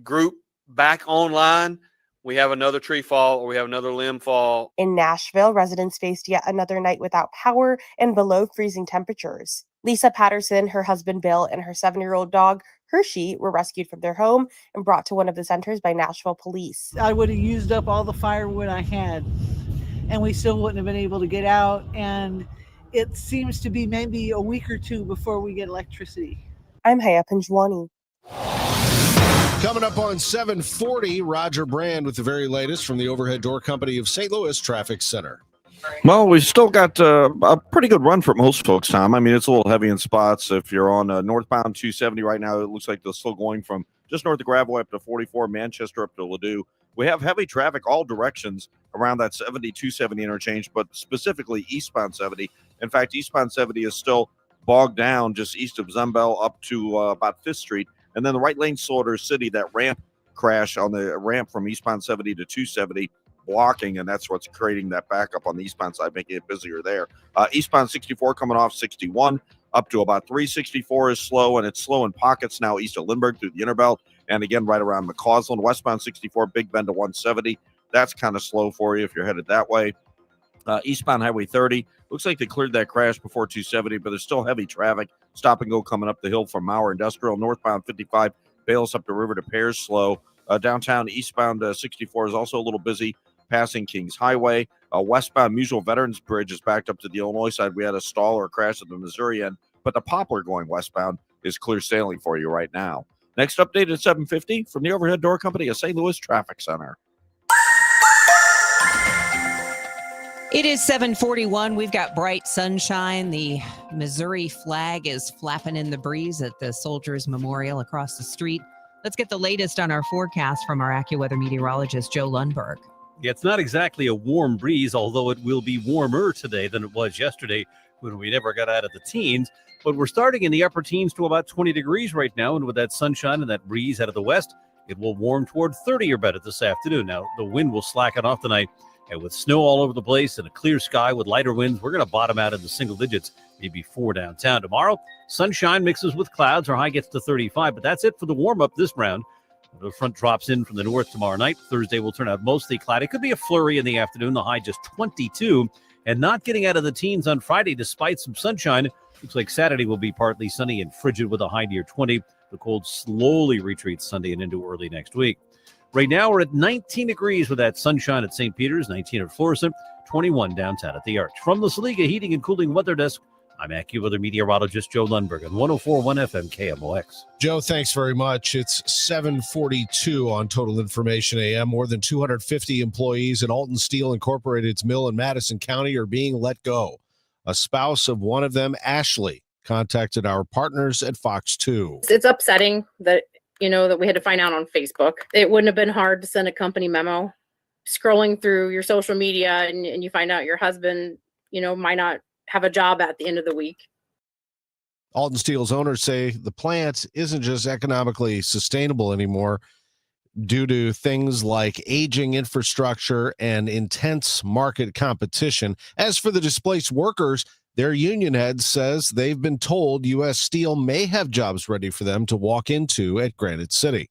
group back online, we have another tree fall or we have another limb fall. In Nashville, residents faced yet another night without power and below freezing temperatures. Lisa Patterson, her husband Bill, and her 7-year-old dog Hershey were rescued from their home and brought to one of the centers by Nashville police. I would have used up all the firewood I had, and we still wouldn't have been able to get out. And it seems to be maybe a week or two before we get electricity. I'm Haya Panjwani. Coming up on 740, Roger Brand with the very latest from the Overhead Door Company of St. Louis Traffic Center. Well, we've still got a pretty good run for most folks, Tom. I mean, it's a little heavy in spots. If you're on northbound 270 right now, it looks like they're still going from just north of Gravois up to 44, Manchester up to Ladue. We have heavy traffic all directions around that 70-270 interchange, but specifically eastbound 70. In fact, eastbound 70 is still bogged down just east of Zumbel up to about 5th Street. And then the right lane Slaughter City, that ramp crash on the ramp from eastbound 70 to 270, blocking, and that's what's creating that backup on the eastbound side, making it busier there. Eastbound 64 coming off 61 up to about 364 is slow, and it's slow in pockets now east of Lindbergh through the Interbelt, and again right around McCausland. Westbound 64, Big Bend to 170. That's kind of slow for you if you're headed that way. Eastbound Highway 30, looks like they cleared that crash before 270, but there's still heavy traffic. Stop and go coming up the hill from Mauer Industrial. Northbound 55, Bales up the river to Pears, slow. Downtown eastbound 64 is also a little busy, passing Kings Highway. Westbound Musel Veterans Bridge is backed up to the Illinois side. We had a stall or a crash at the Missouri end, but the Poplar going westbound is clear sailing for you right now. Next update at 7:50 from the Overhead Door Company of St. Louis Traffic Center. It is 7:41. We've got bright sunshine. The Missouri flag is flapping in the breeze at the Soldiers Memorial across the street. Let's get the latest on our forecast from our AccuWeather meteorologist, Joe Lundberg. It's not exactly a warm breeze, although it will be warmer today than it was yesterday when we never got out of the teens. But we're starting in the upper teens to about 20 degrees right now. And with that sunshine and that breeze out of the west, it will warm toward 30 or better this afternoon. Now, the wind will slacken off tonight And with snow all over the place and a clear sky with lighter winds, we're going to bottom out in the single digits, maybe 4 downtown. Tomorrow, sunshine mixes with clouds. Our high gets to 35, but that's it for the warm-up this round. The front drops in from the north tomorrow night. Thursday will turn out mostly cloudy. It could be a flurry in the afternoon. The high just 22. And not getting out of the teens on Friday despite some sunshine. Looks like Saturday will be partly sunny and frigid with a high near 20. The cold slowly retreats Sunday and into early next week. Right now, we're at 19 degrees with that sunshine at St. Peter's, 19 at Florissant, 21 downtown at the Arch. From the Saliga Heating and Cooling Weather Desk, I'm AccuWeather meteorologist Joe Lundberg on 104.1 FM KMOX. Joe, thanks very much. It's 7:42 on Total Information AM. More than 250 employees at Alton Steel Incorporated's mill in Madison County are being let go. A spouse of one of them, Ashley, contacted our partners at Fox 2. It's upsetting that that we had to find out on Facebook. It wouldn't have been hard to send a company memo. Scrolling through your social media and you find out your husband, might not have a job at the end of the week. Alton Steel's owners say the plant isn't just economically sustainable anymore due to things like aging infrastructure and intense market competition. As for the displaced workers, their union head says they've been told U.S. Steel may have jobs ready for them to walk into at Granite City.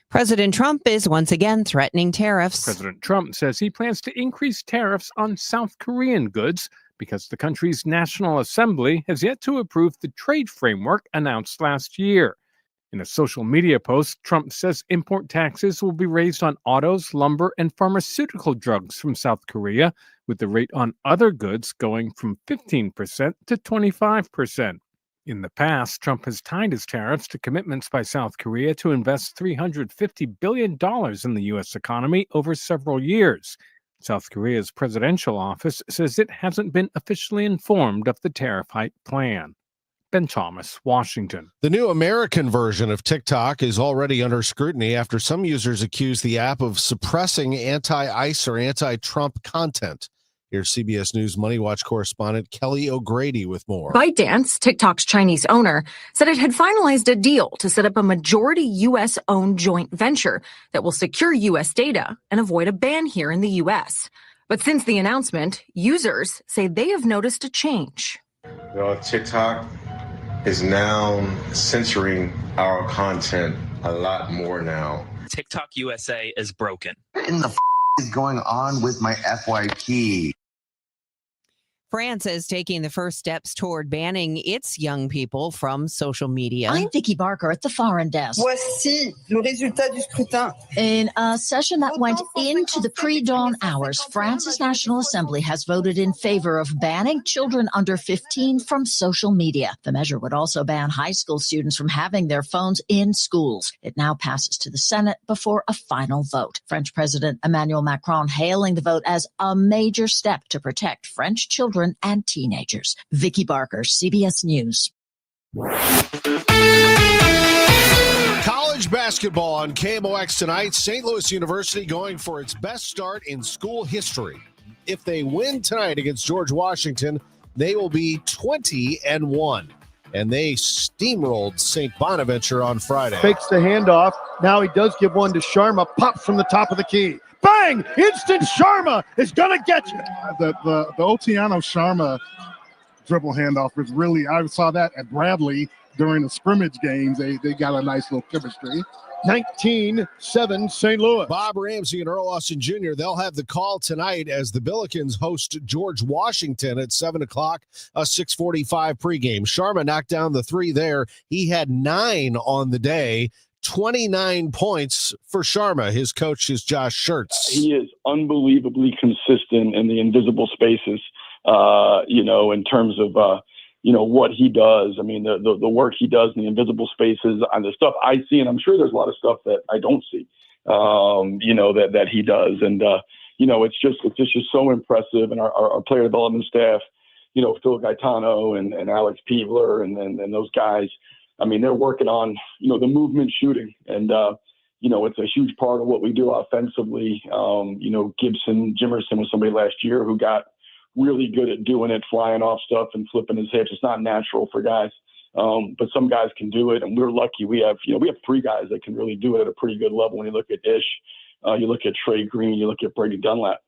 President Trump is once again threatening tariffs. President Trump says he plans to increase tariffs on South Korean goods because the country's National Assembly has yet to approve the trade framework announced last year. In a social media post, Trump says import taxes will be raised on autos, lumber, and pharmaceutical drugs from South Korea, with the rate on other goods going from 15% to 25%. In the past, Trump has tied his tariffs to commitments by South Korea to invest $350 billion in the U.S. economy over several years. South Korea's presidential office says it hasn't been officially informed of the tariff hike plan. Ben Thomas, Washington. The new American version of TikTok is already under scrutiny after some users accuse the app of suppressing anti-ICE or anti-Trump content. Here's CBS News Money Watch correspondent Kelly O'Grady with more. ByteDance, TikTok's Chinese owner, said it had finalized a deal to set up a majority U.S.-owned joint venture that will secure U.S. data and avoid a ban here in the U.S. But since the announcement, users say they have noticed a change. TikTok is now censoring our content a lot more now. TikTok USA is broken. What in the is going on with my FYP? France is taking the first steps toward banning its young people from social media. I'm Vicky Barker at the Foreign Desk. Voici le résultat du scrutin. In a session that went into the pre-dawn hours, France's National Assembly has voted in favor of banning children under 15 from social media. The measure would also ban high school students from having their phones in schools. It now passes to the Senate before a final vote. French President Emmanuel Macron hailing the vote as a major step to protect French children and teenagers. Vicky Barker, CBS News. College basketball on KMOX tonight. St. Louis University going for its best start in school history. If they win tonight against George Washington, they will be 20-1. And they steamrolled St. Bonaventure on Friday. Fakes the handoff. Now he does give one to Sharma. Pops from the top of the key. Bang! Instant Sharma is going to get you. The Otiano Sharma dribble handoff was really, I saw that at Bradley during the scrimmage games. They got a nice little chemistry. 19-7 St. Louis. Bob Ramsey and Earl Austin Jr., they'll have the call tonight as the Billikens host George Washington at 7 o'clock, a 6:45 pregame. Sharma knocked down the three there. He had 9 on the day. 29 points for Sharma. His coach is Josh Schertz. He is unbelievably consistent in the invisible spaces, in terms of, what he does. I mean, the work he does in the invisible spaces and the stuff I see, and I'm sure there's a lot of stuff that I don't see, that he does. And, it's just so impressive. And our player development staff, Phil Gaetano and Alex Peebler and those guys, I mean, they're working on, the movement shooting. And, it's a huge part of what we do offensively. Gibson Jimerson was somebody last year who got really good at doing it, flying off stuff and flipping his hips. It's not natural for guys, but some guys can do it. And we're lucky. We have 3 guys that can really do it at a pretty good level. When you look at Ish, you look at Trey Green, you look at Brady Dunlap.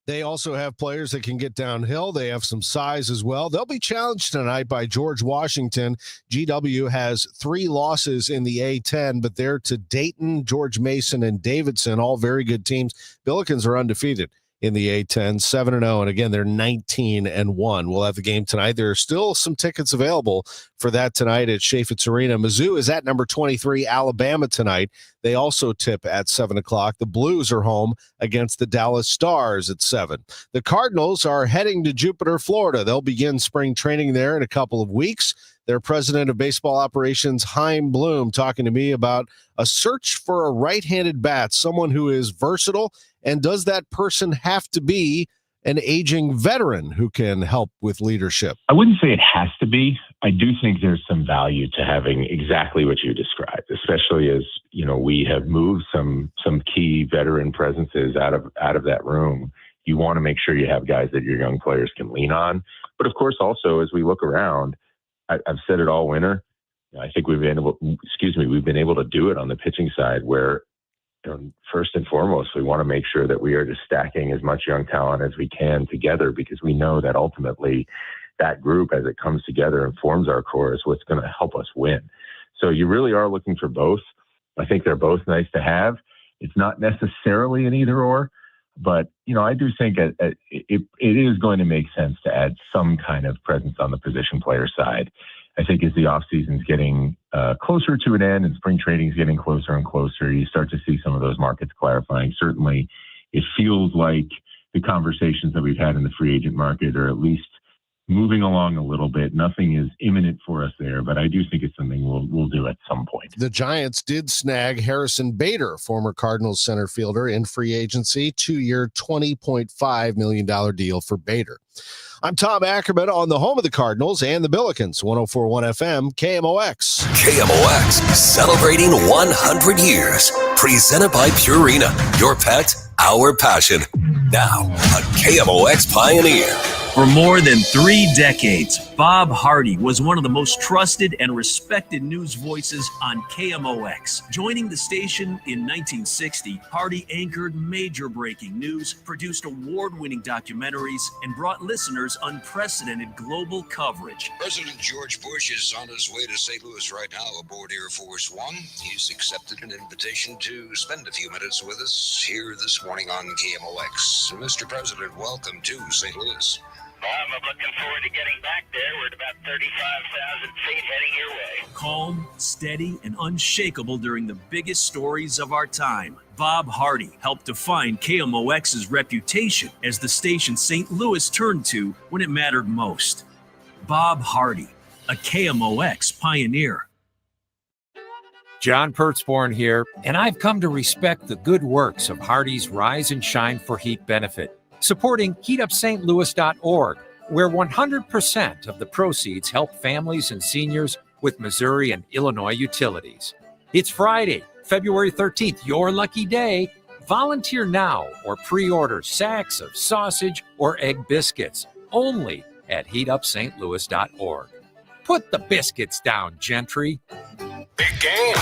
They also have players that can get downhill. They have some size as well. They'll be challenged tonight by George Washington. GW has 3 losses in the A10, but they're to Dayton, George Mason, and Davidson, all very good teams. Billikens are undefeated in the A10, 7-0, and again, they're 19-1. We'll have the game tonight. There are still some tickets available for that tonight at Chaffetz Arena. Mizzou is at number 23, Alabama tonight. They also tip at 7 o'clock. The Blues are home against the Dallas Stars at 7. The Cardinals are heading to Jupiter, Florida. They'll begin spring training there in a couple of weeks. Their president of baseball operations, Chaim Bloom, talking to me about a search for a right-handed bat, someone who is versatile. And does that person have to be an aging veteran who can help with leadership? I wouldn't say it has to be. I do think there's some value to having exactly what you described, especially as, you know, we have moved some key veteran presences out of that room. You want to make sure you have guys that your young players can lean on. But of course, also, as we look around, I've said it all winter. I think we've been able to do it on the pitching side where, you know, first and foremost, we want to make sure that we are just stacking as much young talent as we can together, because we know that ultimately that group, as it comes together and forms our core, is what's going to help us win. So you really are looking for both. I think they're both nice to have. It's not necessarily an either or, but, you know, I do think it is going to make sense to add some kind of presence on the position player side. I think as the offseason's getting closer to an end and spring training is getting closer and closer, you start to see some of those markets clarifying. Certainly, it feels like the conversations that we've had in the free agent market are at least moving along a little bit. Nothing is imminent for us there, but I do think it's something we'll do at some point. The Giants did snag Harrison Bader, former Cardinals center fielder, in free agency, 2-year, $20.5 million deal for Bader. I'm Tom Ackerman on the home of the Cardinals and the Billikens, 104.1 FM, KMOX. KMOX, celebrating 100 years. Presented by Purina, your pet, our passion. Now, a KMOX pioneer. For more than 3 decades, Bob Hardy was one of the most trusted and respected news voices on KMOX. Joining the station in 1960, Hardy anchored major breaking news, produced award-winning documentaries, and brought listeners unprecedented global coverage. President George Bush is on his way to St. Louis right now aboard Air Force One. He's accepted an invitation to spend a few minutes with us here this morning on KMOX. Mr. President, welcome to St. Louis. I'm looking forward to getting back there. We're at about 35,000 feet heading your way. Calm, steady, and unshakable during the biggest stories of our time. Bob Hardy helped define KMOX's reputation as the station St. Louis turned to when it mattered most. Bob Hardy, a KMOX pioneer. John Pertzborn here, and I've come to respect the good works of Hardy's Rise and Shine for Heat benefit, supporting heatupstlouis.org, where 100% of the proceeds help families and seniors with Missouri and Illinois utilities. It's Friday, February 13th, your lucky day. Volunteer now or pre-order sacks of sausage or egg biscuits only at heatupstlouis.org. Put the biscuits down, gentry. Big game,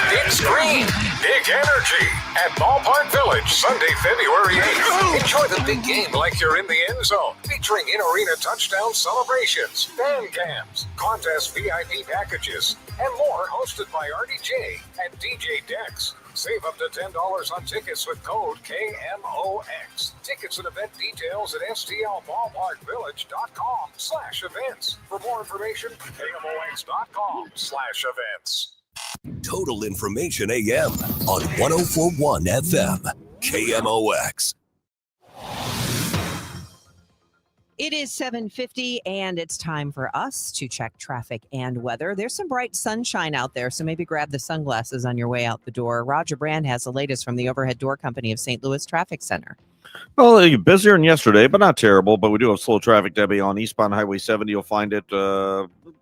big screen, big energy at Ballpark Village, Sunday, February 8th. Enjoy the big game like you're in the end zone, featuring in-arena touchdown celebrations, fan cams, contest VIP packages, and more, hosted by RDJ and DJ Dex. Save up to $10 on tickets with code KMOX. Tickets and event details at stlballparkvillage.com/events. For more information, KMOX.com/events. Total Information AM on 104.1 FM, KMOX. It is 7:50 and it's time for us to check traffic and weather. There's some bright sunshine out there, so maybe grab the sunglasses on your way out the door. Roger Brand has the latest from the Overhead Door Company of St. Louis Traffic Center. Well, busier than yesterday, but not terrible. But we do have slow traffic, Debbie, on eastbound Highway 70. You'll find it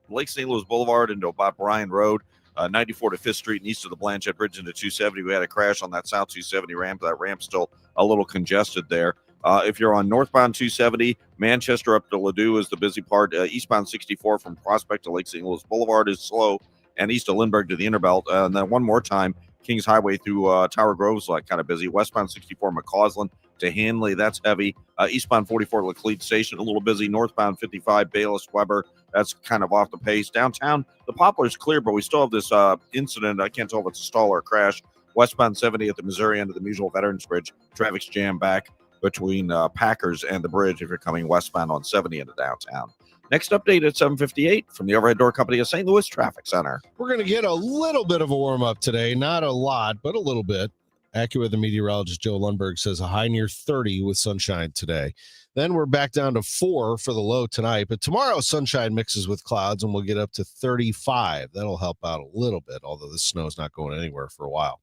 Lake St. Louis Boulevard into about Bryan Road. 94 to 5th Street and east of the Blanchette Bridge into 270. We had a crash on that South 270 ramp. That ramp's still a little congested there. If you're on northbound 270, Manchester up to Ladue is the busy part. Eastbound 64 from Prospect to Lake St. Louis Boulevard is slow, and east of Lindbergh to the Interbelt. And then one more time, Kings Highway through Tower Grove's kind of busy. Westbound 64 McCausland to Hanley. That's heavy. Eastbound 44 Laclede Station, a little busy. Northbound 55 Bayless Weber. That's kind of off the pace. Downtown, the Poplar's clear, but we still have this incident. I can't tell if it's a stall or a crash. Westbound 70 at the Missouri end of the Musial Veterans Bridge. Traffic's jammed back between Packers and the bridge if you're coming westbound on 70 into downtown. Next update at 7:58 from the Overhead Door Company of St. Louis Traffic Center. We're going to get a little bit of a warm-up today. Not a lot, but a little bit. AccuWeather meteorologist Joe Lundberg says a high near 30 with sunshine today. Then we're back down to 4 for the low tonight. But tomorrow, sunshine mixes with clouds, and we'll get up to 35. That'll help out a little bit, although the snow's not going anywhere for a while.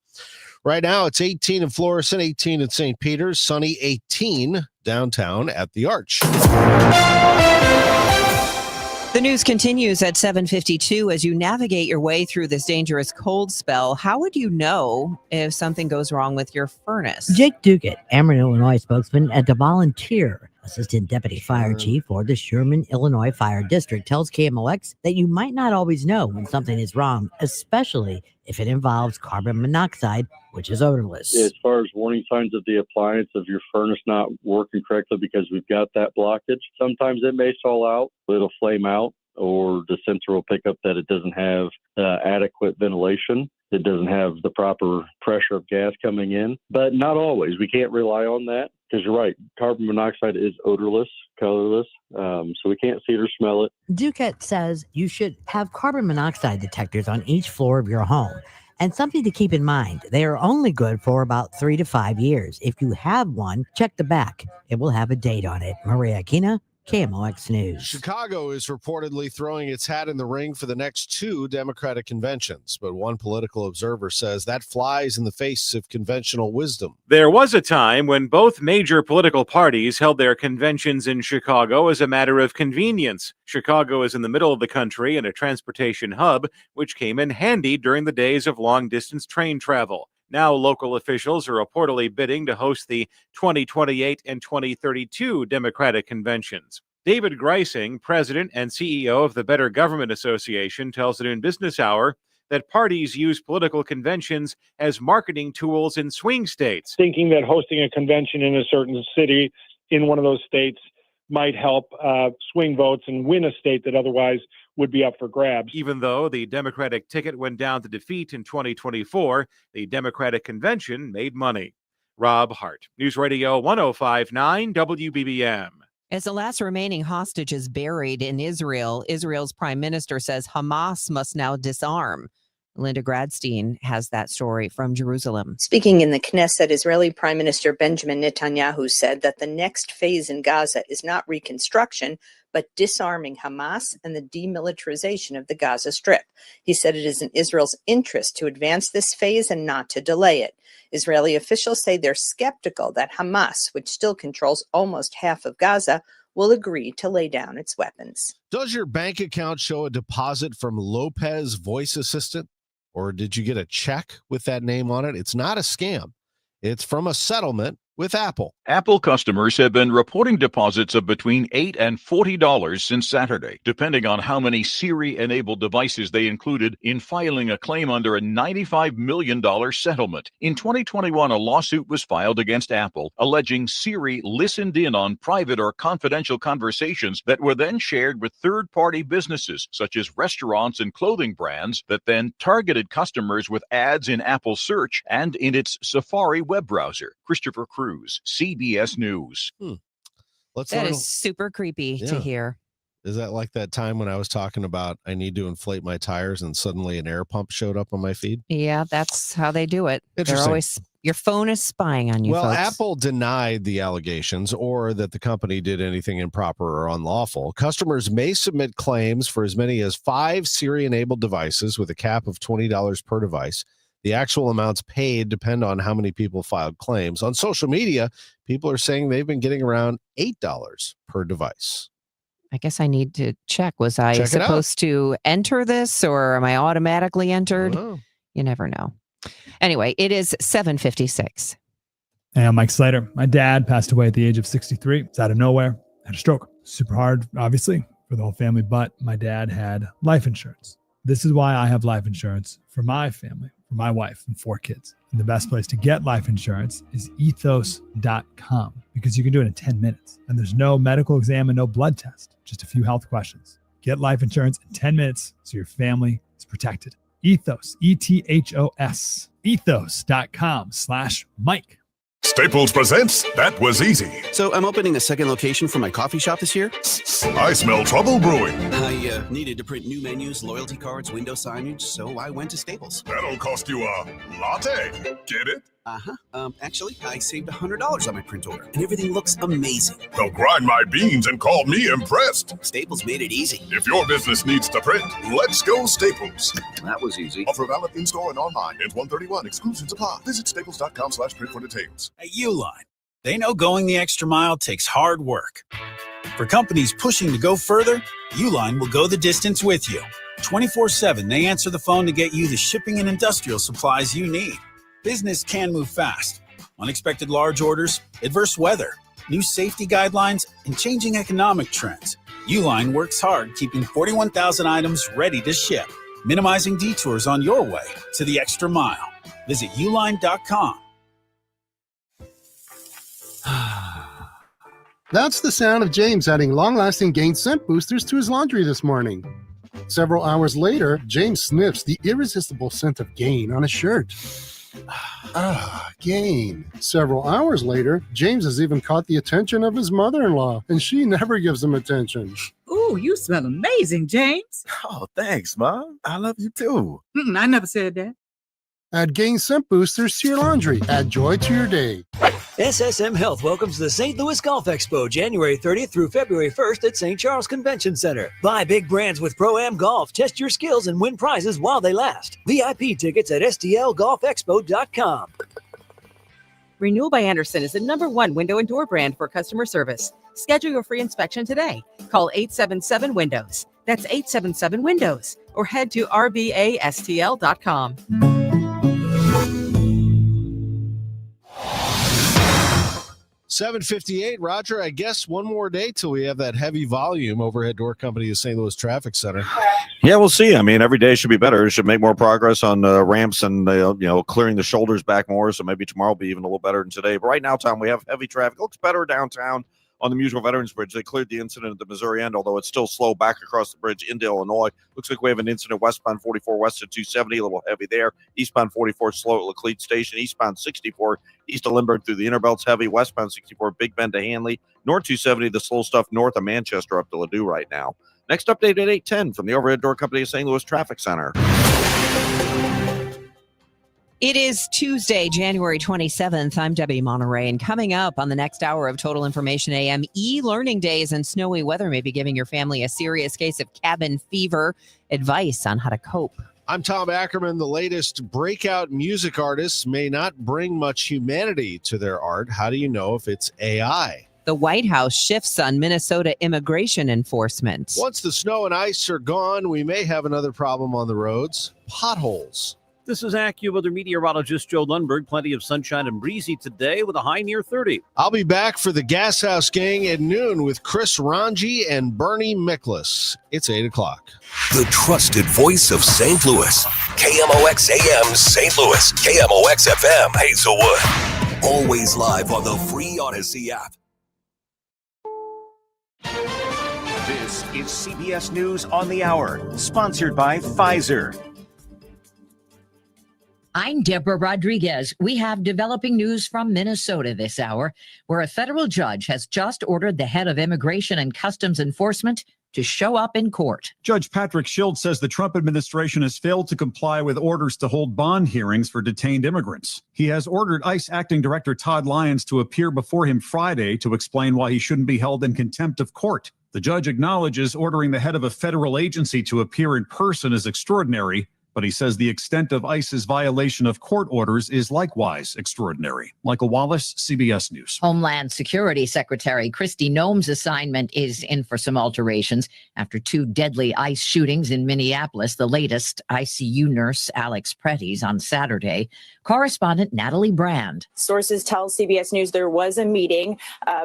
Right now, it's 18 in Florissant, 18 in St. Peter's, sunny 18 downtown at the Arch. The news continues at 7:52 as you navigate your way through this dangerous cold spell. How would you know if something goes wrong with your furnace? Jake Dugan, Ackerman, Illinois spokesman and a volunteer assistant deputy fire chief for the Sherman, Illinois Fire District, tells KMOX that you might not always know when something is wrong, especially if it involves carbon monoxide, which is odorless. As far as warning signs of the appliance of your furnace not working correctly because we've got that blockage, sometimes it may stall out, it'll flame out, or the sensor will pick up that it doesn't have adequate ventilation. It doesn't have the proper pressure of gas coming in, but not always. We can't rely on that because you're right. Carbon monoxide is odorless, colorless, so we can't see it or smell it. Duquette says you should have carbon monoxide detectors on each floor of your home. And something to keep in mind, they are only good for about 3 to 5 years. If you have one, check the back. It will have a date on it. Maria Aquina, KMOX News. Chicago is reportedly throwing its hat in the ring for the next 2 Democratic conventions, but one political observer says that flies in the face of conventional wisdom. There was a time when both major political parties held their conventions in Chicago as a matter of convenience. Chicago is in the middle of the country and a transportation hub, which came in handy during the days of long-distance train travel. Now local officials are reportedly bidding to host the 2028 and 2032 Democratic conventions. David Greising, president and CEO of the Better Government Association, tells the Noon Business Hour that parties use political conventions as marketing tools in swing states. Thinking that hosting a convention in a certain city in one of those states might help swing votes and win a state that otherwise would be up for grabs. Even though the Democratic ticket went down to defeat in 2024, the Democratic convention made money. Rob Hart, News Radio 105.9 WBBM. As the last remaining hostage is buried in Israel, Israel's prime minister says Hamas must now disarm. Linda Gradstein has that story from Jerusalem. Speaking in the Knesset, Israeli Prime Minister Benjamin Netanyahu said that the next phase in Gaza is not reconstruction, but disarming Hamas and the demilitarization of the Gaza Strip. He said it is in Israel's interest to advance this phase and not to delay it. Israeli officials say they're skeptical that Hamas, which still controls almost half of Gaza, will agree to lay down its weapons. Does your bank account show a deposit from Lopez Voice Assistant? Or did you get a check with that name on it? It's not a scam. It's from a settlement with Apple. Apple customers have been reporting deposits of between $8 and $40 since Saturday, depending on how many Siri-enabled devices they included in filing a claim under a $95 million settlement. In 2021, a lawsuit was filed against Apple, alleging Siri listened in on private or confidential conversations that were then shared with third-party businesses, such as restaurants and clothing brands, that then targeted customers with ads in Apple Search and in its Safari web browser. Christopher Cruz, CBS News. That is super creepy to hear. Is that like that time when I was talking about I need to inflate my tires and suddenly an air pump showed up on my feed? Yeah, that's how they do it. They're Interesting. always, your phone is spying on you, Well, folks. Apple denied the allegations or that the company did anything improper or unlawful. Customers may submit claims for as many as 5 Siri-enabled devices with a cap of $20 per device. The actual amounts paid depend on how many people filed claims. On social media, people are saying they've been getting around $8 per device. I guess I need to check. Was I Check it out. supposed to enter this or am I automatically entered? You never know. Anyway, it is 7:56. Hey, I'm Mike Slater. My dad passed away at the age of 63. It's out of nowhere. Had a stroke. Super hard, obviously, for the whole family, but my dad had life insurance. This is why I have life insurance for my family, for my wife and 4 kids. And the best place to get life insurance is ethos.com because you can do it in 10 minutes. And there's no medical exam and no blood test, just a few health questions. Get life insurance in 10 minutes so your family is protected. Ethos, ETHOS, ethos.com/Mike. Staples presents That Was Easy. So I'm opening a second location for my coffee shop this year. I smell trouble brewing. I needed to print new menus, loyalty cards, window signage, so I went to Staples. That'll cost you a latte. Get it? Actually, I saved $100 on my print order, and everything looks amazing. They'll grind my beans and call me impressed. Staples made it easy. If your business needs to print, let's go Staples. That was easy. Offer valid in-store and online. Ends 1/31. Exclusions apply. Visit staples.com/print for details. At Uline, they know going the extra mile takes hard work. For companies pushing to go further, Uline will go the distance with you. 24/7, they answer the phone to get you the shipping and industrial supplies you need. Business can move fast. Unexpected large orders, adverse weather, new safety guidelines, and changing economic trends. Uline works hard keeping 41,000 items ready to ship, minimizing detours on your way to the extra mile. Visit uline.com. That's the sound of James adding long-lasting Gain scent boosters to his laundry this morning. Several hours later, James sniffs the irresistible scent of Gain on his shirt. Gain. Several hours later, James has even caught the attention of his mother-in-law, and she never gives him attention. Ooh, you smell amazing, James. Oh, thanks, Mom. I love you too. I never said that. Add Gain scent boosters to your laundry. Add joy to your day. SSM Health welcomes the St. Louis Golf Expo January 30th through February 1st at St. Charles Convention Center. Buy big brands with Pro-Am Golf, test your skills, and win prizes while they last. VIP tickets at stlgolfexpo.com. Renewal by Andersen is the #1 window and door brand for customer service. Schedule your free inspection today. Call 877-WINDOWS. That's 877-WINDOWS. Or head to rbastl.com. 7:58, Roger. I guess one more day till we have that heavy volume overhead door company of St. Louis Traffic Center. Yeah, we'll see. I mean, every day should be better. It should make more progress on ramps and clearing the shoulders back more. So maybe tomorrow will be even a little better than today. But right now, Tom, we have heavy traffic. It looks better downtown on the Musical Veterans Bridge. They cleared the incident at the Missouri end, although it's still slow back across the bridge into Illinois. Looks like we have an incident westbound 44 west of 270, a little heavy there. Eastbound 44 slow at Laclede Station. Eastbound 64 east of Lindbergh through the Innerbelt's heavy. Westbound 64 Big Bend to Hanley. North 270, the slow stuff north of Manchester up to Ladue right now. Next update at 8:10 from the Overhead Door Company of St. Louis Traffic Center. It is Tuesday, January 27th. I'm Debbie Monterrey, and coming up on the next hour of Total Information AM, e-learning days and snowy weather may be giving your family a serious case of cabin fever. Advice on how to cope. I'm Tom Ackerman. The latest breakout music artists may not bring much humanity to their art. How do you know if it's AI? The White House shifts on Minnesota immigration enforcement. Once the snow and ice are gone, we may have another problem on the roads: potholes. This is AccuWeather meteorologist Joe Lundberg. Plenty of sunshine and breezy today with a high near 30. I'll be back for the Gas House Gang at noon with Chris Ranji and Bernie Miklas. It's 8 o'clock. The trusted voice of St. Louis. KMOX AM St. Louis. KMOX FM Hazelwood. Always live on the free Odyssey app. This is CBS News on the Hour, sponsored by Pfizer. I'm Deborah Rodriguez. We have developing news from Minnesota this hour, where a federal judge has just ordered the head of Immigration and Customs Enforcement to show up in court. Judge Patrick Schild says the Trump administration has failed to comply with orders to hold bond hearings for detained immigrants. He has ordered ICE Acting Director Todd Lyons to appear before him Friday to explain why he shouldn't be held in contempt of court. The judge acknowledges ordering the head of a federal agency to appear in person is extraordinary, but he says the extent of ICE's violation of court orders is likewise extraordinary. Michael Wallace, CBS News. Homeland Security Secretary Kristi Noem's assignment is in for some alterations after 2 deadly ICE shootings in Minneapolis, the latest ICU nurse Alex Pretty's on Saturday. Correspondent Natalie Brand. Sources tell CBS News there was a meeting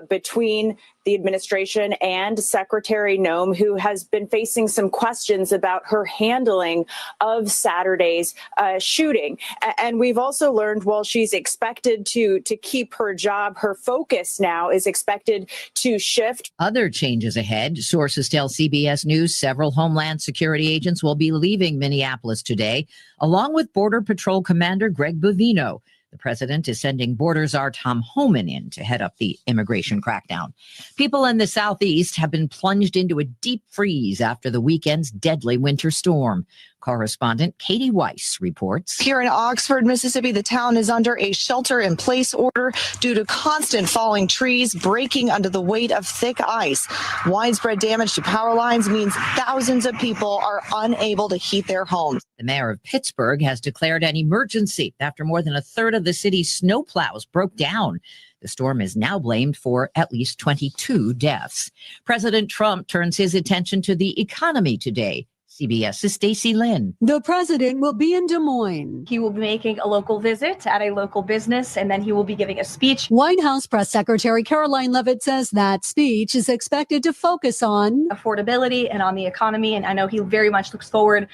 between the administration and Secretary Noem, who has been facing some questions about her handling of Saturday's shooting. And we've also learned while she's expected to keep her job, her focus now is expected to shift. Other changes ahead. Sources tell CBS News several Homeland Security agents will be leaving Minneapolis today, along with Border Patrol Commander Greg Bovino. The president is sending Border Czar Tom Homan in to head up the immigration crackdown. People in the southeast have been plunged into a deep freeze after the weekend's deadly winter storm. Correspondent Katie Weiss reports. Here in Oxford, Mississippi, the town is under a shelter-in-place order due to constant falling trees breaking under the weight of thick ice. Widespread damage to power lines means thousands of people are unable to heat their homes. The mayor of Pittsburgh has declared an emergency after more than a third of the city's snowplows broke down. The storm is now blamed for at least 22 deaths. President Trump turns his attention to the economy today. CBS's Stacey Lynn. The president will be in Des Moines. He will be making a local visit at a local business, and then he will be giving a speech. White House Press Secretary Caroline Leavitt says that speech is expected to focus on affordability and on the economy, and I know he very much looks forward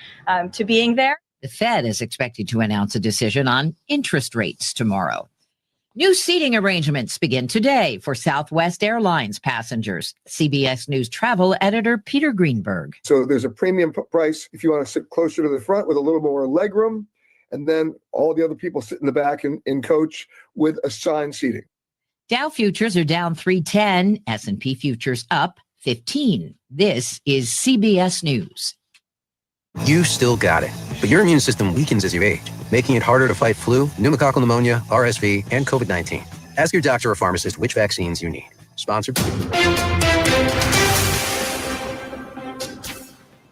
to being there. The Fed is expected to announce a decision on interest rates tomorrow. New seating arrangements begin today for Southwest Airlines passengers. CBS News travel editor Peter Greenberg. So there's a premium price if you want to sit closer to the front with a little more legroom, and then all the other people sit in the back in coach with assigned seating. Dow futures are down 310, S&P futures up 15. This is CBS News. You still got it, but your immune system weakens as you age, making it harder to fight flu, pneumococcal pneumonia, RSV, and COVID-19. Ask your doctor or pharmacist which vaccines you need. Sponsored.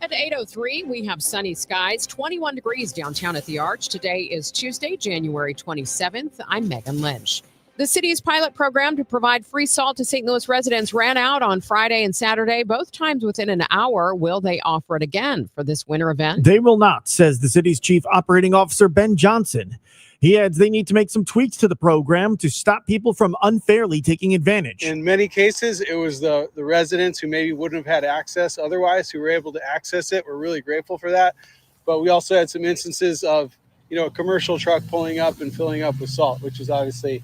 At 8:03, we have sunny skies, 21 degrees downtown at the Arch. Today is Tuesday, January 27th. I'm Megan Lynch. The city's pilot program to provide free salt to St. Louis residents ran out on Friday and Saturday, both times within an hour. Will they offer it again for this winter event? They will not, says the city's chief operating officer, Ben Johnson. He adds they need to make some tweaks to the program to stop people from unfairly taking advantage. In many cases, it was the residents who maybe wouldn't have had access otherwise who were able to access it. We're really grateful for that. But we also had some instances of, a commercial truck pulling up and filling up with salt, which is obviously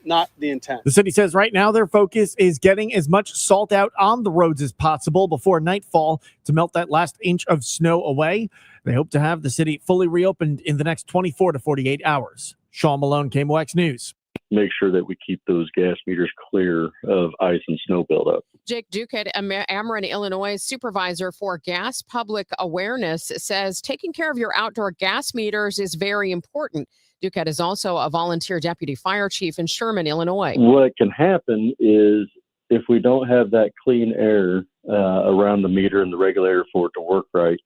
not the intent. The city says right now their focus is getting as much salt out on the roads as possible before nightfall to melt that last inch of snow away. They hope to have the city fully reopened in the next 24 to 48 hours. Sean Malone, KMOX News. Make sure that we keep those gas meters clear of ice and snow buildup. Jake Duquette, Ackerman, Illinois supervisor for gas public awareness, says taking care of your outdoor gas meters is very important. Duquette is also a volunteer deputy fire chief in Sherman, Illinois. What can happen is if we don't have that clean air around the meter and the regulator for it to work right,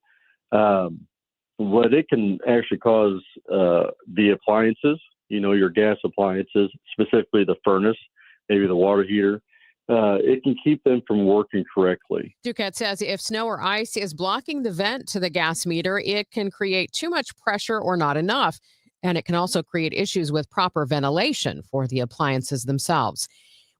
what it can actually cause the appliances, your gas appliances, specifically the furnace, maybe the water heater, it can keep them from working correctly. Duquette says if snow or ice is blocking the vent to the gas meter, it can create too much pressure or not enough. And it can also create issues with proper ventilation for the appliances themselves.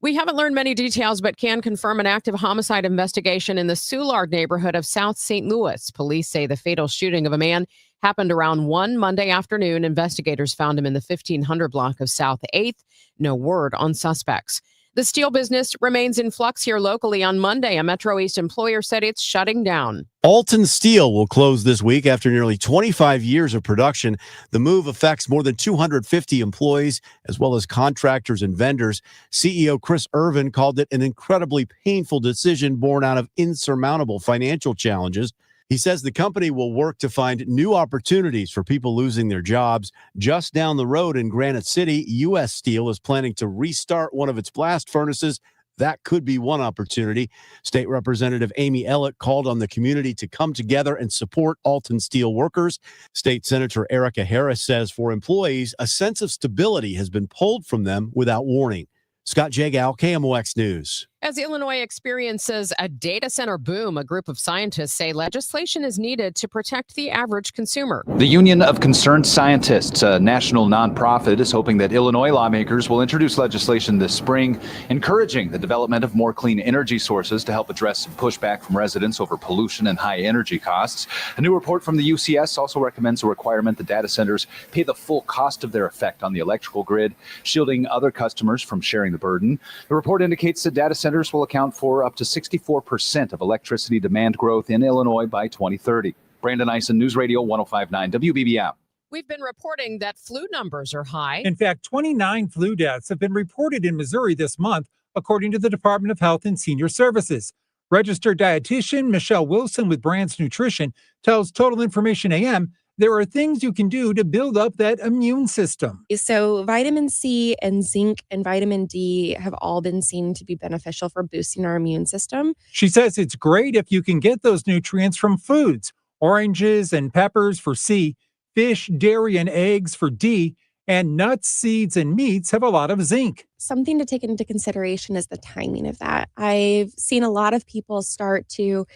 We haven't learned many details, but can confirm an active homicide investigation in the Soulard neighborhood of South St. Louis. Police say the fatal shooting of a man happened around 1 Monday afternoon. Investigators found him in the 1500 block of South 8th. No word on suspects. The steel business remains in flux here locally. On Monday, a Metro East employer said it's shutting down. Alton Steel will close this week after nearly 25 years of production. The move affects more than 250 employees, as well as contractors and vendors. CEO Chris Irvin called it an incredibly painful decision born out of insurmountable financial challenges. He says the company will work to find new opportunities for people losing their jobs. Just down the road in Granite City, U.S. Steel is planning to restart one of its blast furnaces. That could be one opportunity. State Representative Amy Ellett called on the community to come together and support Alton Steel workers. State Senator Erica Harris says for employees, a sense of stability has been pulled from them without warning. Scott Jagow, KMOX News. As Illinois experiences a data center boom, a group of scientists say legislation is needed to protect the average consumer. The Union of Concerned Scientists, a national nonprofit, is hoping that Illinois lawmakers will introduce legislation this spring, encouraging the development of more clean energy sources to help address some pushback from residents over pollution and high energy costs. A new report from the UCS also recommends a requirement that data centers pay the full cost of their effect on the electrical grid, shielding other customers from sharing the burden. The report indicates that data centers will account for up to 64% of electricity demand growth in Illinois by 2030. Brandon Eisen, News Radio 105.9 WBBM. We've been reporting that flu numbers are high. In fact, 29 flu deaths have been reported in Missouri this month, according to the Department of Health and Senior Services. Registered dietitian Michelle Wilson with Brands Nutrition tells Total Information AM there are things you can do to build up that immune system. So vitamin C and zinc and vitamin D have all been seen to be beneficial for boosting our immune system. She says it's great if you can get those nutrients from foods, oranges and peppers for C, fish, dairy, and eggs for D, and nuts, seeds, and meats have a lot of zinc. Something to take into consideration is the timing of that. I've seen a lot of people start to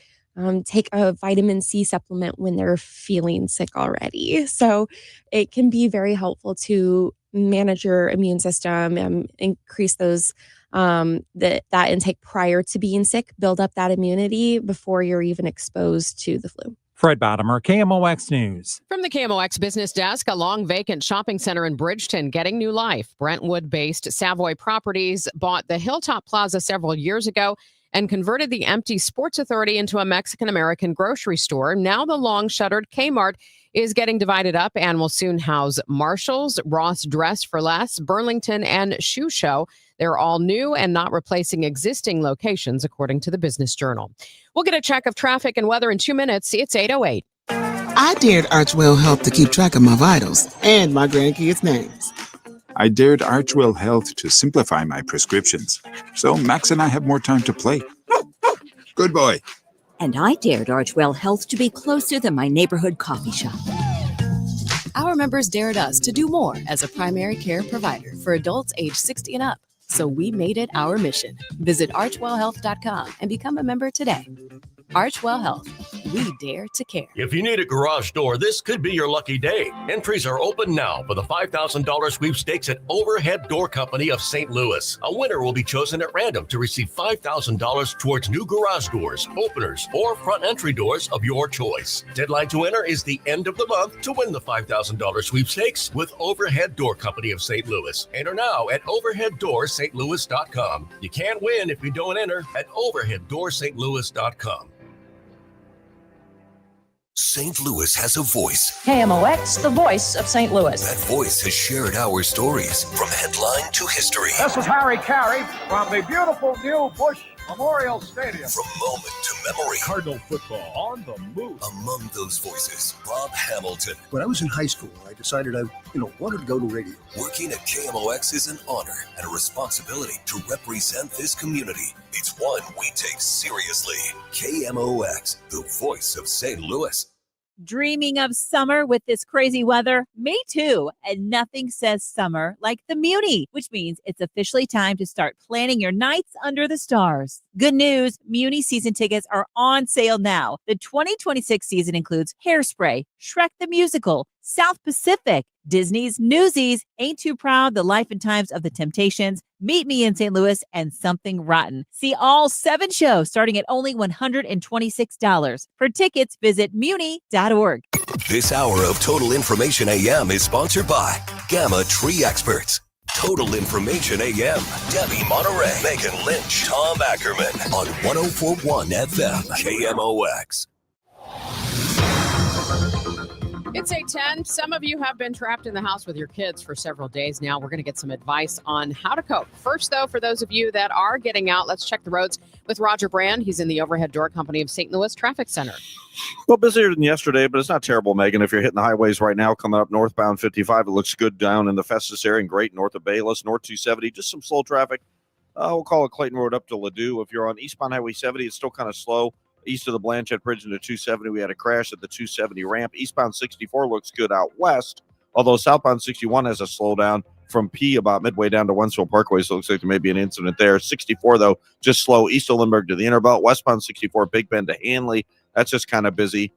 take a vitamin C supplement when they're feeling sick already. So it can be very helpful to manage your immune system and increase those that intake prior to being sick, build up that immunity before you're even exposed to the flu. Fred Bottomer, KMOX News. From the KMOX business desk, a long vacant shopping center in Bridgeton getting new life. Brentwood-based Savoy Properties bought the Hilltop Plaza several years ago and converted the empty Sports Authority into a Mexican-American grocery store. Now the long-shuttered Kmart is getting divided up and will soon house Marshall's, Ross Dress for Less, Burlington, and Shoe Show. They're all new and not replacing existing locations, according to the Business Journal. We'll get a check of traffic and weather in 2 minutes. It's 8:08. I dared Archwell Health to keep track of my vitals and my grandkids' names. I dared Archwell Health to simplify my prescriptions, so Max and I have more time to play. Good boy. And I dared Archwell Health to be closer than my neighborhood coffee shop. Our members dared us to do more as a primary care provider for adults age 60 and up. So we made it our mission. Visit archwellhealth.com and become a member today. Archwell Health. We dare to care. If you need a garage door, this could be your lucky day. Entries are open now for the $5,000 sweepstakes at Overhead Door Company of St. Louis. A winner will be chosen at random to receive $5,000 towards new garage doors, openers, or front entry doors of your choice. Deadline to enter is the end of the month to win the $5,000 sweepstakes with Overhead Door Company of St. Louis. Enter now at overheaddoorsstlouis.com. You can't win if you don't enter at overheaddoorsstlouis.com. St. Louis has a voice. KMOX, the voice of St. Louis. That voice has shared our stories from headline to history. This is Harry Carey from the beautiful new Busch Memorial Stadium. From moment to memory. Cardinal football on the move. Among those voices, Rob Hamilton. When I was in high school, I decided I wanted to go to radio. Working at KMOX is an honor and a responsibility to represent this community. It's one we take seriously. KMOX, the voice of St. Louis. Dreaming of summer with this crazy weather? Me too. And nothing says summer like the Muni, which means it's officially time to start planning your nights under the stars. Good news, Muni season tickets are on sale now. The 2026 season includes Hairspray, Shrek the Musical, South Pacific, Disney's Newsies, Ain't Too Proud, The Life and Times of the Temptations, Meet Me in St. Louis, and Something Rotten. See all 7 shows starting at only $126. For tickets, visit muni.org. This hour of Total Information AM is sponsored by Gamma Tree Experts. Total Information AM, Debbie Monterrey, Megan Lynch, Tom Ackerman on 104.1 FM, KMOX. It's 8:10. Some of you have been trapped in the house with your kids for several days now. We're going to get some advice on how to cope. First, though, for those of you that are getting out, let's check the roads with Roger Brand. He's in the Overhead Door Company of St. Louis Traffic Center. Well, busier than yesterday, but it's not terrible, Megan. If you're hitting the highways right now, coming up northbound 55, it looks good down in the Festus area and great north of Bayless, north 270, just some slow traffic. We'll call it Clayton Road up to Ladue. If you're on eastbound Highway 70, it's still kind of slow. East of the Blanchette Bridge into 270, we had a crash at the 270 ramp. Eastbound 64 looks good out west, although southbound 61 has a slowdown. from P about midway down to Wentzville Parkway, so it looks like there may be an incident there. 64, though, just slow. East of Lindbergh to the Interbelt. Westbound 64, Big Bend to Hanley. That's just kind of busy.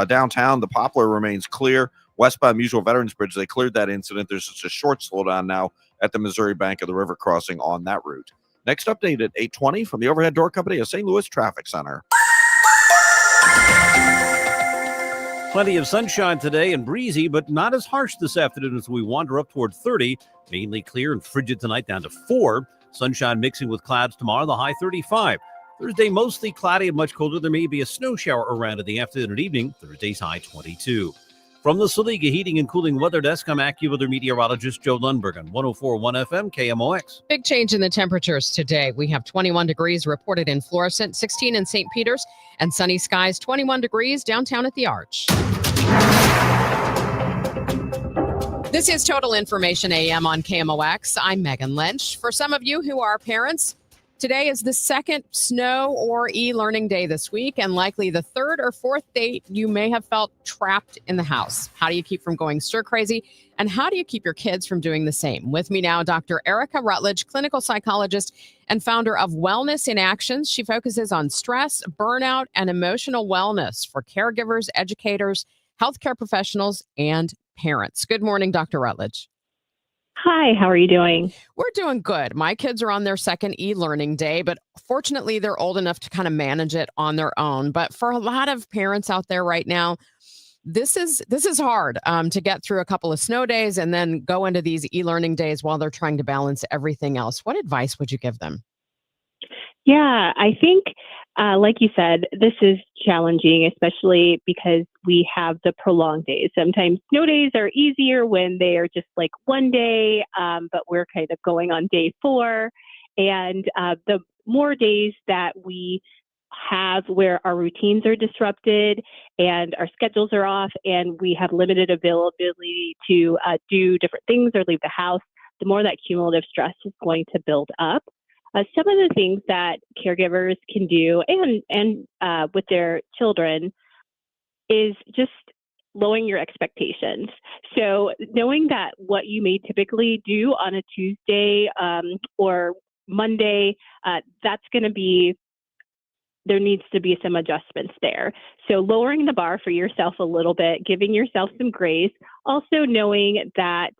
Downtown, the Poplar remains clear. Westbound Mutual Veterans Bridge, they cleared that incident. There's just a short slowdown now at the Missouri bank of the river crossing on that route. Next update at 8:20 from the Overhead Door Company of St. Louis Traffic Center. Plenty of sunshine today and breezy, but not as harsh this afternoon as we wander up toward 30. Mainly clear and frigid tonight down to 4. Sunshine mixing with clouds tomorrow, the high 35. Thursday, mostly cloudy and much colder. There may be a snow shower around in the afternoon and evening. Thursday's high 22. From the Saliga Heating and Cooling Weather Desk, I'm AccuWeather meteorologist Joe Lundberg on 104.1 FM KMOX. Big change in the temperatures today. We have 21 degrees reported in Florissant, 16 in St. Peters, and sunny skies, 21 degrees downtown at the Arch. This is Total Information AM on KMOX. I'm Megan Lynch. For some of you who are parents, today is the second snow or e-learning day this week, and likely the third or fourth day you may have felt trapped in the house. How do you keep from going stir crazy? And how do you keep your kids from doing the same? With me now, Dr. Erica Rutledge, clinical psychologist and founder of Wellness in Actions. She focuses on stress, burnout, and emotional wellness for caregivers, educators, healthcare professionals, and parents. Good morning, Dr. Rutledge. Hi, how are you doing? We're doing good. My kids are on their second e-learning day, but fortunately they're old enough to kind of manage it on their own. But for a lot of parents out there right now, this is hard to get through a couple of snow days and then go into these e-learning days while they're trying to balance everything else. What advice would you give them? Yeah, I think, like you said, this is challenging, especially because we have the prolonged days. Sometimes snow days are easier when they are just like one day, but we're kind of going on day 4. And the more days that we have where our routines are disrupted and our schedules are off and we have limited availability to do different things or leave the house, the more that cumulative stress is going to build up. Some of the things that caregivers can do and with their children is just lowering your expectations. So knowing that what you may typically do on a Tuesday or Monday, that's going to be, there needs to be some adjustments there. So lowering the bar for yourself a little bit, giving yourself some grace, also knowing that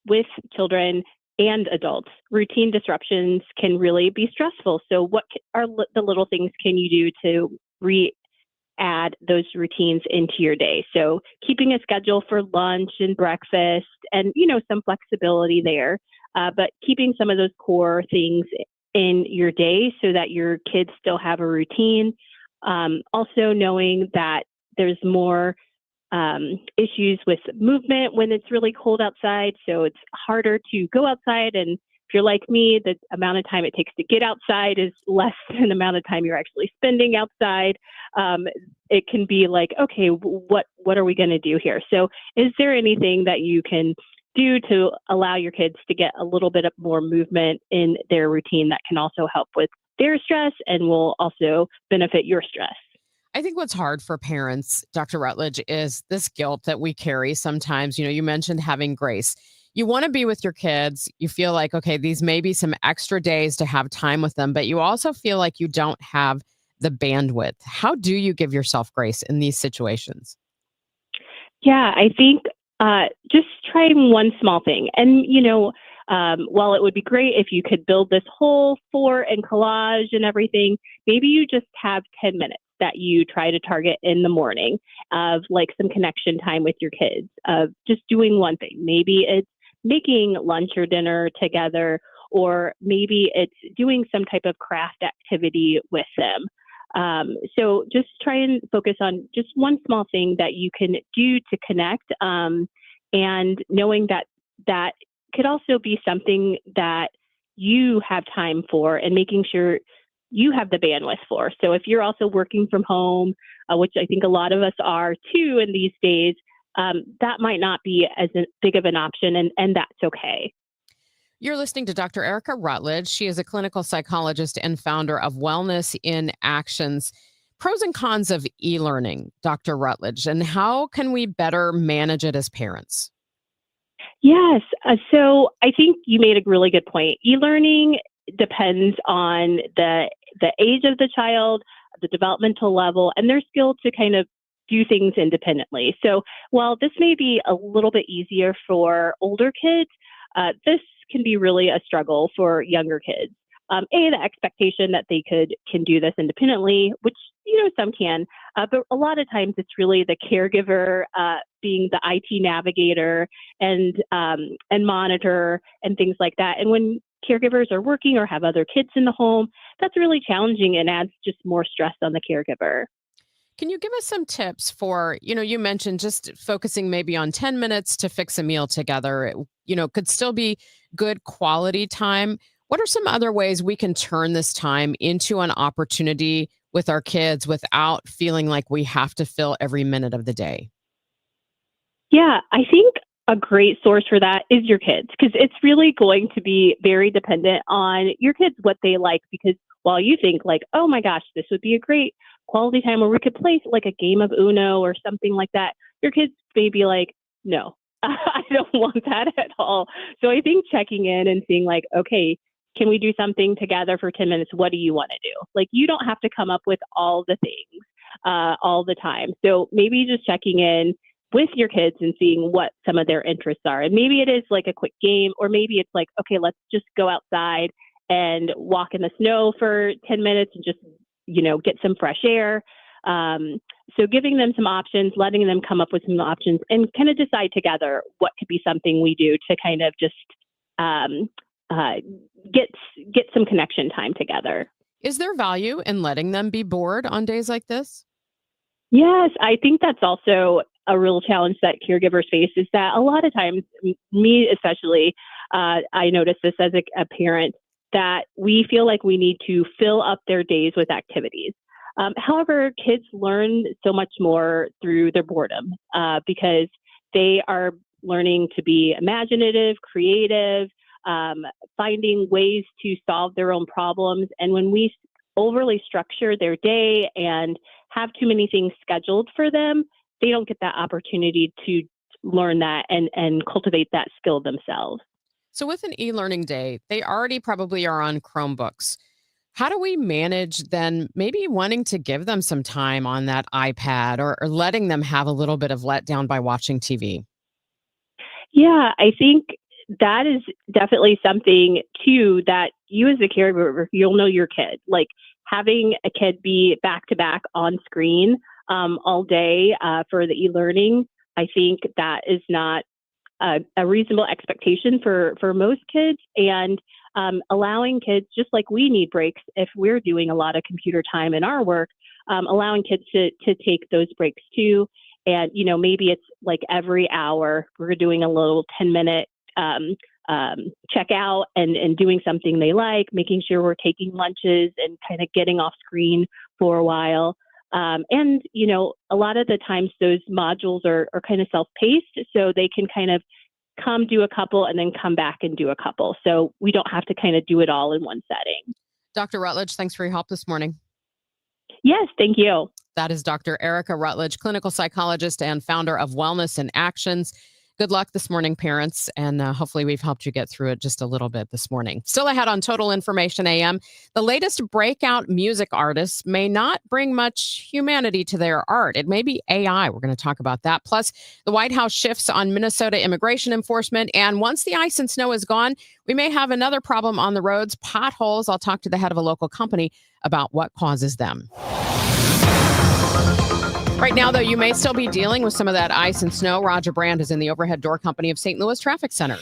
with children and adults, routine disruptions can really be stressful. So what are the little things can you do to re-add those routines into your day? So keeping a schedule for lunch and breakfast and, some flexibility there, but keeping some of those core things in your day so that your kids still have a routine. Also knowing that there's more issues with movement when it's really cold outside. So it's harder to go outside. And if you're like me, the amount of time it takes to get outside is less than the amount of time you're actually spending outside. It can be like, okay, what are we going to do here? So is there anything that you can do to allow your kids to get a little bit of more movement in their routine that can also help with their stress and will also benefit your stress? I think what's hard for parents, Dr. Rutledge, is this guilt that we carry sometimes. You mentioned having grace. You want to be with your kids. You feel like, okay, these may be some extra days to have time with them, but you also feel like you don't have the bandwidth. How do you give yourself grace in these situations? Yeah, I think just trying one small thing. And, while it would be great if you could build this whole fort and collage and everything, maybe you just have 10 minutes that you try to target in the morning of like some connection time with your kids, of just doing one thing. Maybe it's making lunch or dinner together, or maybe it's doing some type of craft activity with them. So just try and focus on just one small thing that you can do to connect, and knowing that that could also be something that you have time for and making sure you have the bandwidth for. So if you're also working from home, which I think a lot of us are too in these days, that might not be as big of an option, and that's okay. You're listening to Dr. Erica Rutledge. She is a clinical psychologist and founder of Wellness in Actions. Pros and cons of e-learning, Dr. Rutledge, and how can we better manage it as parents? Yes. So I think you made a really good point. E-learning depends on the age of the child, the developmental level, and their skill to kind of do things independently. So while this may be a little bit easier for older kids, this can be really a struggle for younger kids. The expectation that they can do this independently, which some can, but a lot of times it's really the caregiver being the IT navigator and monitor and things like that. And when caregivers are working or have other kids in the home, that's really challenging and adds just more stress on the caregiver. Can you give us some tips for, you mentioned just focusing maybe on 10 minutes to fix a meal together, could still be good quality time. What are some other ways we can turn this time into an opportunity with our kids without feeling like we have to fill every minute of the day? Yeah, I think a great source for that is your kids, because it's really going to be very dependent on your kids, what they like. Because while you think like, oh my gosh, this would be a great quality time where we could play like a game of Uno or something like that, your kids may be like, no, I don't want that at all. So I think checking in and seeing like, okay, can we do something together for 10 minutes? What do you want to do? Like, you don't have to come up with all the things all the time. So maybe just checking in with your kids and seeing what some of their interests are. And maybe it is like a quick game, or maybe it's like, okay, let's just go outside and walk in the snow for 10 minutes and just, get some fresh air. So giving them some options, letting them come up with some options, and kind of decide together what could be something we do to kind of just get some connection time together. Is there value in letting them be bored on days like this? Yes, I think that's also a real challenge that caregivers face, is that a lot of times, me especially, I notice this as a parent, that we feel like we need to fill up their days with activities. However, kids learn so much more through their boredom because they are learning to be imaginative, creative, finding ways to solve their own problems. And when we overly structure their day and have too many things scheduled for them, they don't get that opportunity to learn that and cultivate that skill themselves. So with an e-learning day, they already probably are on Chromebooks. How do we manage then maybe wanting to give them some time on that iPad, or letting them have a little bit of letdown by watching TV? Yeah, I think that is definitely something too that you as a caregiver, you'll know your kid. Like, having a kid be back to back on screen all day for the e-learning, I think that is not a reasonable expectation for most kids. And allowing kids, just like we need breaks if we're doing a lot of computer time in our work, allowing kids to take those breaks too. And, maybe it's like every hour we're doing a little 10-minute check out and doing something they like, making sure we're taking lunches and kind of getting off screen for a while. And, a lot of the times those modules are kind of self-paced, so they can kind of come do a couple and then come back and do a couple. So we don't have to kind of do it all in one setting. Dr. Rutledge, thanks for your help this morning. Yes, thank you. That is Dr. Erica Rutledge, clinical psychologist and founder of Wellness in Actions. Good luck this morning, parents, and hopefully we've helped you get through it just a little bit this morning. Still ahead on Total Information AM, the latest breakout music artists may not bring much humanity to their art. It may be AI. We're going to talk about that. Plus, the White House shifts on Minnesota immigration enforcement. And once the ice and snow is gone, we may have another problem on the roads, potholes. I'll talk to the head of a local company about what causes them. Right now, though, you may still be dealing with some of that ice and snow. Roger Brand is in the Overhead Door Company of St. Louis Traffic Center.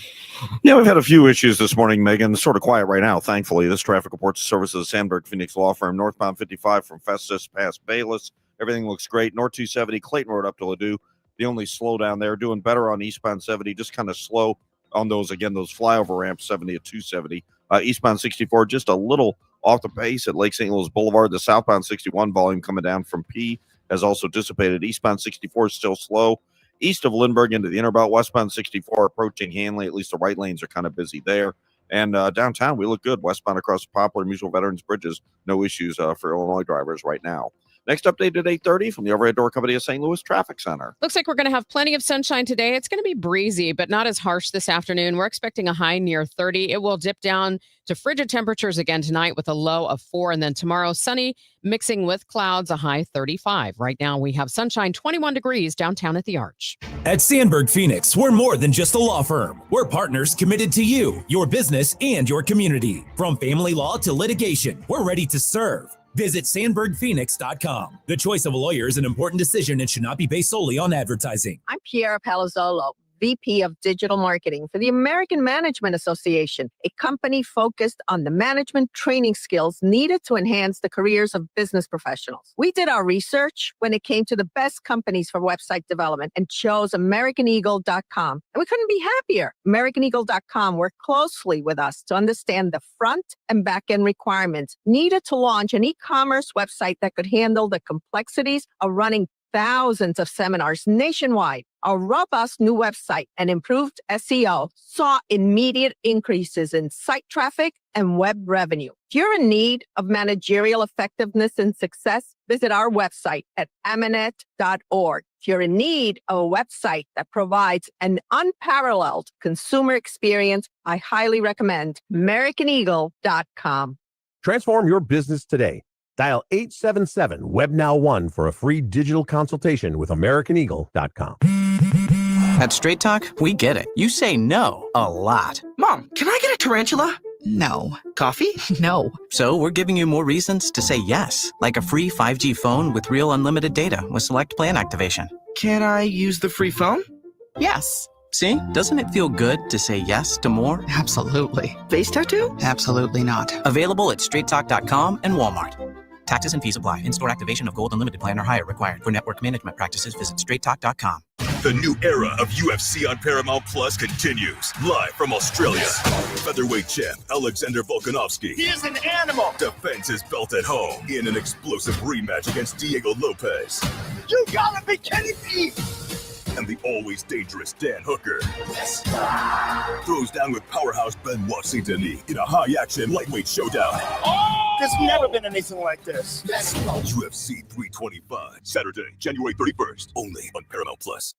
Yeah, we've had a few issues this morning, Megan. Sort of quiet right now, thankfully. This traffic reports the service of the Sandberg Phoenix Law Firm, northbound 55 from Festus past Bayless. Everything looks great. North 270, Clayton Road up to Ladue. The only slowdown there, doing better on eastbound 70, just kind of slow on those flyover ramps, 70 at 270. Eastbound 64, just a little off the pace at Lake St. Louis Boulevard. The southbound 61 volume coming down from P has also dissipated. Eastbound 64 is still slow. East of Lindbergh into the inner belt, westbound 64 approaching Hanley. At least the right lanes are kind of busy there. And downtown, we look good. Westbound across the Poplar Mutual Veterans Bridges, no issues for Illinois drivers right now. Next update at 8:30 from the Overhead Door Company of St. Louis Traffic Center. Looks like we're going to have plenty of sunshine today. It's going to be breezy, but not as harsh this afternoon. We're expecting a high near 30. It will dip down to frigid temperatures again tonight with a low of 4. And then tomorrow, sunny, mixing with clouds, a high 35. Right now, we have sunshine, 21 degrees downtown at the Arch. At Sandberg Phoenix, we're more than just a law firm. We're partners committed to you, your business, and your community. From family law to litigation, we're ready to serve. Visit sandbergphoenix.com. The choice of a lawyer is an important decision and should not be based solely on advertising. I'm Piera Palazzolo, VP of Digital Marketing for the American Management Association, a company focused on the management training skills needed to enhance the careers of business professionals. We did our research when it came to the best companies for website development and chose AmericanEagle.com. And we couldn't be happier. AmericanEagle.com worked closely with us to understand the front and back end requirements needed to launch an e-commerce website that could handle the complexities of running thousands of seminars nationwide. Our robust new website and improved SEO saw immediate increases in site traffic and web revenue. If you're in need of managerial effectiveness and success, visit our website at amanet.org. If you're in need of a website that provides an unparalleled consumer experience, I highly recommend AmericanEagle.com. Transform your business today. Dial 877-WebNow1 for a free digital consultation with AmericanEagle.com. At Straight Talk, we get it. You say no a lot. Mom, can I get a tarantula? No. Coffee? No. So we're giving you more reasons to say yes, like a free 5G phone with real unlimited data with select plan activation. Can I use the free phone? Yes. See? Doesn't it feel good to say yes to more? Absolutely. Face tattoo? Absolutely not. Available at straighttalk.com and Walmart. Taxes and fees apply. In-store activation of Gold Unlimited plan or higher required. For network management practices, visit straighttalk.com. The new era of UFC on Paramount Plus continues. Live from Australia. Featherweight champ Alexander Volkanovski. He is an animal. Defends his belt at home in an explosive rematch against Diego Lopez. You gotta be kidding me. And the always dangerous Dan Hooker throws down with powerhouse Benoit Saint-Denis in a high-action lightweight showdown. There's never been anything like this. UFC 325, Saturday, January 31st, only on Paramount Plus.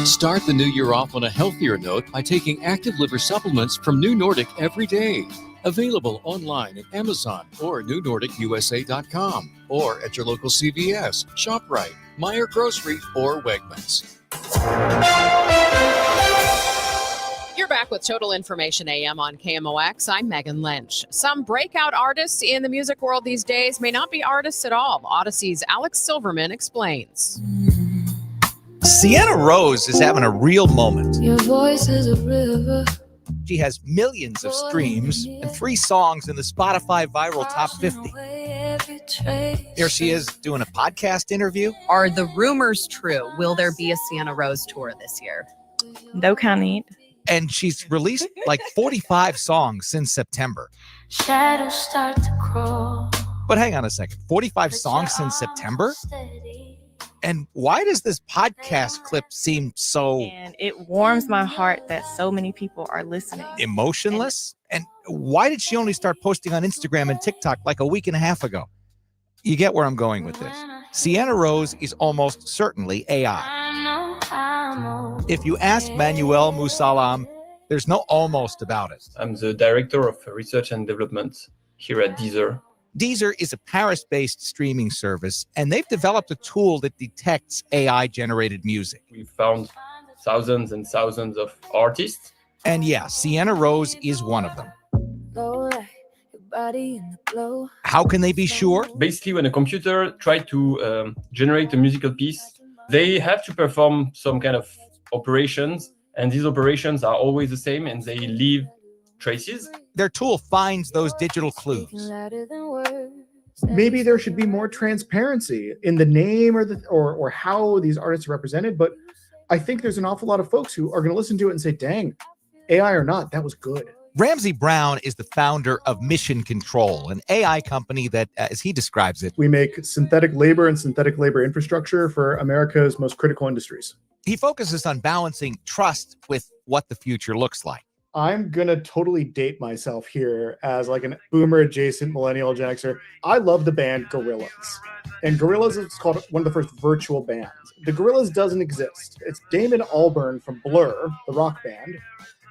Start the new year off on a healthier note by taking active liver supplements from New Nordic every day. Available online at Amazon or NewNordicUSA.com or at your local CVS, ShopRite, Meijer Grocery, or Wegmans. You're back with Total Information AM on KMOX. I'm Megan Lynch. Some breakout artists in the music world these days may not be artists at all. Odyssey's Alex Silverman explains. Sienna Rose is having a real moment. Your voice is a river. She has millions of streams and 3 songs in the Spotify viral top 50. Here she is doing a podcast interview. Are the rumors true? Will there be a Sienna Rose tour this year? No comment. And she's released like 45 songs since September. Shadows start to crawl. But hang on a second. 45 songs since September? And why does this podcast clip seem so... And it warms my heart that so many people are listening. Emotionless? And why did she only start posting on Instagram and TikTok like a week and a half ago? You get where I'm going with this. Sienna Rose is almost certainly AI. If you ask Manuel Musalam, there's no almost about it. I'm the director of research and development here at Deezer. Deezer is a Paris-based streaming service, and they've developed a tool that detects AI-generated music. We found thousands and thousands of artists. And yeah, Sienna Rose is one of them. How can they be sure? Basically, when a computer tries to generate a musical piece, they have to perform some kind of operations, and these operations are always the same, and they leave traces. Their tool finds those digital clues. Maybe there should be more transparency in the name or how these artists are represented, but I think there's an awful lot of folks who are going to listen to it and say, dang, AI or not, that was good. Ramsey Brown is the founder of Mission Control, an AI company that, as he describes it, we make synthetic labor and synthetic labor infrastructure for America's most critical industries. He focuses on balancing trust with what the future looks like. I'm going to totally date myself here as like an boomer adjacent millennial Gen Xer. I love the band Gorillaz. And Gorillaz is called one of the first virtual bands. The Gorillaz doesn't exist. It's Damon Albarn from Blur, the rock band.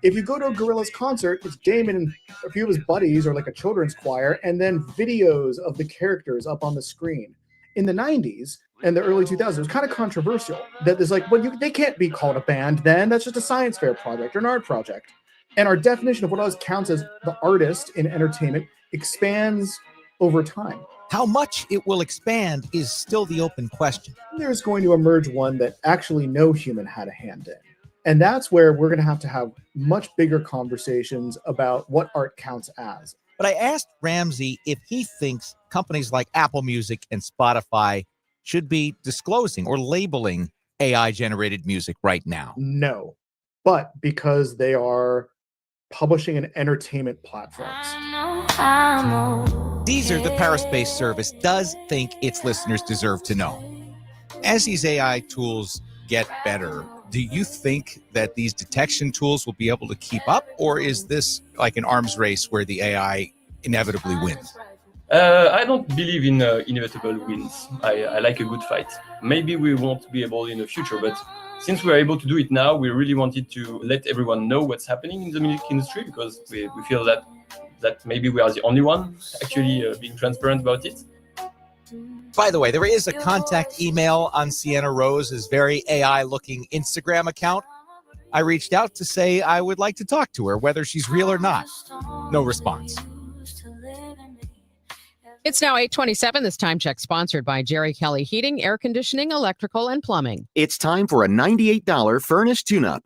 If you go to a Gorillaz concert, it's Damon and a few of his buddies or like a children's choir, and then videos of the characters up on the screen. In the 90s and the early 2000s, it was kind of controversial that there's like, well, they can't be called a band then. That's just a science fair project or an art project. And our definition of what else counts as the artist in entertainment expands over time. How much it will expand is still the open question. There's going to emerge one that actually no human had a hand in. And that's where we're going to have much bigger conversations about what art counts as. But I asked Ramsey if he thinks companies like Apple Music and Spotify should be disclosing or labeling AI-generated music right now. No, but because they are publishing and entertainment platforms. Deezer, the Paris-based service, does think its listeners deserve to know. As these AI tools get better, do you think that these detection tools will be able to keep up, or is this like an arms race where the AI inevitably wins? I don't believe in inevitable wins. I like a good fight. Maybe we won't be able in the future, but since we're able to do it now, we really wanted to let everyone know what's happening in the music industry, because we feel that maybe we are the only one actually being transparent about it. By the way, there is a contact email on Sienna Rose's very AI-looking Instagram account. I reached out to say I would like to talk to her, whether she's real or not. No response. It's now 8:27. This time check sponsored by Jerry Kelly Heating, Air Conditioning, Electrical, and Plumbing. It's time for a $98 furnace tune-up.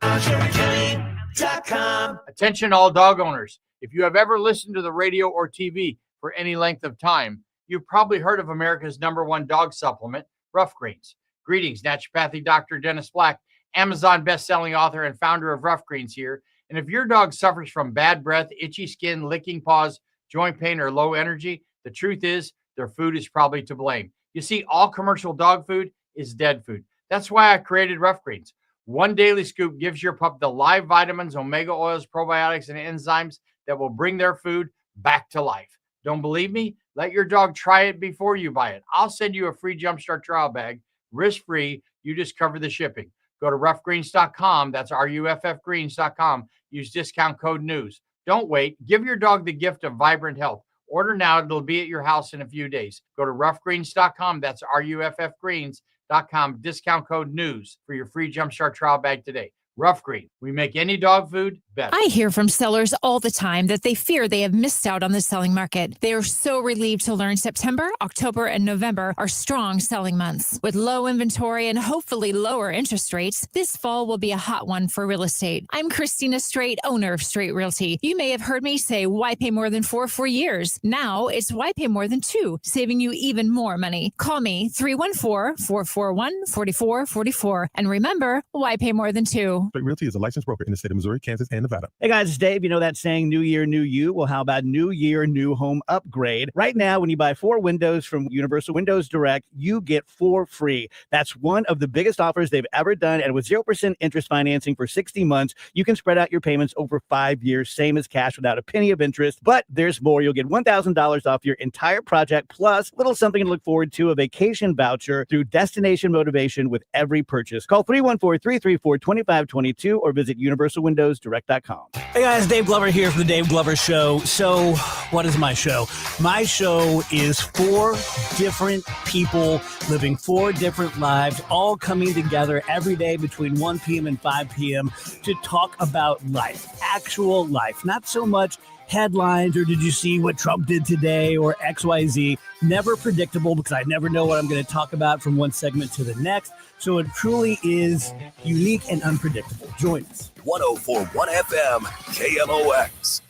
Attention all dog owners. If you have ever listened to the radio or TV for any length of time, you've probably heard of America's #1 dog supplement, Rough Greens. Greetings, naturopathic Dr. Dennis Black, Amazon best-selling author and founder of Rough Greens here. And if your dog suffers from bad breath, itchy skin, licking paws, joint pain, or low energy, the truth is their food is probably to blame. You see, all commercial dog food is dead food. That's why I created Rough Greens. One daily scoop gives your pup the live vitamins, omega oils, probiotics, and enzymes that will bring their food back to life. Don't believe me? Let your dog try it before you buy it. I'll send you a free Jumpstart trial bag, risk-free. You just cover the shipping. Go to roughgreens.com. That's RUFFgreens.com. Use discount code NEWS. Don't wait. Give your dog the gift of vibrant health. Order now. It'll be at your house in a few days. Go to roughgreens.com. That's RUFFgreens.com. Discount code NEWS for your free Jumpstart trial bag today. Rough Green. We make any dog food better. I hear from sellers all the time that they fear they have missed out on the selling market. They are so relieved to learn September, October, and November are strong selling months. With low inventory and hopefully lower interest rates, this fall will be a hot one for real estate. I'm Christina Straight, owner of Straight Realty. You may have heard me say, why pay more than 4 for years? Now it's why pay more than 2, saving you even more money. Call me 314-441-4444. And remember, why pay more than 2? Straight Realty is a licensed broker in the state of Missouri, Kansas, and Nevada. Hey guys, it's Dave. You know that saying, new year, new you? Well, how about new year, new home upgrade? Right now, when you buy 4 windows from Universal Windows Direct, you get 4 free. That's one of the biggest offers they've ever done. And with 0% interest financing for 60 months, you can spread out your payments over 5 years, same as cash without a penny of interest. But there's more. You'll get $1,000 off your entire project, plus a little something to look forward to, a vacation voucher through Destination Motivation with every purchase. Call 314-334-2522 or visit universalwindowsdirect.com. Hey guys, Dave Glover here for the Dave Glover Show. So, what is my show? My show is 4 different people living 4 different lives, all coming together every day between 1 p.m. and 5 p.m. to talk about life, actual life, not so much headlines or did you see what Trump did today or XYZ. Never predictable because I never know what I'm going to talk about from one segment to the next. So it truly is unique and unpredictable. Join us. 104.1 FM, KMOX.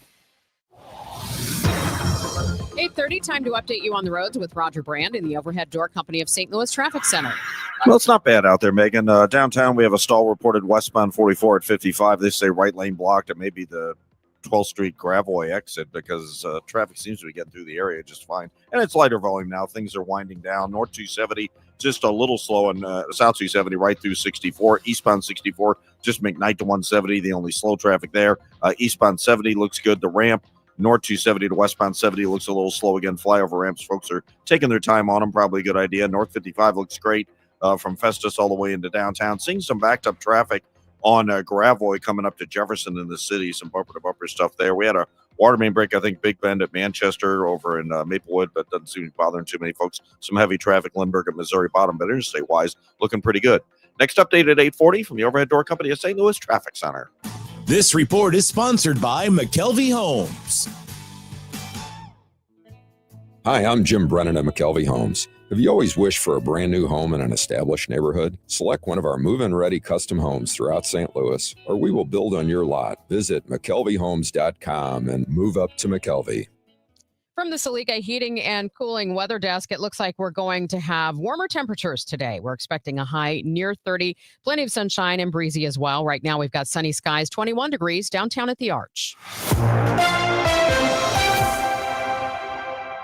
8:30, time to update you on the roads with Roger Brand in the Overhead Door Company of St. Louis Traffic Center. Well, it's not bad out there, Megan. Downtown, we have a stall reported westbound 44 at 55. They say right lane blocked at maybe the 12th Street Gravois exit because traffic seems to be getting through the area just fine. And it's lighter volume now. Things are winding down. North 270, just a little slow, and South 270 right through 64. Eastbound 64, Just McKnight to 170, the only slow traffic there. Eastbound 70 looks good. The ramp, north 270 to westbound 70 looks a little slow again. Flyover ramps, folks are taking their time on them. Probably a good idea. North 55 looks great from Festus all the way into downtown. Seeing some backed up traffic on Gravois coming up to Jefferson in the city. Some bumper-to-bumper stuff there. We had a water main break, I think, Big Bend at Manchester over in Maplewood, but doesn't seem to be bothering too many folks. Some heavy traffic, Lindbergh and Missouri bottom, but interstate-wise, looking pretty good. Next update at 8:40 from the Overhead Door Company of St. Louis Traffic Center. This report is sponsored by McKelvey Homes. Hi, I'm Jim Brennan at McKelvey Homes. Have you always wished for a brand new home in an established neighborhood? Select one of our move-in ready custom homes throughout St. Louis, or we will build on your lot. Visit McKelveyhomes.com and move up to McKelvey. From the Saliga Heating and Cooling Weather Desk, it looks like we're going to have warmer temperatures today. We're expecting a high near 30, plenty of sunshine and breezy as well. Right now, we've got sunny skies, 21 degrees downtown at the Arch.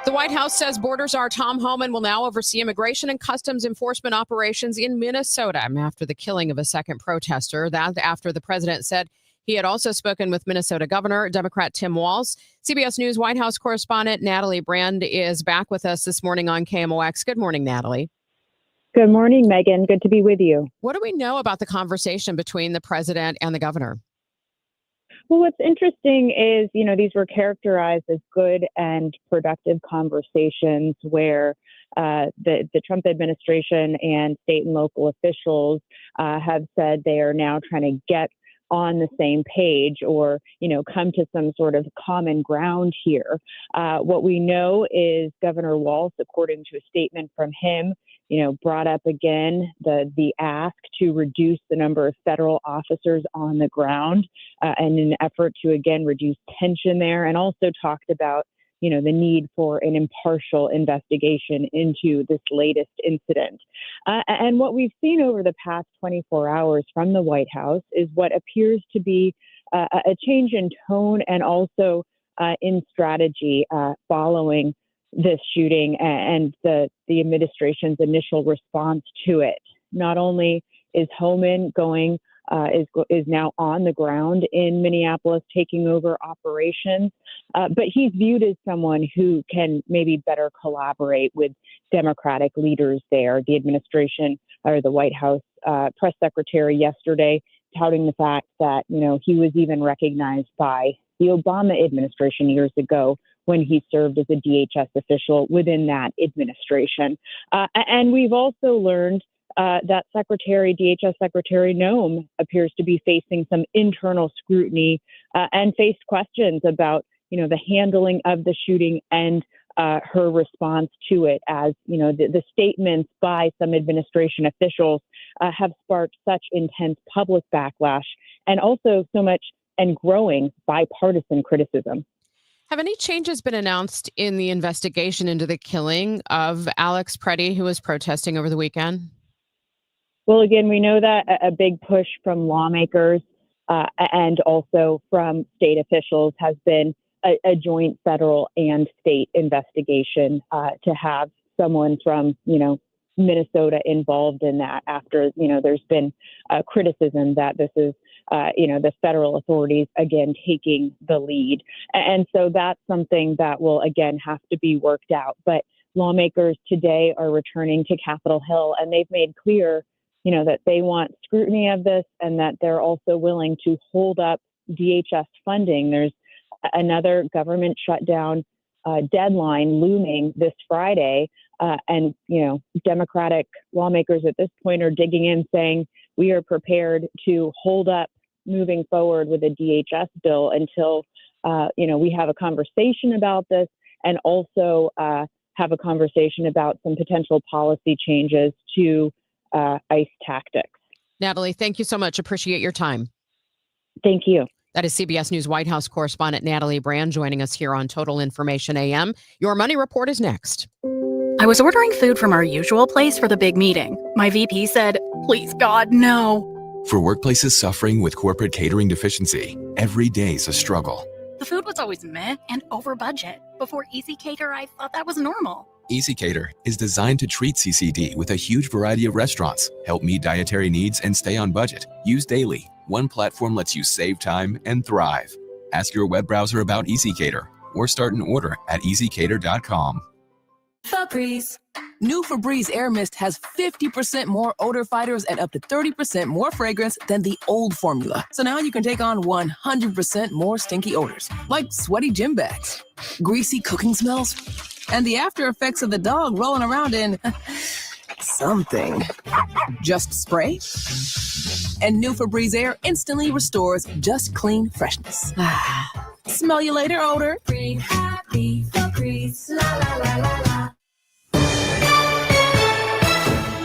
The White House says border czar Tom Homan will now oversee immigration and customs enforcement operations in Minnesota after the killing of a second protester. That after the president said he had also spoken with Minnesota Governor, Democrat Tim Walz. CBS News White House correspondent Natalie Brand is back with us this morning on KMOX. Good morning, Natalie. Good morning, Megan. Good to be with you. What do we know about the conversation between the president and the governor? Well, what's interesting is, these were characterized as good and productive conversations where the Trump administration and state and local officials have said they are now trying to get on the same page or, come to some sort of common ground here. What we know is Governor Walz, according to a statement from him, brought up again the ask to reduce the number of federal officers on the ground in an effort to, again, reduce tension there, and also talked about, the need for an impartial investigation into this latest incident. And what we've seen over the past 24 hours from the White House is what appears to be a change in tone and also in strategy following this shooting and the administration's initial response to it. Not only is Homan is now on the ground in Minneapolis taking over operations, but he's viewed as someone who can maybe better collaborate with Democratic leaders there. The administration or the White House press secretary yesterday touting the fact that, he was even recognized by the Obama administration years ago when he served as a DHS official within that administration. And we've also learned that DHS Secretary Noem appears to be facing some internal scrutiny and faced questions about, the handling of the shooting and her response to it, as, the statements by some administration officials have sparked such intense public backlash and also so much and growing bipartisan criticism. Have any changes been announced in the investigation into the killing of Alex Preddy, who was protesting over the weekend? Well, again, we know that a big push from lawmakers and also from state officials has been a joint federal and state investigation to have someone from, Minnesota involved in that after, there's been criticism that this is, the federal authorities, again, taking the lead. And so that's something that will, again, have to be worked out. But lawmakers today are returning to Capitol Hill, and they've made clear, that they want scrutiny of this and that they're also willing to hold up DHS funding. There's another government shutdown deadline looming this Friday. And, Democratic lawmakers at this point are digging in saying we are prepared to hold up moving forward with a DHS bill until, we have a conversation about this and also have a conversation about some potential policy changes to ICE tactics. Natalie, thank you so much. Appreciate your time. Thank you. That is CBS News White House correspondent Natalie Brand joining us here on Total Information AM. Your Money Report is next. I was ordering food from our usual place for the big meeting. My VP said, "Please, God, no." For workplaces suffering with corporate catering deficiency, every day's a struggle. The food was always meh and over budget. Before Easy Cater, I thought that was normal. Easy Cater is designed to treat CCD with a huge variety of restaurants, help meet dietary needs, and stay on budget. Used daily. One platform lets you save time and thrive. Ask your web browser about EasyCater or start an order at easycater.com. Febreze. New Febreze Air Mist has 50% more odor fighters and up to 30% more fragrance than the old formula. So now you can take on 100% more stinky odors, like sweaty gym bags, greasy cooking smells, and the after effects of the dog rolling around in something. Just spray, and new Febreze Air instantly restores just clean freshness. Smell you later, odor. Breathe happy Febreze. La la la la la.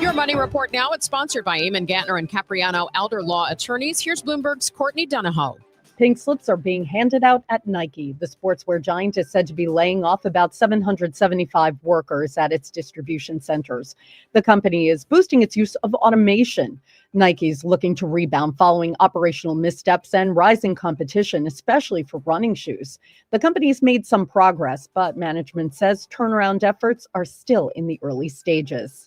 Your Money Report now. It's sponsored by Eamon Gantner and Capriano Elder Law Attorneys. Here's Bloomberg's Courtney Donahoe. Pink slips are being handed out at Nike. The sportswear giant is said to be laying off about 775 workers at its distribution centers. The company is boosting its use of automation. Nike's looking to rebound following operational missteps and rising competition, especially for running shoes. The company's made some progress, but management says turnaround efforts are still in the early stages.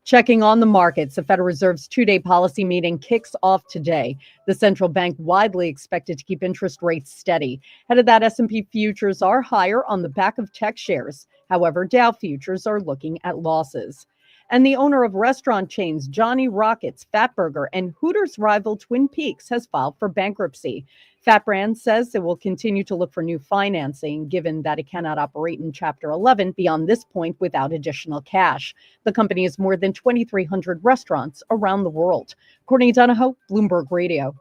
Checking on the markets, the Federal Reserve's two-day policy meeting kicks off today. The central bank widely expected to keep interest rates steady. Ahead of that, S&P futures are higher on the back of tech shares. However, Dow futures are looking at losses. And the owner of restaurant chains Johnny Rockets, Fatburger, and Hooters rival Twin Peaks has filed for bankruptcy. Fat Brand says it will continue to look for new financing, given that it cannot operate in Chapter 11 beyond this point without additional cash. The company has more than 2,300 restaurants around the world. Courtney Donahoe, Bloomberg Radio.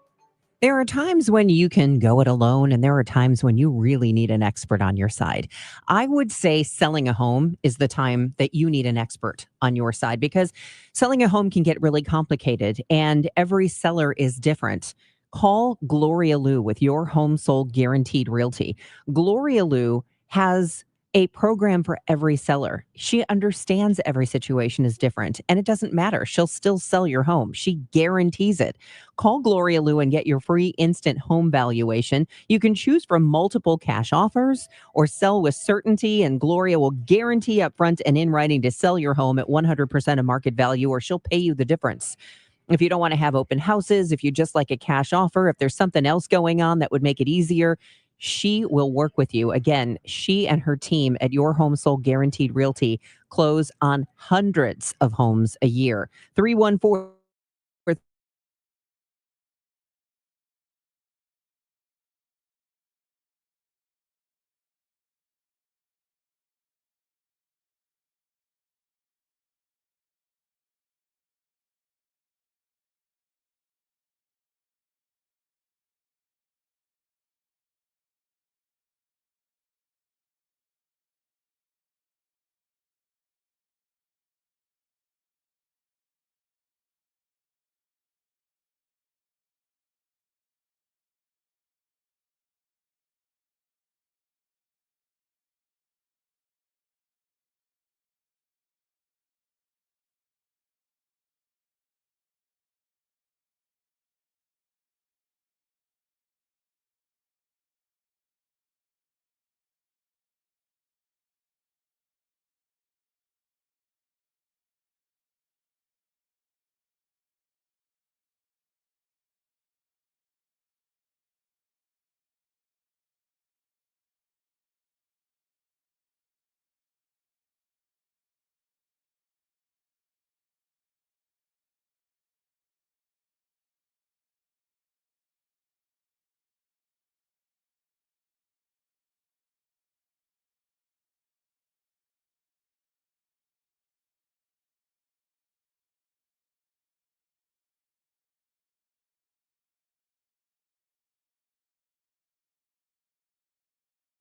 There are times when you can go it alone, and there are times when you really need an expert on your side. I would say selling a home is the time that you need an expert on your side, because selling a home can get really complicated, and every seller is different. Call Gloria Liu with Your Home Sold Guaranteed Realty. Gloria Liu has a program for every seller. She understands every situation is different, and it doesn't matter. She'll still sell your home. She guarantees it. Call Gloria Liu and get your free instant home valuation. You can choose from multiple cash offers or sell with certainty, and Gloria will guarantee upfront and in writing to sell your home at 100% of market value, or she'll pay you the difference. If you don't want to have open houses, if you just like a cash offer, if there's something else going on that would make it easier, she will work with you. Again, she and her team at Your Home Sold Guaranteed Realty close on hundreds of homes a year. 314.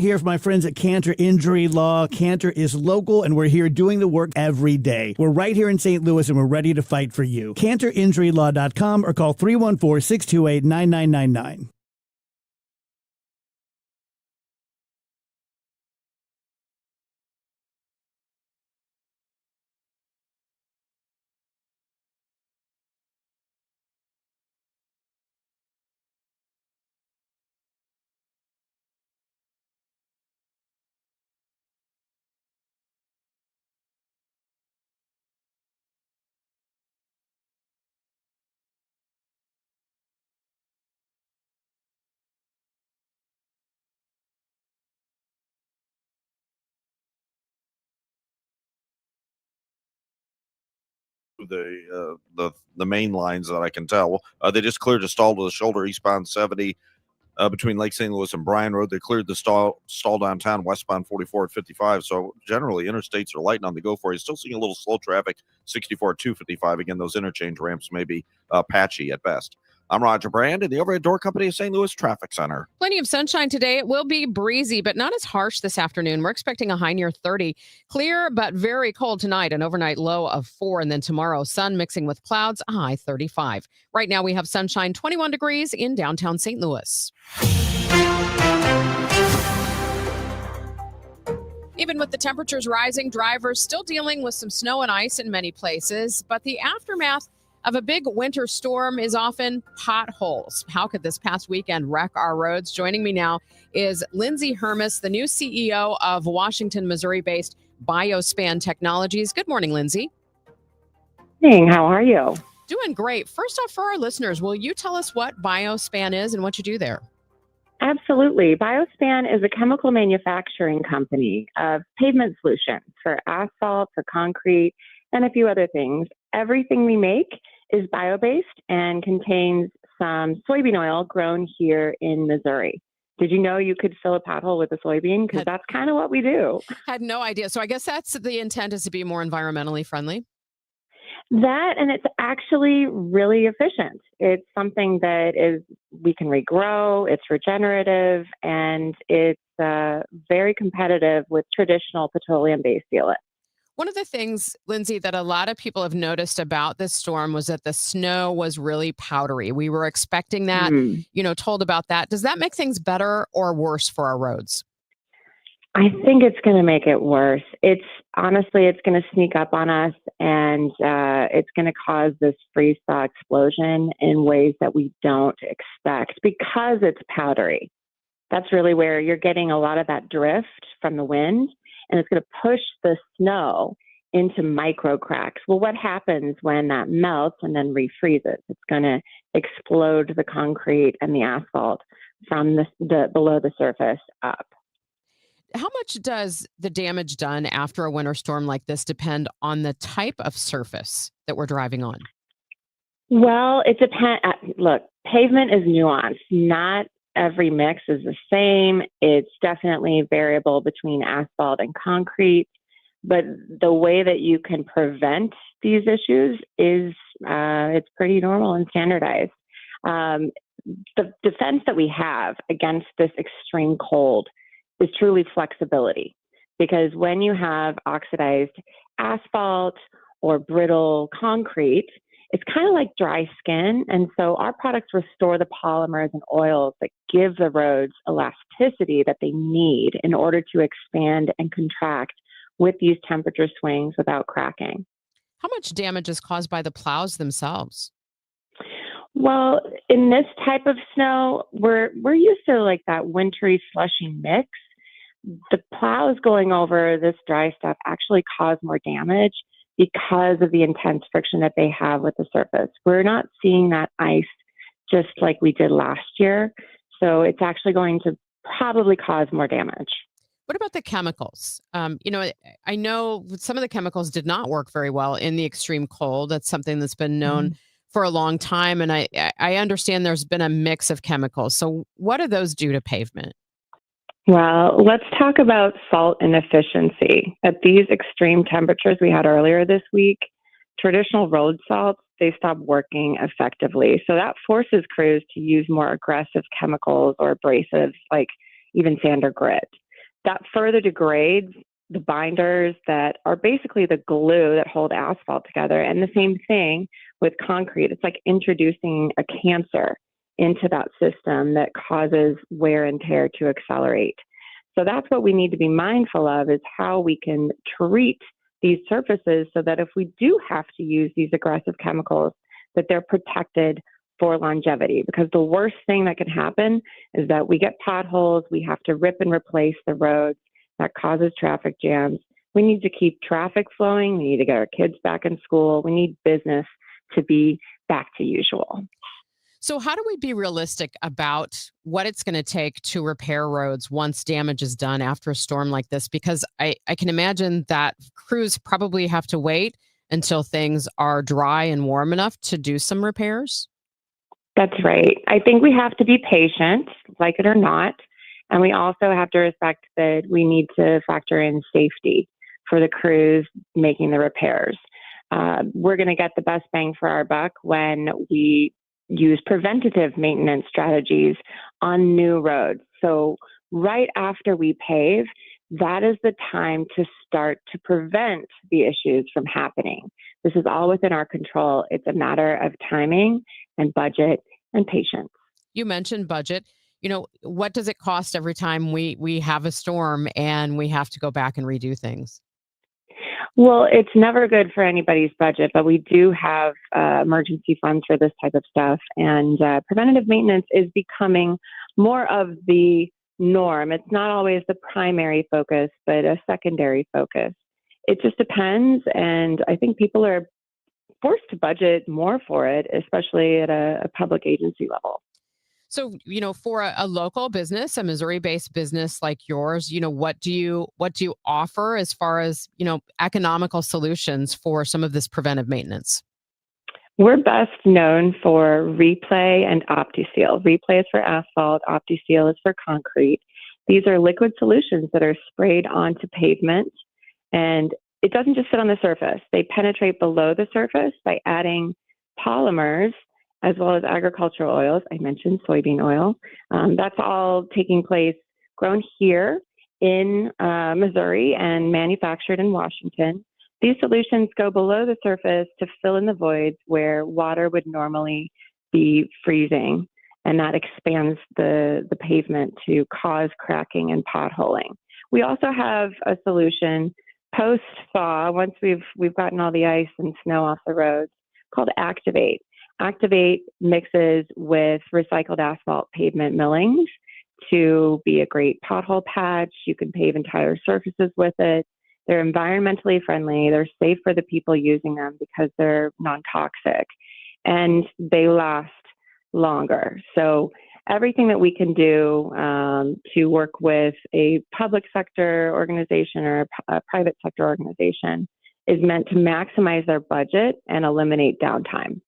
Here for my friends at Cantor Injury Law. Cantor is local, and we're here doing the work every day. We're right here in St. Louis, and we're ready to fight for you. CantorInjuryLaw.com or call 314-628-9999. the main lines that I can tell. They just cleared a stall to the shoulder eastbound 70 between Lake St. Louis and Bryan Road. They cleared the stall downtown westbound 44 at 55. So generally, interstates are light on the go for you. Still seeing a little slow traffic 64 at 255. Again, those interchange ramps may be patchy at best. I'm Roger Brand in the Overhead Door Company of St. Louis Traffic Center. Plenty of sunshine today. It will be breezy, but not as harsh this afternoon. We're expecting a high near 30. Clear, but very cold tonight, an overnight low of 4. And then tomorrow, sun mixing with clouds, a high 35. Right now, we have sunshine 21 degrees in downtown St. Louis. Even with the temperatures rising, drivers still dealing with some snow and ice in many places, but the aftermath of a big winter storm is often potholes. How could this past weekend wreck our roads? Joining me now is Lindsay Hermes, the new CEO of Washington, Missouri-based Biospan Technologies. Good morning, Lindsay. Hey, how are you? Doing great. First off, for our listeners, will you tell us what Biospan is and what you do there? Absolutely. Biospan is a chemical manufacturing company of pavement solutions for asphalt, for concrete, and a few other things. Everything we make is bio-based and contains some soybean oil grown here in Missouri. Did you know you could fill a pothole with a soybean? Because that's kind of what we do. Had no idea. So I guess that's the intent, is to be more environmentally friendly. That, and it's actually really efficient. It's something that we can regrow, it's regenerative, and it's very competitive with traditional petroleum-based sealant. One of the things, Lindsay, that a lot of people have noticed about this storm was that the snow was really powdery. We were expecting that, told about that. Does that make things better or worse for our roads? I think it's going to make it worse. It's going to sneak up on us, and it's going to cause this freeze-thaw explosion in ways that we don't expect because it's powdery. That's really where you're getting a lot of that drift from the wind, and it's going to push the snow into micro cracks. Well, what happens when that melts and then refreezes? It's going to explode the concrete and the asphalt from the below the surface up. How much does the damage done after a winter storm like this depend on the type of surface that we're driving on? Well, it depends. Look, pavement is nuanced. Not every mix is the same. It's definitely variable between asphalt and concrete. But the way that you can prevent these issues is it's pretty normal and standardized. The defense that we have against this extreme cold is truly flexibility, because when you have oxidized asphalt or brittle concrete, it's kind of like dry skin. And so our products restore the polymers and oils that give the roads elasticity that they need in order to expand and contract with these temperature swings without cracking. How much damage is caused by the plows themselves? Well, in this type of snow, we're used to like that wintry slushy mix. The plows going over this dry stuff actually cause more damage because of the intense friction that they have with the surface. We're not seeing that ice just like we did last year. So it's actually going to probably cause more damage. What about the chemicals? I know some of the chemicals did not work very well in the extreme cold. That's something that's been known for a long time. And I understand there's been a mix of chemicals. So what do those do to pavement? Well, let's talk about salt inefficiency. At these extreme temperatures we had earlier this week, traditional road salts, they stopped working effectively. So that forces crews to use more aggressive chemicals or abrasives like even sand or grit. That further degrades the binders that are basically the glue that hold asphalt together. And the same thing with concrete. It's like introducing a cancer into that system that causes wear and tear to accelerate. So that's what we need to be mindful of, is how we can treat these surfaces so that if we do have to use these aggressive chemicals, that they're protected for longevity. Because the worst thing that can happen is that we get potholes, we have to rip and replace the roads. That causes traffic jams. We need to keep traffic flowing. We need to get our kids back in school. We need business to be back to usual. So how do we be realistic about what it's going to take to repair roads once damage is done after a storm like this? Because I can imagine that crews probably have to wait until things are dry and warm enough to do some repairs? That's right. I think we have to be patient, like it or not. And we also have to respect that we need to factor in safety for the crews making the repairs. We're going to get the best bang for our buck when we use preventative maintenance strategies on new roads. So right after we pave, that is the time to start to prevent the issues from happening. This is all within our control. It's a matter of timing and budget and patience. You mentioned budget. What does it cost every time we have a storm and we have to go back and redo things? Well, it's never good for anybody's budget, but we do have emergency funds for this type of stuff. And preventative maintenance is becoming more of the norm. It's not always the primary focus, but a secondary focus. It just depends. And I think people are forced to budget more for it, especially at a public agency level. So, for a local business, a Missouri-based business like yours, what do you offer as far as, economical solutions for some of this preventive maintenance? We're best known for Replay and OptiSeal. Replay is for asphalt, OptiSeal is for concrete. These are liquid solutions that are sprayed onto pavement, and it doesn't just sit on the surface. They penetrate below the surface by adding polymers as well as agricultural oils. I mentioned soybean oil. That's all taking place, grown here in Missouri and manufactured in Washington. These solutions go below the surface to fill in the voids where water would normally be freezing, and that expands the pavement to cause cracking and potholing. We also have a solution post-thaw, once we've gotten all the ice and snow off the roads, called Activate. Activate mixes with recycled asphalt pavement millings to be a great pothole patch. You can pave entire surfaces with it. They're environmentally friendly. They're safe for the people using them because they're non-toxic, and they last longer. So everything that we can do to work with a public sector organization or a private sector organization is meant to maximize their budget and eliminate downtime.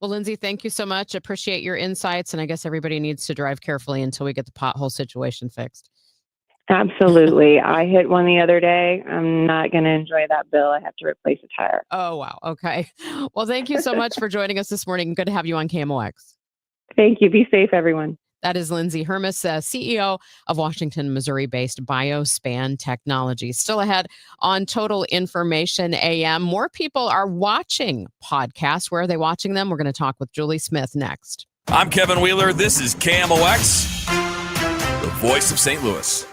Well, Lindsay, thank you so much. Appreciate your insights. And I guess everybody needs to drive carefully until we get the pothole situation fixed. Absolutely. I hit one the other day. I'm not going to enjoy that bill. I have to replace a tire. Oh, wow. Okay. Well, thank you so much for joining us this morning. Good to have you on KMOX. Thank you. Be safe, everyone. That is Lindsay Hermes, CEO of Washington, Missouri-based BioSpan Technologies. Still ahead on Total Information AM. More people are watching podcasts. Where are they watching them? We're going to talk with Julie Smith next. I'm Kevin Wheeler. This is KMOX, the voice of St. Louis.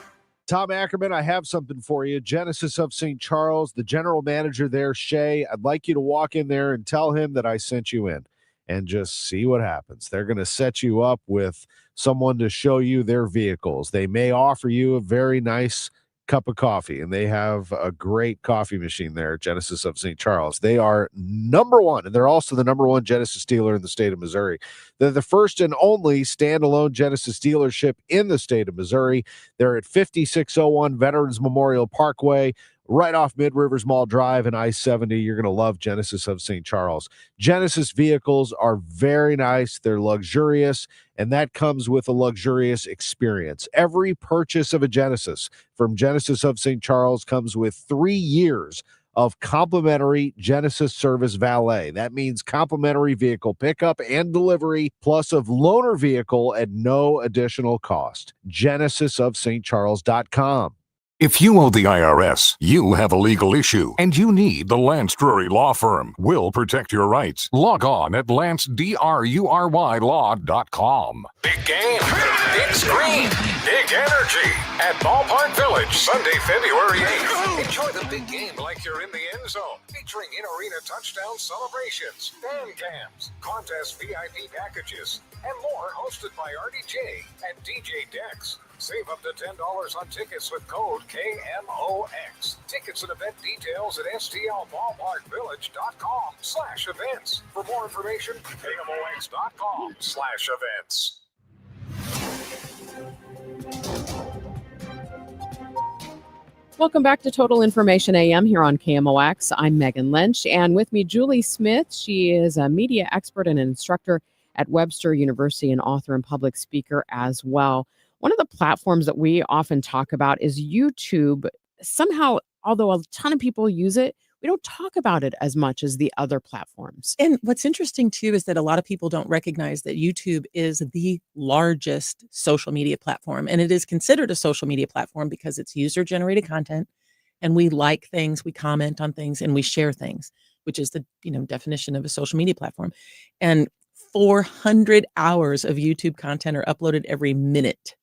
Tom Ackerman, I have something for you. Genesis of St. Charles, the general manager there, Shay, I'd like you to walk in there and tell him that I sent you in and just see what happens. They're going to set you up with someone to show you their vehicles. They may offer you a very nice cup of coffee, and they have a great coffee machine there at Genesis of St. Charles. They are number one, and they're also the number one Genesis dealer in the state of Missouri. They're the first and only standalone Genesis dealership in the state of Missouri. They're at 5601 Veterans Memorial Parkway, right off Mid-Rivers Mall Drive and I-70. You're going to love Genesis of St. Charles. Genesis vehicles are very nice. They're luxurious, and that comes with a luxurious experience. Every purchase of a Genesis from Genesis of St. Charles comes with 3 years of complimentary Genesis service valet. That means complimentary vehicle pickup and delivery, plus a loaner vehicle at no additional cost. GenesisofStCharles.com. If you owe the IRS, you have a legal issue, and you need the Lance Drury Law Firm. We'll protect your rights. Log on at LanceDruryLaw.com. Big game, big screen, big energy at Ballpark Village, Sunday, February 8th. Enjoy the big game like you're in the end zone, featuring in-arena touchdown celebrations, fan cams, contest VIP packages, and more, hosted by RDJ and DJ Dex. Save up to $10 on tickets with code KMOX. Tickets and event details at stlballparkvillage.com/events. For more information, KMOX.com/events. Welcome back to Total Information AM here on KMOX. I'm Megan Lynch, and with me, Julie Smith. She is a media expert and an instructor at Webster University, and author and public speaker as well. One of the platforms that we often talk about is YouTube. Somehow, although a ton of people use it, we don't talk about it as much as the other platforms. And what's interesting too is that a lot of people don't recognize that YouTube is the largest social media platform. And it is considered a social media platform because it's user-generated content, and we like things, we comment on things, and we share things, which is the definition of a social media platform. And 400 hours of YouTube content are uploaded every minute.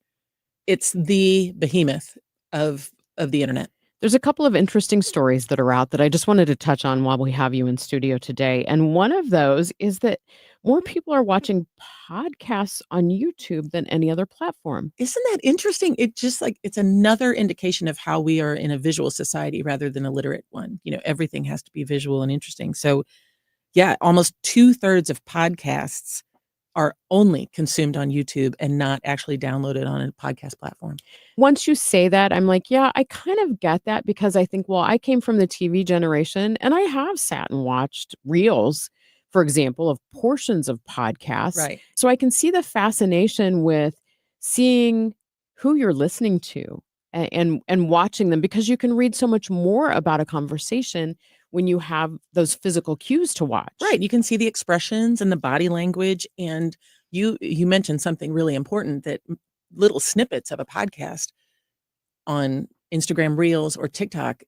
It's the behemoth of the internet. There's a couple of interesting stories that are out that I just wanted to touch on while we have you in studio today. And one of those is that more people are watching podcasts on YouTube than any other platform. Isn't that interesting? It just it's another indication of how we are in a visual society rather than a literate one. Everything has to be visual and interesting. So yeah, almost 2/3 of podcasts are only consumed on YouTube and not actually downloaded on a podcast platform. Once you say that, I'm like, yeah, I kind of get that, because I think, well, I came from the TV generation and I have sat and watched reels, for example, of portions of podcasts. Right. So I can see the fascination with seeing who you're listening to and watching them, because you can read so much more about a conversation when you have those physical cues to watch. Right. You can see the expressions and the body language. And you mentioned something really important, that little snippets of a podcast on Instagram Reels or TikTok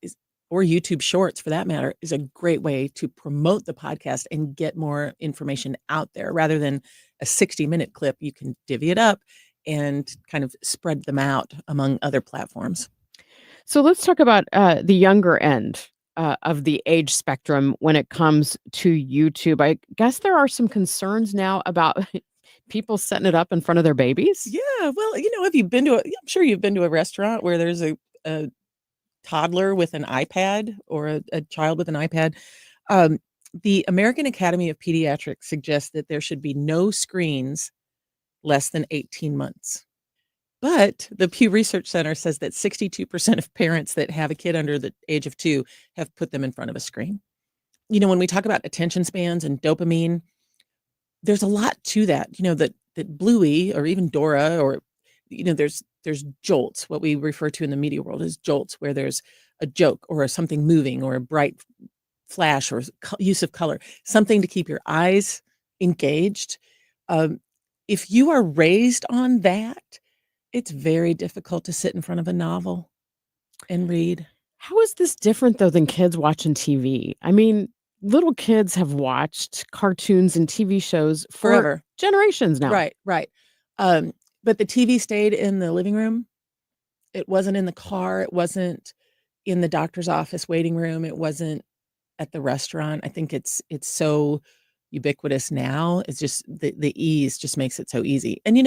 or YouTube Shorts, for that matter, is a great way to promote the podcast and get more information out there. Rather than a 60-minute clip, you can divvy it up and kind of spread them out among other platforms. So let's talk about the younger end of the age spectrum when it comes to YouTube. I guess there are some concerns now about people setting it up in front of their babies. Yeah, well, have you been to I'm sure you've been to a restaurant where there's a toddler with an iPad, or a child with an iPad. The American Academy of Pediatrics suggests that there should be no screens less than 18 months. But the Pew Research Center says that 62% of parents that have a kid under the age of 2 have put them in front of a screen. When we talk about attention spans and dopamine, there's a lot to that. That Bluey, or even Dora, or there's jolts, what we refer to in the media world as jolts, where there's a joke or something moving or a bright flash or use of color, something to keep your eyes engaged. If you are raised on that, it's very difficult to sit in front of a novel and read. How is this different, though, than kids watching TV? I mean, little kids have watched cartoons and TV shows for Forever. Generations now. Right. But the TV stayed in the living room. It wasn't in the car. It wasn't in the doctor's office waiting room. It wasn't at the restaurant. I think it's so ubiquitous now. It's just the ease just makes it so easy. And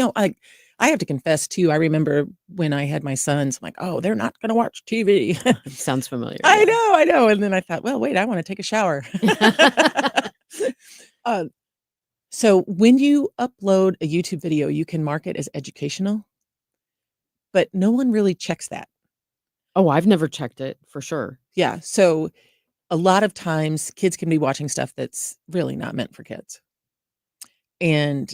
I have to confess too, I remember when I had my sons, I'm like, oh, they're not going to watch TV. Sounds familiar. I know. And then I thought, well, wait, I want to take a shower. So when you upload a YouTube video, you can mark it as educational, but no one really checks that. Oh, I've never checked it, for sure. Yeah. So a lot of times kids can be watching stuff that's really not meant for kids. And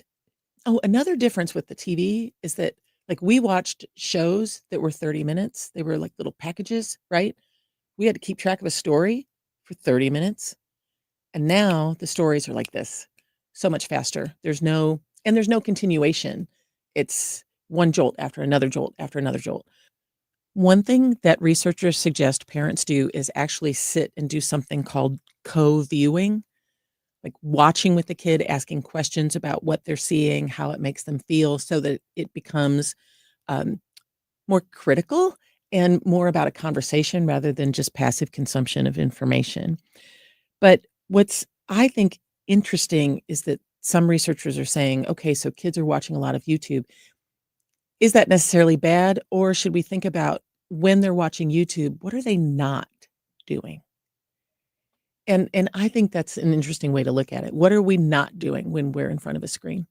another difference with the TV is that, we watched shows that were 30 minutes. They were like little packages, right? We had to keep track of a story for 30 minutes. And now the stories are like this, so much faster. There's no continuation. It's one jolt after another jolt after another jolt. One thing that researchers suggest parents do is actually sit and do something called co-viewing, like watching with the kid, asking questions about what they're seeing, how it makes them feel, so that it becomes more critical and more about a conversation rather than just passive consumption of information. But what's, I think, interesting is that some researchers are saying, okay, so kids are watching a lot of YouTube. Is that necessarily bad? Or should we think about, when they're watching YouTube, what are they not doing? And I think that's an interesting way to look at it. What are we not doing when we're in front of a screen?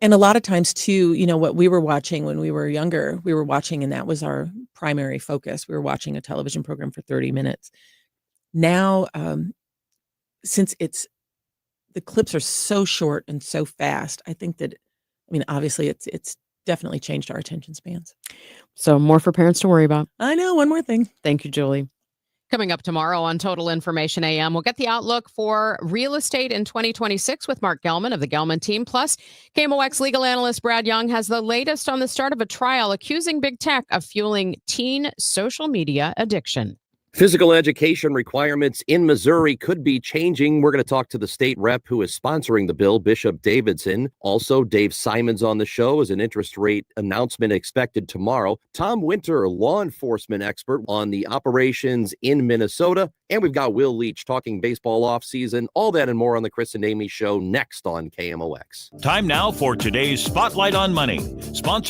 And a lot of times too, what we were watching when we were younger, we were watching, and that was our primary focus. We were watching a television program for 30 minutes. Now, since the clips are so short and so fast, I think that, obviously it's definitely changed our attention spans. So more for parents to worry about. I know. One more thing. Thank you, Julie. Coming up tomorrow on Total Information AM, we'll get the outlook for real estate in 2026 with Mark Gelman of the Gelman team. Plus, KMOX legal analyst Brad Young has the latest on the start of a trial accusing big tech of fueling teen social media addiction. Physical education requirements in Missouri could be changing. We're going to talk to the state rep who is sponsoring the bill, Bishop Davidson. Also, Dave Simons on the show as an interest rate announcement expected tomorrow. Tom Winter, law enforcement expert on the operations in Minnesota. And we've got Will Leach talking baseball offseason. All that and more on the Chris and Amy show next on KMOX. Time now for today's Spotlight on Money.